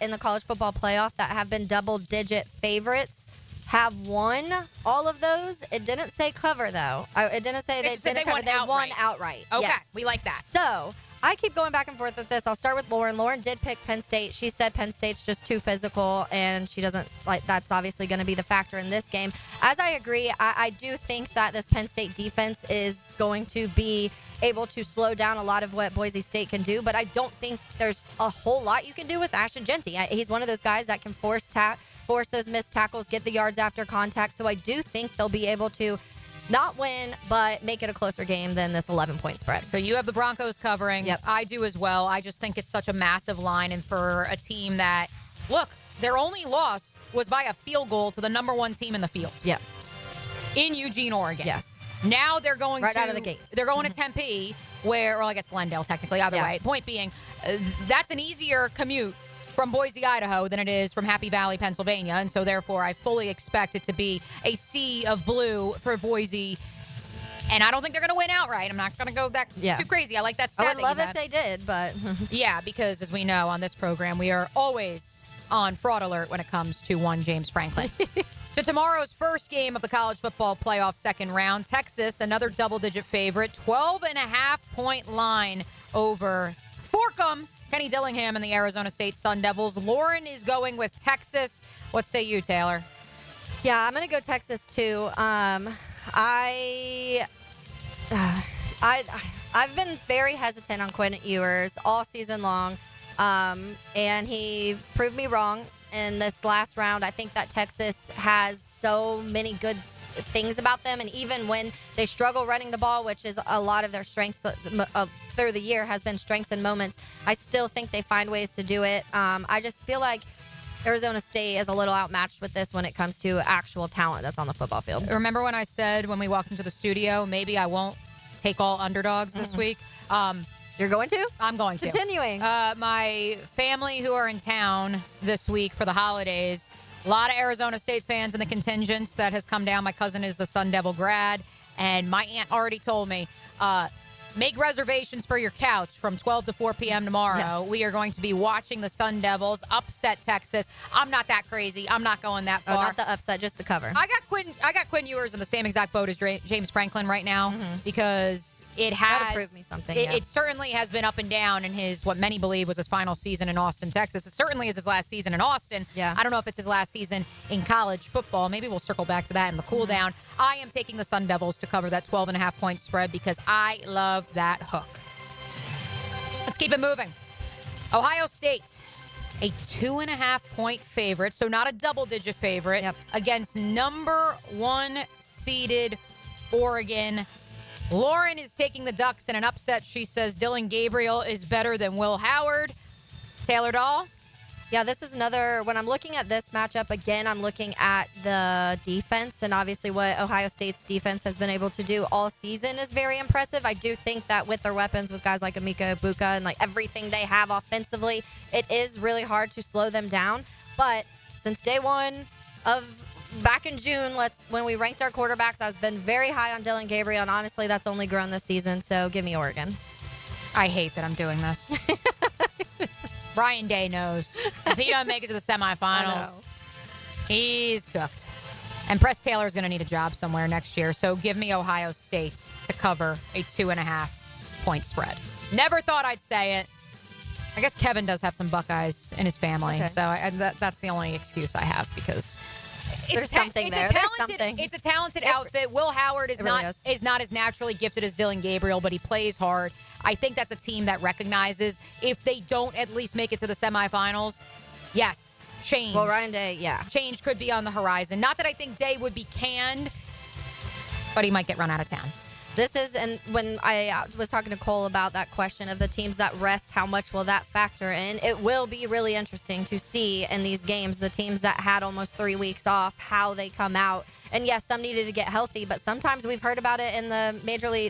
in the college football playoff that have been double-digit favorites have won all of those. It didn't say cover, though. It didn't say they won outright. Okay, yes. We like that. So I keep going back and forth with this. I'll start with Lauren. Lauren did pick Penn State. She said Penn State's just too physical, and she doesn't like that's obviously going to be the factor in this game. As I agree, I do think that this Penn State defense is going to be able to slow down a lot of what Boise State can do, but I don't think there's a whole lot you can do with Ashton Genty. He's one of those guys that can force those missed tackles, get the yards after contact. So I do think they'll be able to not win, but make it a closer game than this 11-point spread. So you have the Broncos covering. Yep. I do as well. I just think it's such a massive line, and for a team that, look, their only loss was by a field goal to the number one team in the field. Yeah. In Eugene, Oregon. Yes. Now they're going out of the gates. They're going to Tempe, or I guess Glendale, technically, either way. Point being, that's an easier commute from Boise, Idaho, than it is from Happy Valley, Pennsylvania. And so, therefore, I fully expect it to be a sea of blue for Boise. And I don't think they're going to win outright. I'm not going to go too crazy. I like that stat. I would love if they did, but... yeah, because as we know on this program, we are always on fraud alert when it comes to one James Franklin. To tomorrow's first game of the college football playoff second round, Texas, another double-digit favorite, 12.5-point line over Forkham. Kenny Dillingham and the Arizona State Sun Devils. Lauren is going with Texas. What say you, Taylor? Yeah, I'm going to go Texas, too. I've been very hesitant on Quinn Ewers all season long, and he proved me wrong in this last round. I think that Texas has so many good things about them, and even when they struggle running the ball, which is a lot of their strengths through the year has been strengths and moments, I still think they find ways to do it. I just feel like Arizona State is a little outmatched with this when it comes to actual talent that's on the football field. Remember when I said when we walked into the studio, maybe I won't take all underdogs this week? You're going to? I'm going to. Continuing. My family who are in town this week for the holidays, a lot of Arizona State fans in the contingent that has come down. My cousin is a Sun Devil grad, and my aunt already told me, make reservations for your couch from 12 to 4 p.m. tomorrow. Yeah. We are going to be watching the Sun Devils upset Texas. I'm not that crazy. I'm not going that far. Oh, not the upset, just the cover. I got Quinn Ewers in the same exact boat as James Franklin right now because it has gotta prove me something. It certainly has been up and down in his what many believe was his final season in Austin, Texas. It certainly is his last season in Austin. Yeah. I don't know if it's his last season in college football. Maybe we'll circle back to that in the cool down. I am taking the Sun Devils to cover that 12.5-point spread because I love that hook. Let's keep it moving. Ohio State, a 2.5-point favorite, so not a double-digit favorite, against number 1 seeded Oregon. Lauren is taking the Ducks in an upset. She says Dylan Gabriel is better than Will Howard. Taylor Dahl? Yeah, this is another, when I'm looking at this matchup, again, I'm looking at the defense, and obviously what Ohio State's defense has been able to do all season is very impressive. I do think that with their weapons, with guys like Emeka Egbuka and like everything they have offensively, it is really hard to slow them down. But since day one of back in June, when we ranked our quarterbacks, I've been very high on Dylan Gabriel, and honestly, that's only grown this season, so give me Oregon. I hate that I'm doing this. Brian Day knows. If he doesn't make it to the semifinals, he's cooked. And Press Taylor's going to need a job somewhere next year, so give me Ohio State to cover a 2.5-point spread. Never thought I'd say it. I guess Kevin does have some Buckeyes in his family, so that's the only excuse I have because There's something there. There's something. It's a talented outfit. Will Howard is really not as naturally gifted as Dylan Gabriel, but he plays hard. I think that's a team that recognizes if they don't at least make it to the semifinals, yes, change. Well, Ryan Day, yeah. Change could be on the horizon. Not that I think Day would be canned, but he might get run out of town. This is, and when I was talking to Cole about that question of the teams that rest, how much will that factor in? It will be really interesting to see in these games, the teams that had almost 3 weeks off, how they come out. And yes, some needed to get healthy, but sometimes we've heard about it in the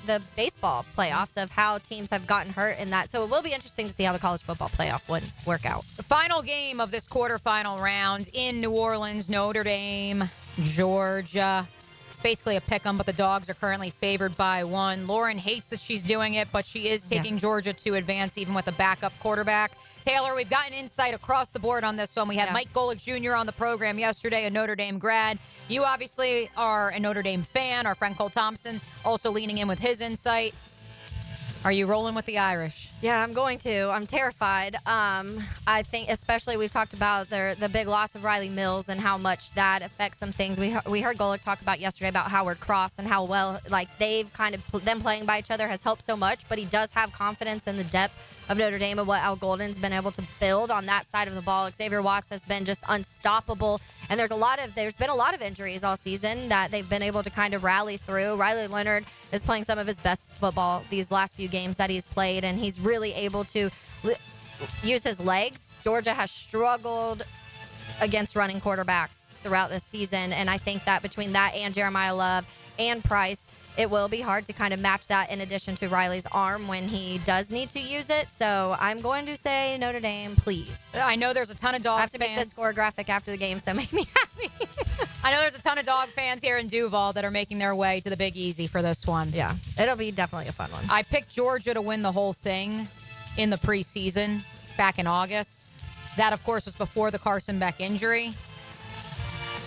the baseball playoffs of how teams have gotten hurt in that. So it will be interesting to see how the college football playoff wins work out. The final game of this quarterfinal round in New Orleans, Notre Dame, Georgia. It's basically a pick 'em, but the Dogs are currently favored by 1. Lauren hates that she's doing it, but she is taking Georgia to advance even with a backup quarterback. Taylor, we've gotten insight across the board on this one. We had Mike Golick Jr. on the program yesterday, a Notre Dame grad. You obviously are a Notre Dame fan. Our friend Cole Thompson also leaning in with his insight. Are you rolling with the Irish? Yeah, I'm going to. I'm terrified. I think especially we've talked about the big loss of Riley Mills and how much that affects some things. We heard Golick talk about yesterday about Howard Cross and how well they've kind of them playing by each other has helped so much, but he does have confidence in the depth of Notre Dame and what Al Golden's been able to build on that side of the ball. Xavier Watts has been just unstoppable, and there's been a lot of injuries all season that they've been able to kind of rally through. Riley Leonard is playing some of his best football these last few games that he's played, and he's really able to use his legs. Georgia has struggled against running quarterbacks throughout this season, and I think that between that and Jeremiah Love and Price, it will be hard to kind of match that in addition to Riley's arm when he does need to use it. So I'm going to say Notre Dame, please. I know there's a ton of Dogs fans. I have to make this score graphic after the game, so make me happy. I know there's a ton of Dog fans here in Duval that are making their way to the Big Easy for this one. Yeah, it'll be definitely a fun one. I picked Georgia to win the whole thing in the preseason back in August. That, of course, was before the Carson Beck injury.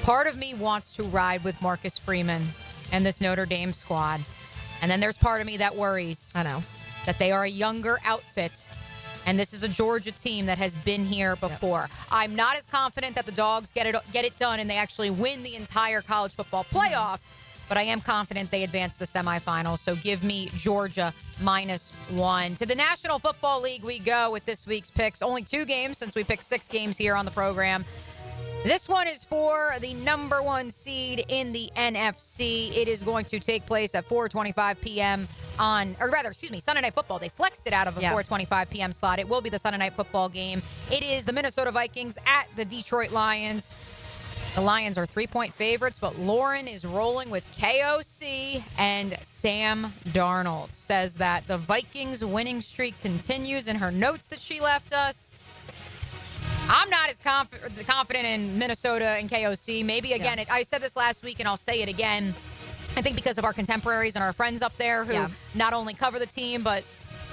Part of me wants to ride with Marcus Freeman and this Notre Dame squad. And then there's part of me that worries. I know. That they are a younger outfit. And this is a Georgia team that has been here before. Yep. I'm not as confident that the Dogs get it done and they actually win the entire college football playoff. But I am confident they advance to the semifinals. So give me Georgia -1. To the National Football League we go with this week's picks. Only 2 games since we picked 6 games here on the program. This one is for the number 1 seed in the NFC. It is going to take place at 4:25 p.m. Sunday Night Football. They flexed it out of a 4:25 p.m. slot. It will be the Sunday Night Football game. It is the Minnesota Vikings at the Detroit Lions. The Lions are 3-point favorites, but Lauren is rolling with KOC, and Sam Darnold says that the Vikings winning streak continues in her notes that she left us. I'm not as confident in Minnesota and KOC. Maybe, again, I said this last week, and I'll say it again. I think because of our contemporaries and our friends up there who not only cover the team, but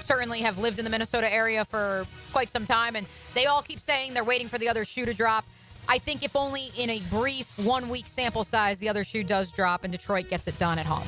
certainly have lived in the Minnesota area for quite some time, and they all keep saying they're waiting for the other shoe to drop. I think if only in a brief 1-week sample size, the other shoe does drop, and Detroit gets it done at home.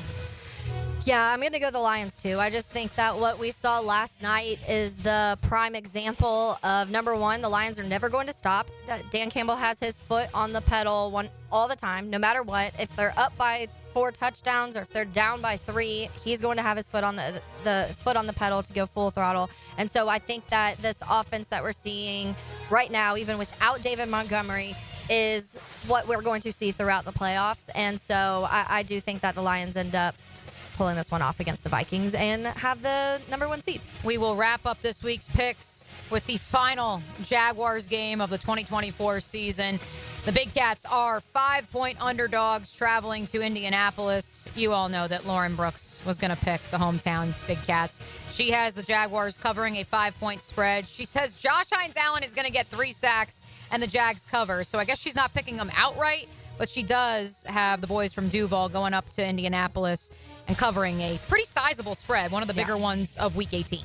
Yeah, I'm going to go the Lions, too. I just think that what we saw last night is the prime example of, number 1, the Lions are never going to stop. Dan Campbell has his foot on the pedal all the time, no matter what. If they're up by 4 touchdowns or if they're down by 3, he's going to have his foot on the foot on the pedal to go full throttle. And so I think that this offense that we're seeing right now, even without David Montgomery, is what we're going to see throughout the playoffs. And so I do think that the Lions end up pulling this one off against the Vikings and have the number 1 seed. We will wrap up this week's picks with the final Jaguars game of the 2024 season. The Big Cats are 5-point underdogs traveling to Indianapolis. You all know that Lauren Brooks was going to pick the hometown Big Cats. She has the Jaguars covering a 5-point spread. She says Josh Hines-Allen is going to get 3 sacks and the Jags cover. So I guess she's not picking them outright, but she does have the boys from Duval going up to Indianapolis and covering a pretty sizable spread, one of the bigger ones of Week 18.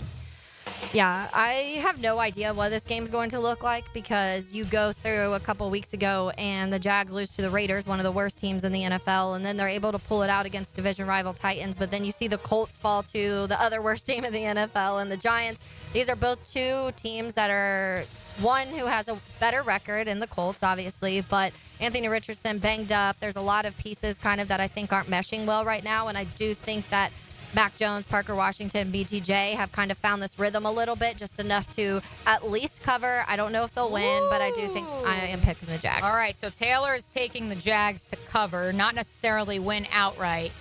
Yeah, I have no idea what this game's going to look like because you go through a couple weeks ago and the Jags lose to the Raiders, one of the worst teams in the NFL, and then they're able to pull it out against division rival Titans, but then you see the Colts fall to the other worst team in the NFL and the Giants. These are both two teams that are one who has a better record in the Colts, obviously, but Anthony Richardson banged up. There's a lot of pieces kind of that I think aren't meshing well right now, and I do think that Mac Jones, Parker Washington, BTJ have kind of found this rhythm a little bit, just enough to at least cover. I don't know if they'll win, but I do think I am picking the Jags. All right, so Taylor is taking the Jags to cover, not necessarily win outright.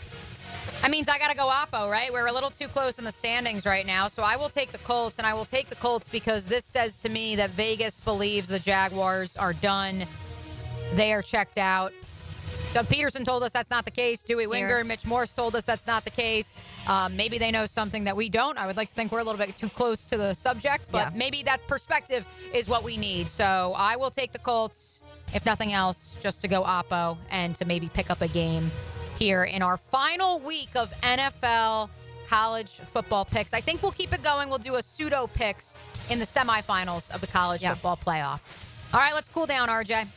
That means I got to go Oppo, right? We're a little too close in the standings right now, so I will take the Colts, and I will take the Colts because this says to me that Vegas believes the Jaguars are done. They are checked out. Doug Peterson told us that's not the case. Dewey Winger and Mitch Morse told us that's not the case. Maybe they know something that we don't. I would like to think we're a little bit too close to the subject, but maybe that perspective is what we need. So I will take the Colts, if nothing else, just to go Oppo and to maybe pick up a game here in our final week of NFL college football picks. I think we'll keep it going. We'll do a pseudo picks in the semifinals of the college football playoff. All right, let's cool down, RJ.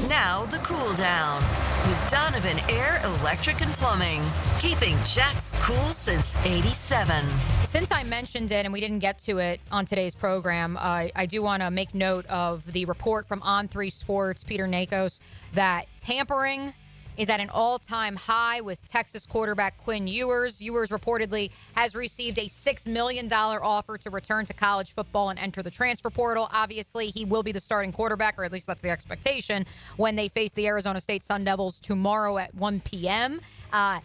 Now the cool down with Donovan Air Electric and Plumbing, keeping Jack's cool since '87. Since I mentioned it and we didn't get to it on today's program, I do want to make note of the report from On3 Sports, Peter Nakos, that tampering is at an all-time high with Texas quarterback Quinn Ewers. Ewers reportedly has received a $6 million offer to return to college football and enter the transfer portal. Obviously, he will be the starting quarterback, or at least that's the expectation, when they face the Arizona State Sun Devils tomorrow at 1 p.m. I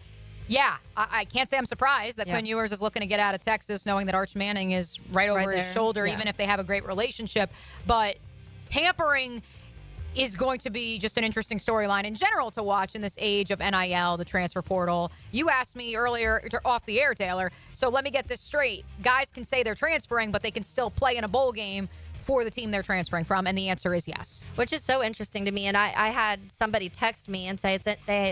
can't say I'm surprised that Quinn Ewers is looking to get out of Texas, knowing that Arch Manning is right over his shoulder, even if they have a great relationship. But tampering is going to be just an interesting storyline in general to watch in this age of NIL, the transfer portal. You asked me earlier off the air, Taylor, so let me get this straight. Guys can say they're transferring, but they can still play in a bowl game for the team they're transferring from, and the answer is yes. Which is so interesting to me, and I had somebody text me and say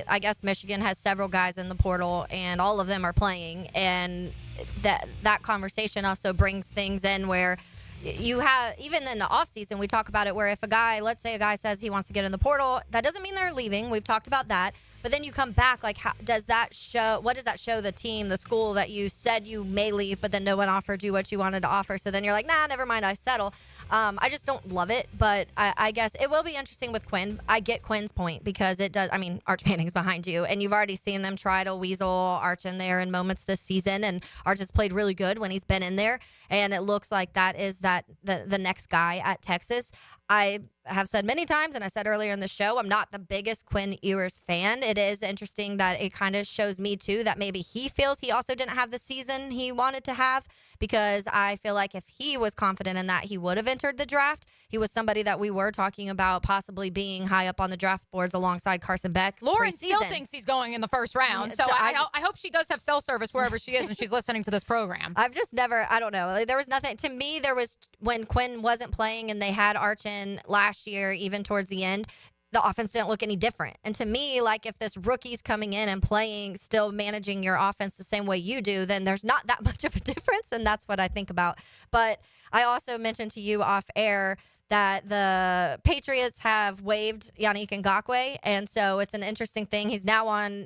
I guess Michigan has several guys in the portal, and all of them are playing, and that conversation also brings things in where you have, even in the offseason, we talk about it where if let's say a guy says he wants to get in the portal, that doesn't mean they're leaving. We've talked about that. But then you come back, like, what does that show the team, the school that you said you may leave, but then no one offered you what you wanted to offer? So then you're like, nah, never mind, I settle. I just don't love it, but I guess it will be interesting with Quinn. I get Quinn's point because it does. I mean, Arch Manning's behind you, and you've already seen them try to weasel Arch in there in moments this season, and Arch has played really good when he's been in there, and it looks like that is the next guy at Texas. I have said many times, and I said earlier in the show, I'm not the biggest Quinn Ewers fan. It is interesting that it kind of shows me, too, that maybe he feels he also didn't have the season he wanted to have, because I feel like if he was confident in that, he would have entered the draft. He was somebody that we were talking about possibly being high up on the draft boards alongside Carson Beck. Lauren still thinks he's going in the first round, so I hope she does have cell service wherever she is and she's listening to this program. I've just never, I don't know. There was nothing, to me, there was, when Quinn wasn't playing and they had Arch in last year, even towards the end, the offense didn't look any different. And to me, like, if this rookie's coming in and playing, still managing your offense the same way you do, then there's not that much of a difference, and that's what I think about. But I also mentioned to you off air that the Patriots have waived Yannick Ngakoue, and so it's an interesting thing. He's now on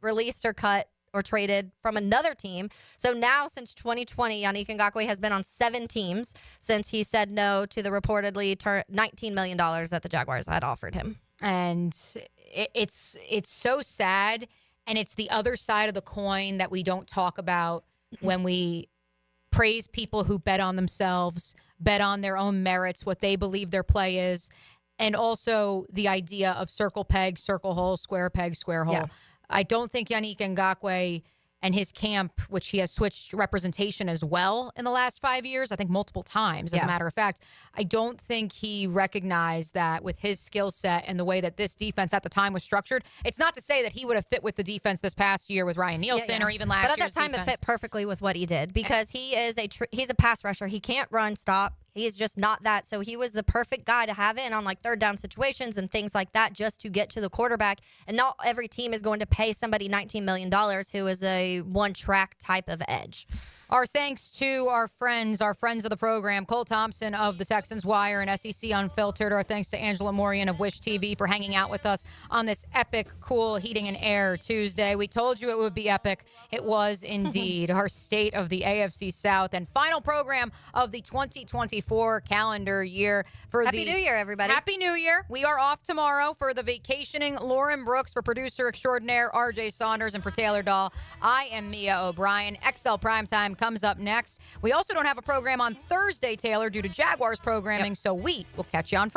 released or traded from another team. So now, since 2020, Yannick Ngakoue has been on 7 teams since he said no to the reportedly $19 million that the Jaguars had offered him. And it's so sad, and it's the other side of the coin that we don't talk about when we praise people who bet on themselves, bet on their own merits, what they believe their play is, and also the idea of circle peg, circle hole, square peg, square hole. Yeah. I don't think Yannick Ngakoue and his camp, which he has switched representation as well in the last 5 years, I think multiple times, as a matter of fact. I don't think he recognized that with his skill set and the way that this defense at the time was structured. It's not to say that he would have fit with the defense this past year with Ryan Nielsen or even last year's But at that time, defense. it fit perfectly with what he did because he is he's a pass rusher. He can't run, stop. He's just not that. So he was the perfect guy to have in on like third down situations and things like that just to get to the quarterback. And not every team is going to pay somebody $19 million who is a one-track type of edge. Our thanks to our friends of the program, Cole Thompson of the Texans Wire and SEC Unfiltered. Our thanks to Angela Moryan of Wish TV for hanging out with us on this epic, cool Heating and Air Tuesday. We told you it would be epic. It was indeed. Our state of the AFC South and final program of the 2024 calendar year. Happy New Year, everybody. Happy New Year. We are off tomorrow for the vacationing Lauren Brooks, for producer extraordinaire RJ Saunders, and for Taylor Dahl. I am Mia O'Brien. XL Primetime comes up next. We also don't have a program on Thursday, Taylor, due to Jaguars programming, so we will catch you on Friday.